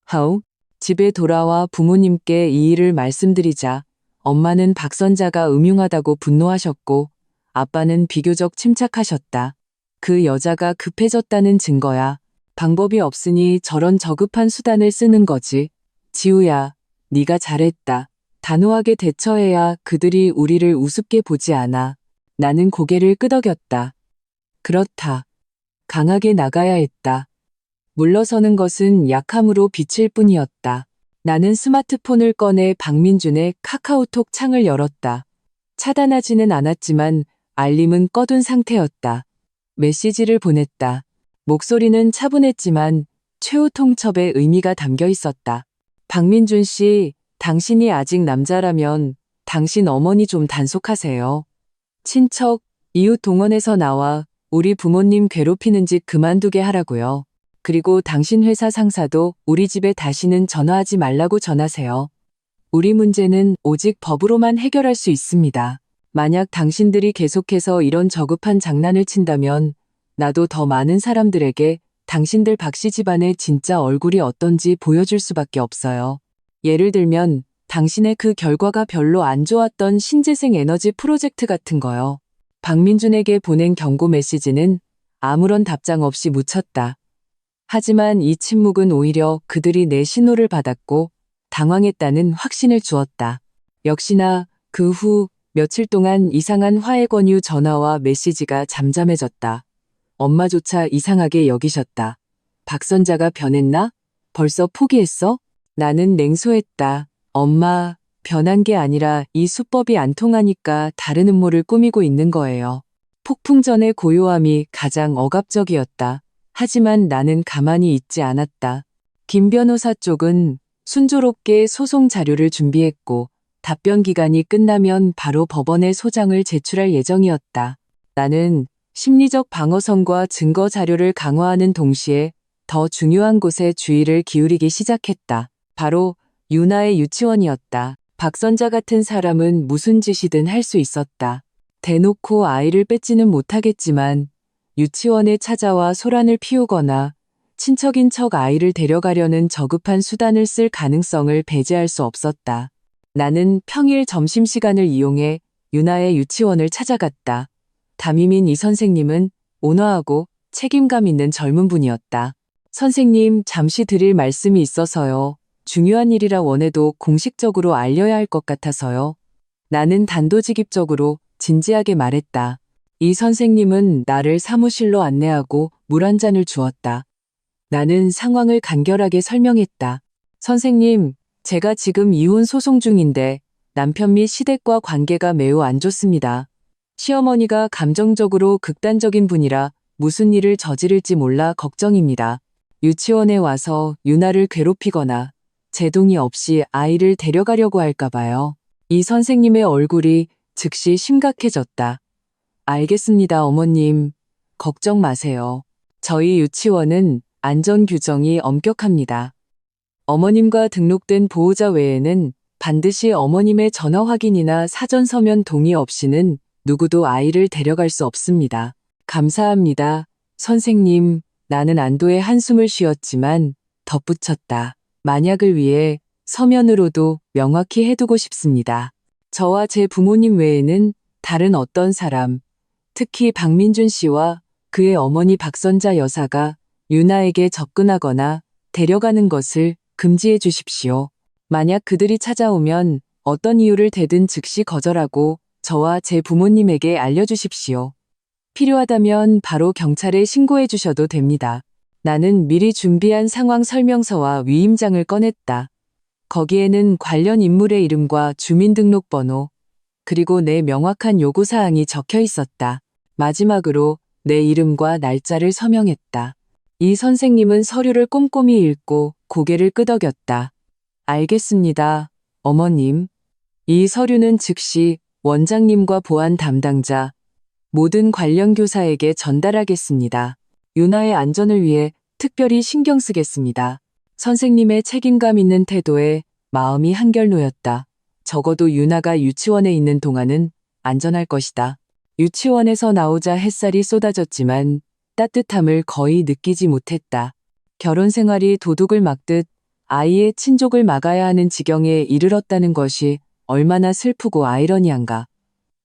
하우, 집에 돌아와 부모님께 이 일을 말씀드리자 엄마는 박선자가 음흉하다고 분노하셨고 아빠는 비교적 침착하셨다. 그 여자가 급해졌다는 증거야. 방법이 없으니 저런 저급한 수단을 쓰는 거지. 지우야, 네가 잘했다. 단호하게 대처해야 그들이 우리를 우습게 보지 않아. 나는 고개를 끄덕였다. 그렇다. 강하게 나가야 했다. 물러서는 것은 약함으로 비칠 뿐이었다. 나는 스마트폰을 꺼내 박민준의 카카오톡 창을 열었다. 차단하지는 않았지만 알림은 꺼둔 상태였다. 메시지를 보냈다. 목소리는 차분했지만 최후 통첩에 의미가 담겨 있었다. 박민준 씨, 당신이 아직 남자라면 당신 어머니 좀 단속하세요. 친척, 이웃 동원해서 나와 우리 부모님 괴롭히는 짓 그만두게 하라고요. 그리고 당신 회사 상사도 우리 집에 다시는 전화하지 말라고 전하세요. 우리 문제는 오직 법으로만 해결할 수 있습니다. 만약 당신들이 계속해서 이런 저급한 장난을 친다면 나도 더 많은 사람들에게 당신들 박씨 집안의 진짜 얼굴이 어떤지 보여줄 수밖에 없어요. 예를 들면 당신의 그 결과가 별로 안 좋았던 신재생 에너지 프로젝트 같은 거요. 박민준에게 보낸 경고 메시지는 아무런 답장 없이 묻혔다. 하지만 이 침묵은 오히려 그들이 내 신호를 받았고 당황했다는 확신을 주었다. 역시나 그 후 며칠 동안 이상한 화해 권유 전화와 메시지가 잠잠해졌다. 엄마조차 이상하게 여기셨다. 박선자가 변했나? 벌써 포기했어? 나는 냉소했다. 엄마, 변한 게 아니라 이 수법이 안 통하니까 다른 음모를 꾸미고 있는 거예요. 폭풍 전의 고요함이 가장 억압적이었다. 하지만 나는 가만히 있지 않았다. 김 변호사 쪽은 순조롭게 소송 자료를 준비했고 답변 기간이 끝나면 바로 법원에 소장을 제출할 예정이었다. 나는 심리적 방어선과 증거 자료를 강화하는 동시에 더 중요한 곳에 주의를 기울이기 시작했다. 바로 유나의 유치원이었다. 박선자 같은 사람은 무슨 짓이든 할 수 있었다. 대놓고 아이를 뺏지는 못하겠지만 유치원에 찾아와 소란을 피우거나 친척인 척 아이를 데려가려는 저급한 수단을 쓸 가능성을 배제할 수 없었다. 나는 평일 점심시간을 이용해 유나의 유치원을 찾아갔다. 담임인 이 선생님은 온화하고 책임감 있는 젊은 분이었다. 선생님, 잠시 드릴 말씀이 있어서요. 중요한 일이라 원해도 공식적으로 알려야 할 것 같아서요. 나는 단도직입적으로 진지하게 말했다. 이 선생님은 나를 사무실로 안내하고 물 한 잔을 주었다. 나는 상황을 간결하게 설명했다. 선생님, 제가 지금 이혼 소송 중인데 남편 및 시댁과 관계가 매우 안 좋습니다. 시어머니가 감정적으로 극단적인 분이라 무슨 일을 저지를지 몰라 걱정입니다. 유치원에 와서 유나를 괴롭히거나 제 동의 없이 아이를 데려가려고 할까 봐요. 이 선생님의 얼굴이 즉시 심각해졌다. 알겠습니다, 어머님. 걱정 마세요. 저희 유치원은 안전 규정이 엄격합니다. 어머님과 등록된 보호자 외에는 반드시 어머님의 전화 확인이나 사전 서면 동의 없이는 누구도 아이를 데려갈 수 없습니다. 감사합니다, 선생님. 나는 안도의 한숨을 쉬었지만 덧붙였다. 만약을 위해 서면으로도 명확히 해두고 싶습니다. 저와 제 부모님 외에는 다른 어떤 사람, 특히 박민준 씨와 그의 어머니 박선자 여사가 유나에게 접근하거나 데려가는 것을 금지해 주십시오. 만약 그들이 찾아오면 어떤 이유를 대든 즉시 거절하고 저와 제 부모님에게 알려주십시오. 필요하다면 바로 경찰에 신고해 주셔도 됩니다. 나는 미리 준비한 상황 설명서와 위임장을 꺼냈다. 거기에는 관련 인물의 이름과 주민등록번호, 그리고 내 명확한 요구사항이 적혀 있었다. 마지막으로 내 이름과 날짜를 서명했다. 이 선생님은 서류를 꼼꼼히 읽고 고개를 끄덕였다. 알겠습니다, 어머님. 이 서류는 즉시 원장님과 보안 담당자, 모든 관련 교사에게 전달하겠습니다. 유나의 안전을 위해 특별히 신경 쓰겠습니다. 선생님의 책임감 있는 태도에 마음이 한결 놓였다. 적어도 유나가 유치원에 있는 동안은 안전할 것이다. 유치원에서 나오자 햇살이 쏟아졌지만 따뜻함을 거의 느끼지 못했다. 결혼 생활이 도둑을 막듯 아이의 친족을 막아야 하는 지경에 이르렀다는 것이 얼마나 슬프고 아이러니한가.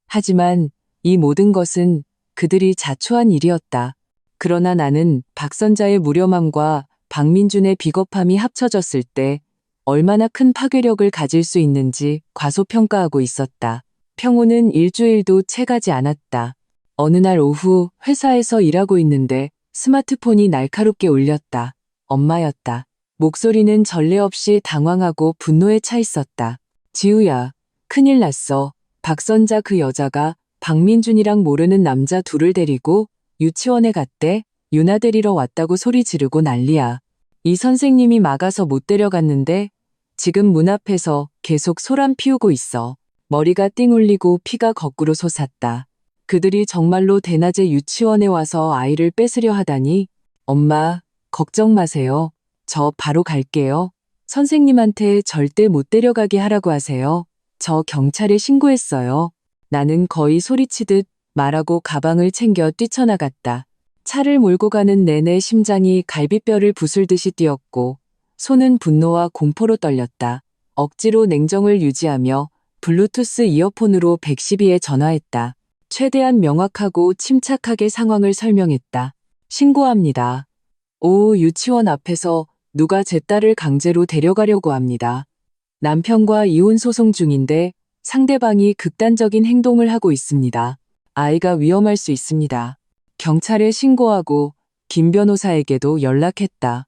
하지만 이 모든 것은 그들이 자초한 일이었다. 그러나 나는 박선자의 무렴함과 박민준의 비겁함이 합쳐졌을 때 얼마나 큰 파괴력을 가질 수 있는지 과소평가하고 있었다. 평호는 일주일도 채가지 않았다. 어느 날 오후 회사에서 일하고 있는데 스마트폰이 날카롭게 울렸다. 엄마였다. 목소리는 전례 없이 당황하고 분노에 차 있었다. 지우야, 큰일 났어. 박선자 그 여자가 박민준이랑 모르는 남자 둘을 데리고 유치원에 갔대. 유나 데리러 왔다고 소리 지르고 난리야. 이 선생님이 막아서 못 데려갔는데 지금 문 앞에서 계속 소란 피우고 있어. 머리가 띵 울리고 피가 거꾸로 솟았다. 그들이 정말로 대낮에 유치원에 와서 아이를 뺏으려 하다니. 엄마, 걱정 마세요. 저 바로 갈게요. 선생님한테 절대 못 데려가게 하라고 하세요. 저 경찰에 신고했어요. 나는 거의 소리치듯 말하고 가방을 챙겨 뛰쳐나갔다. 차를 몰고 가는 내내 심장이 갈비뼈를 부술듯이 뛰었고 손은 분노와 공포로 떨렸다. 억지로 냉정을 유지하며 블루투스 이어폰으로 112에 전화했다. 최대한 명확하고 침착하게 상황을 설명했다. 신고합니다. 유치원 앞에서 누가 제 딸을 강제로 데려가려고 합니다. 남편과 이혼 소송 중인데 상대방이 극단적인 행동을 하고 있습니다. 아이가 위험할 수 있습니다. 경찰에 신고하고 김 변호사에게도 연락했다.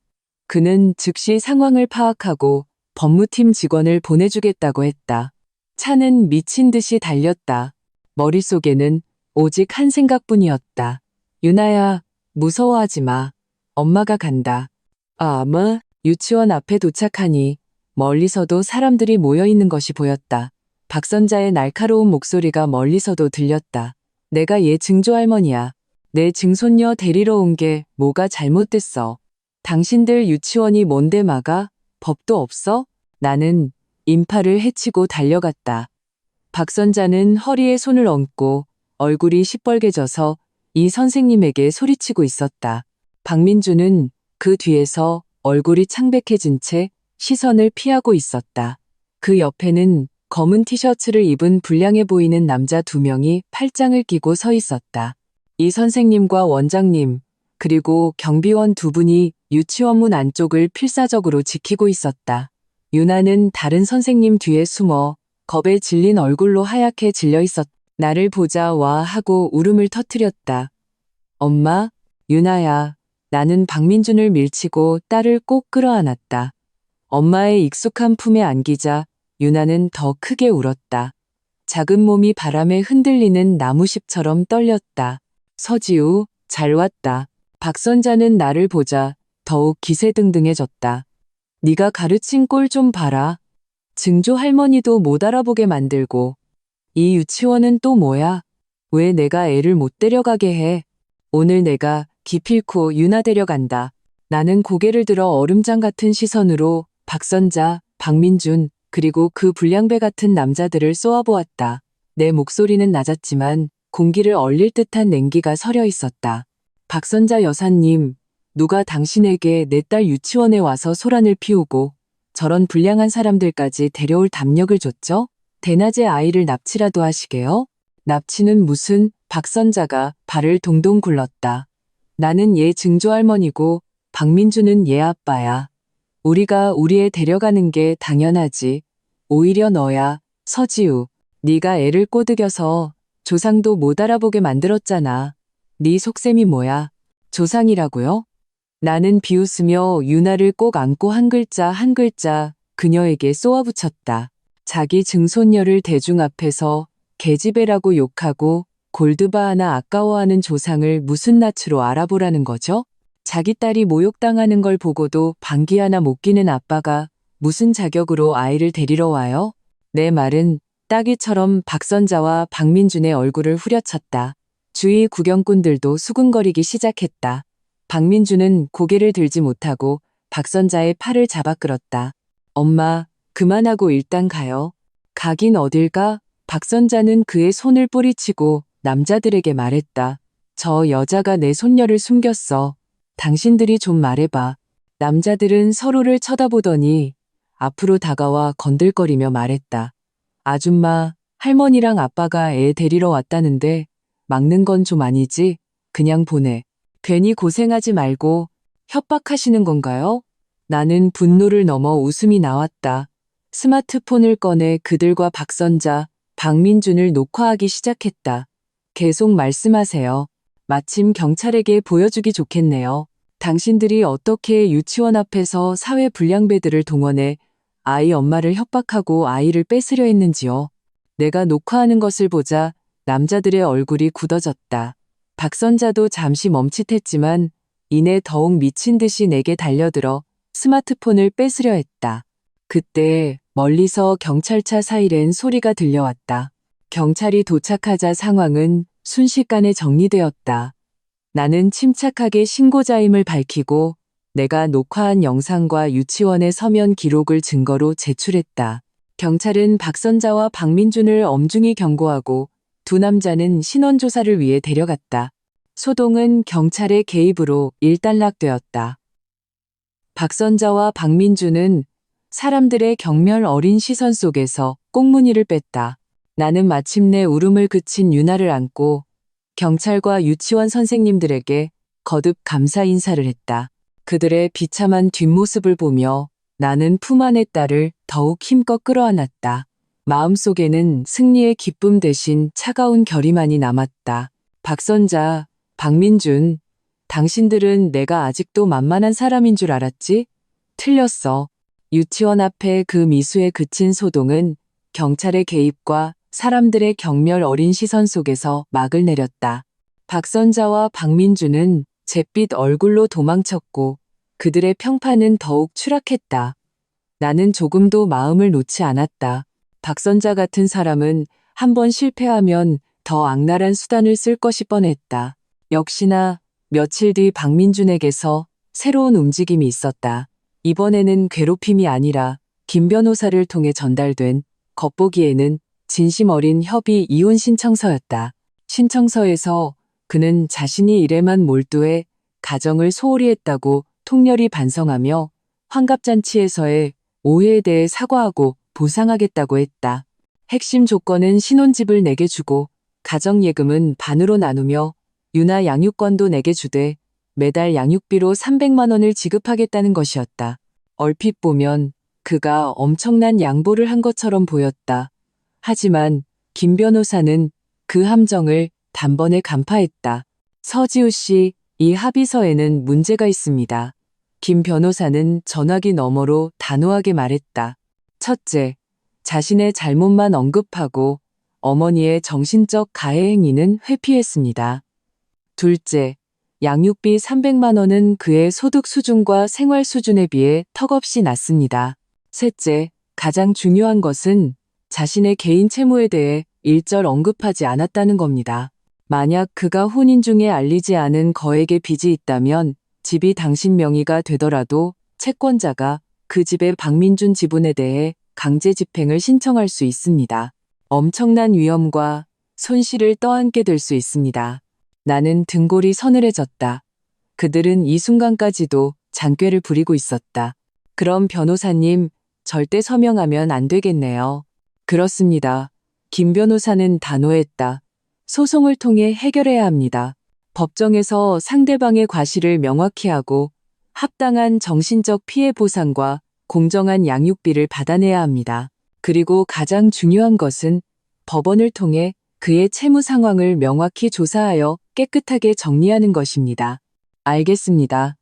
그는 즉시 상황을 파악하고 법무팀 직원을 보내주겠다고 했다. 차는 미친 듯이 달렸다. 머릿속에는 오직 한 생각뿐이었다. 유나야, 무서워하지 마. 엄마가 간다. 아마 유치원 앞에 도착하니 멀리서도 사람들이 모여 있는 것이 보였다. 박선자의 날카로운 목소리가 멀리서도 들렸다. 내가 얘 증조할머니야. 내 증손녀 데리러 온 게 뭐가 잘못됐어. 당신들 유치원이 뭔데 막아? 법도 없어? 나는 인파를 헤치고 달려갔다. 박선자는 허리에 손을 얹고 얼굴이 시뻘개져서 이 선생님에게 소리치고 있었다. 박민주는 그 뒤에서 얼굴이 창백해진 채 시선을 피하고 있었다. 그 옆에는 검은 티셔츠를 입은 불량해 보이는 남자 2명이 팔짱을 끼고 서 있었다. 이 선생님과 원장님, 그리고 경비원 2분이 유치원 문 안쪽을 필사적으로 지키고 있었다. 유나는 다른 선생님 뒤에 숨어 겁에 질린 얼굴로 하얗게 질려 있었다. 나를 보자 와 하고 울음을 터뜨렸다. 엄마, 유나야. 나는 박민준을 밀치고 딸을 꼭 끌어안았다. 엄마의 익숙한 품에 안기자 유나는 더 크게 울었다. 작은 몸이 바람에 흔들리는 나무잎처럼 떨렸다. 서지우, 잘 왔다. 박선자는 나를 보자 더욱 기세등등해졌다. 네가 가르친 꼴 좀 봐라. 증조 할머니도 못 알아보게 만들고. 이 유치원은 또 뭐야? 왜 내가 애를 못 데려가게 해? 오늘 내가 기필코 유나 데려간다. 나는 고개를 들어 얼음장 같은 시선으로 박선자, 박민준, 그리고 그 불량배 같은 남자들을 쏘아보았다. 내 목소리는 낮았지만 공기를 얼릴 듯한 냉기가 서려 있었다. 박선자 여사님, 누가 당신에게 내 딸 유치원에 와서 소란을 피우고 저런 불량한 사람들까지 데려올 담력을 줬죠? 대낮에 아이를 납치라도 하시게요? 납치는 무슨? 박선자가 발을 동동 굴렀다. 나는 얘 증조할머니고 박민주는 얘 아빠야. 우리가 우리 애 데려가는 게 당연하지. 오히려 너야, 서지우. 네가 애를 꼬드겨서 조상도 못 알아보게 만들었잖아. 네 속셈이 뭐야? 조상이라고요? 나는 비웃으며 유나를 꼭 안고 한 글자 한 글자 그녀에게 쏘아붙였다. 자기 증손녀를 대중 앞에서 계집애라고 욕하고 골드바 하나 아까워하는 조상을 무슨 낯으로 알아보라는 거죠? 자기 딸이 모욕당하는 걸 보고도 방귀 하나 못 뀌는 아빠가 무슨 자격으로 아이를 데리러 와요? 내 말은 따귀처럼 박선자와 박민준의 얼굴을 후려쳤다. 주위 구경꾼들도 수군거리기 시작했다. 박민준은 고개를 들지 못하고 박선자의 팔을 잡아 끌었다. 엄마, 그만하고 일단 가요. 가긴 어딜 가? 박선자는 그의 손을 뿌리치고 남자들에게 말했다. 저 여자가 내 손녀를 숨겼어. 당신들이 좀 말해봐. 남자들은 서로를 쳐다보더니 앞으로 다가와 건들거리며 말했다. 아줌마, 할머니랑 아빠가 애 데리러 왔다는데 막는 건 좀 아니지? 그냥 보내. 괜히 고생하지 말고 협박하시는 건가요? 나는 분노를 넘어 웃음이 나왔다. 스마트폰을 꺼내 그들과 박선자, 박민준을 녹화하기 시작했다. 계속 말씀하세요. 마침 경찰에게 보여주기 좋겠네요. 당신들이 어떻게 유치원 앞에서 사회 불량배들을 동원해 아이 엄마를 협박하고 아이를 뺏으려 했는지요. 내가 녹화하는 것을 보자 남자들의 얼굴이 굳어졌다. 박선자도 잠시 멈칫했지만 이내 더욱 미친 듯이 내게 달려들어 스마트폰을 뺏으려 했다. 그때 멀리서 경찰차 사이렌 소리가 들려왔다. 경찰이 도착하자 상황은 순식간에 정리되었다. 나는 침착하게 신고자임을 밝히고 내가 녹화한 영상과 유치원의 서면 기록을 증거로 제출했다. 경찰은 박선자와 박민준을 엄중히 경고하고 두 남자는 신원조사를 위해 데려갔다. 소동은 경찰의 개입으로 일단락되었다. 박선자와 박민준은 사람들의 경멸 어린 시선 속에서 꽁무니를 뺐다. 나는 마침내 울음을 그친 유나를 안고 경찰과 유치원 선생님들에게 거듭 감사 인사를 했다. 그들의 비참한 뒷모습을 보며 나는 품 안의 딸을 더욱 힘껏 끌어안았다. 마음속에는 승리의 기쁨 대신 차가운 결의만이 남았다. 박선자, 박민준, 당신들은 내가 아직도 만만한 사람인 줄 알았지? 틀렸어. 유치원 앞에 그 미수에 그친 소동은 경찰의 개입과 사람들의 경멸 어린 시선 속에서 막을 내렸다. 박선자와 박민준은 잿빛 얼굴로 도망쳤고 그들의 평판은 더욱 추락했다. 나는 조금도 마음을 놓지 않았다. 박선자 같은 사람은 한번 실패하면 더 악랄한 수단을 쓸 것이 뻔했다. 역시나 며칠 뒤 박민준에게서 새로운 움직임이 있었다. 이번에는 괴롭힘이 아니라 김 변호사를 통해 전달된 겉보기에는 진심 어린 협의 이혼 신청서였다. 신청서에서 그는 자신이 일에만 몰두해 가정을 소홀히 했다고 통렬히 반성하며 환갑잔치에서의 오해에 대해 사과하고 보상하겠다고 했다. 핵심 조건은 신혼집을 내게 주고 가정예금은 반으로 나누며 유나 양육권도 내게 주되 매달 양육비로 300만 원을 지급하겠다는 것이었다. 얼핏 보면 그가 엄청난 양보를 한 것처럼 보였다. 하지만 김 변호사는 그 함정을 단번에 간파했다. 서지우 씨, 이 합의서에는 문제가 있습니다. 김 변호사는 전화기 너머로 단호하게 말했다. 첫째, 자신의 잘못만 언급하고 어머니의 정신적 가해 행위는 회피했습니다. 둘째, 양육비 300만 원은 그의 소득 수준과 생활 수준에 비해 턱없이 낮습니다. 셋째, 가장 중요한 것은 자신의 개인 채무에 대해 일절 언급하지 않았다는 겁니다. 만약 그가 혼인 중에 알리지 않은 거액의 빚이 있다면 집이 당신 명의가 되더라도 채권자가 그 집의 박민준 지분에 대해 강제 집행을 신청할 수 있습니다. 엄청난 위험과 손실을 떠안게 될 수 있습니다. 나는 등골이 서늘해졌다. 그들은 이 순간까지도 장꾀를 부리고 있었다. 그럼 변호사님, 절대 서명하면 안 되겠네요. 그렇습니다. 김 변호사는 단호했다. 소송을 통해 해결해야 합니다. 법정에서 상대방의 과실을 명확히 하고 합당한 정신적 피해 보상과 공정한 양육비를 받아내야 합니다. 그리고 가장 중요한 것은 법원을 통해 그의 채무 상황을 명확히 조사하여 깨끗하게 정리하는 것입니다. 알겠습니다.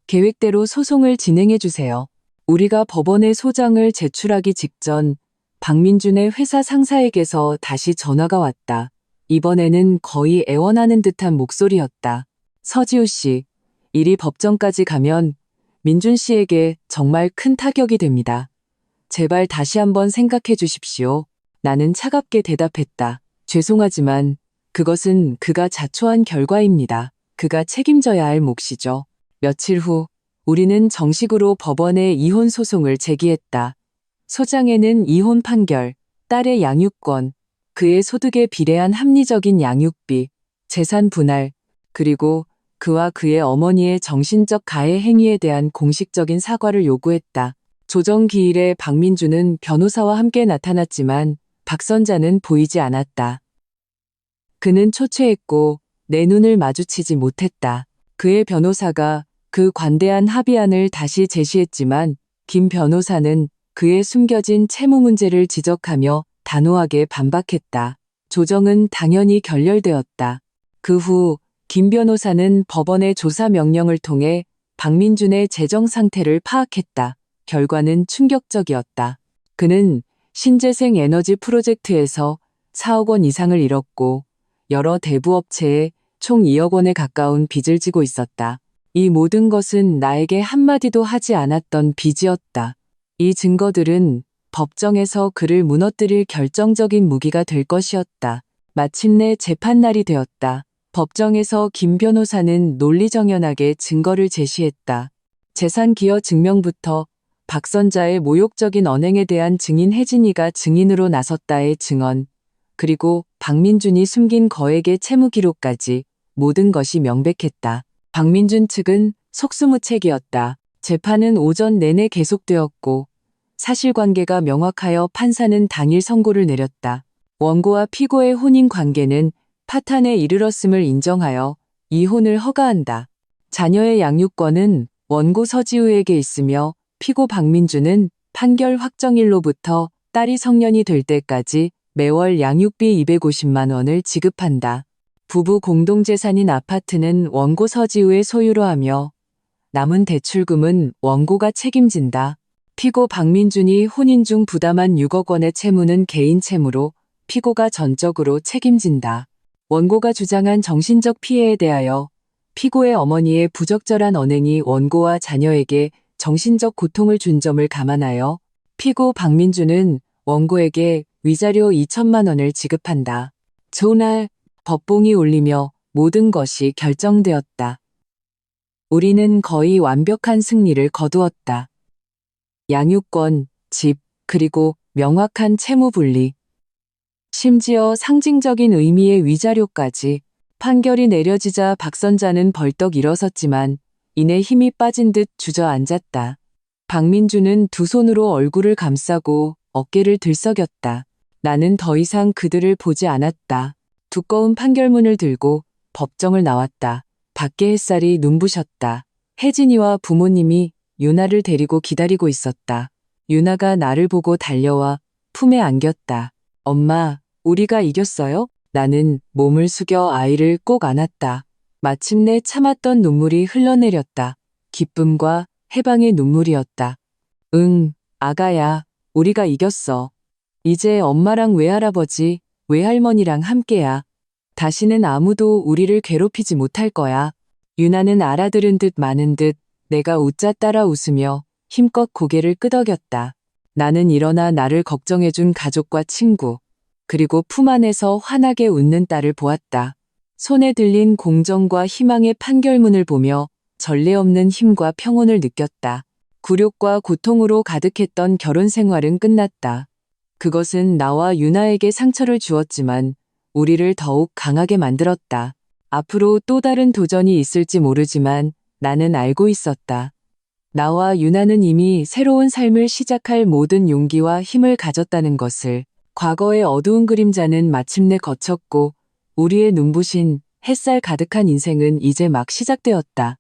계획대로 소송을 진행해 주세요. 우리가 법원에 소장을 제출하기 직전 박민준의 회사 상사에게서 다시 전화가 왔다. 이번에는 거의 애원하는 듯한 목소리였다. 서지우 씨, 일이 법정까지 가면 민준 씨에게 정말 큰 타격이 됩니다. 제발 다시 한번 생각해 주십시오. 나는 차갑게 대답했다. 죄송하지만 그것은 그가 자초한 결과입니다. 그가 책임져야 할 몫이죠. 며칠 후 우리는 정식으로 법원에 이혼 소송을 제기했다. 소장에는 이혼 판결, 딸의 양육권, 그의 소득에 비례한 합리적인 양육비, 재산 분할, 그리고 그와 그의 어머니의 정신적 가해 행위에 대한 공식적인 사과를 요구했다. 조정 기일에 박민주는 변호사와 함께 나타났지만 박선자는 보이지 않았다. 그는 초췌했고 내 눈을 마주치지 못했다. 그의 변호사가 그 관대한 합의안을 다시 제시했지만 김 변호사는 그의 숨겨진 채무 문제를 지적하며 단호하게 반박했다. 조정은 당연히 결렬되었다. 그 후 김 변호사는 법원의 조사 명령을 통해 박민준의 재정 상태를 파악했다. 결과는 충격적이었다. 그는 신재생 에너지 프로젝트에서 4억 원 이상을 잃었고 여러 대부업체에 총 2억 원에 가까운 빚을 지고 있었다. 이 모든 것은 나에게 한마디도 하지 않았던 빚이었다. 이 증거들은 법정에서 그를 무너뜨릴 결정적인 무기가 될 것이었다. 마침내 재판날이 되었다. 법정에서 김 변호사는 논리정연하게 증거를 제시했다. 재산기여 증명부터 박선자의 모욕적인 언행에 대한 증인 혜진이가 증인으로 나섰다의 증언, 그리고 박민준이 숨긴 거액의 채무 기록까지 모든 것이 명백했다. 박민준 측은 속수무책이었다. 재판은 오전 내내 계속되었고 사실관계가 명확하여 판사는 당일 선고를 내렸다. 원고와 피고의 혼인 관계는 파탄에 이르렀음을 인정하여 이혼을 허가한다. 자녀의 양육권은 원고 서지우에게 있으며 피고 박민주는 판결 확정일로부터 딸이 성년이 될 때까지 매월 양육비 250만 원을 지급한다. 부부 공동재산인 아파트는 원고 서지우의 소유로 하며 남은 대출금은 원고가 책임진다. 피고 박민준이 혼인 중 부담한 6억 원의 채무는 개인 채무로 피고가 전적으로 책임진다. 원고가 주장한 정신적 피해에 대하여 피고의 어머니의 부적절한 언행이 원고와 자녀에게 정신적 고통을 준 점을 감안하여 피고 박민준은 원고에게 위자료 2천만 원을 지급한다. 전날 법봉이 울리며 모든 것이 결정되었다. 우리는 거의 완벽한 승리를 거두었다. 양육권, 집, 그리고 명확한 채무 분리. 심지어 상징적인 의미의 위자료까지. 판결이 내려지자 박선자는 벌떡 일어섰지만 이내 힘이 빠진 듯 주저앉았다. 박민주는 두 손으로 얼굴을 감싸고 어깨를 들썩였다. 나는 더 이상 그들을 보지 않았다. 두꺼운 판결문을 들고 법정을 나왔다. 밖의 햇살이 눈부셨다. 혜진이와 부모님이 유나를 데리고 기다리고 있었다. 유나가 나를 보고 달려와 품에 안겼다. 엄마, 우리가 이겼어요? 나는 몸을 숙여 아이를 꼭 안았다. 마침내 참았던 눈물이 흘러내렸다. 기쁨과 해방의 눈물이었다. 응, 아가야, 우리가 이겼어. 이제 엄마랑 외할아버지, 외할머니랑 함께야. 다시는 아무도 우리를 괴롭히지 못할 거야. 유나는 알아들은 듯 마는 듯 내가 웃자 따라 웃으며 힘껏 고개를 끄덕였다. 나는 일어나 나를 걱정해준 가족과 친구, 그리고 품 안에서 환하게 웃는 딸을 보았다. 손에 들린 공정과 희망의 판결문을 보며 전례 없는 힘과 평온을 느꼈다. 굴욕과 고통으로 가득했던 결혼 생활은 끝났다. 그것은 나와 유나에게 상처를 주었지만 우리를 더욱 강하게 만들었다. 앞으로 또 다른 도전이 있을지 모르지만 나는 알고 있었다. 나와 유나는 이미 새로운 삶을 시작할 모든 용기와 힘을 가졌다는 것을. 과거의 어두운 그림자는 마침내 거쳤고 우리의 눈부신 햇살 가득한 인생은 이제 막 시작되었다.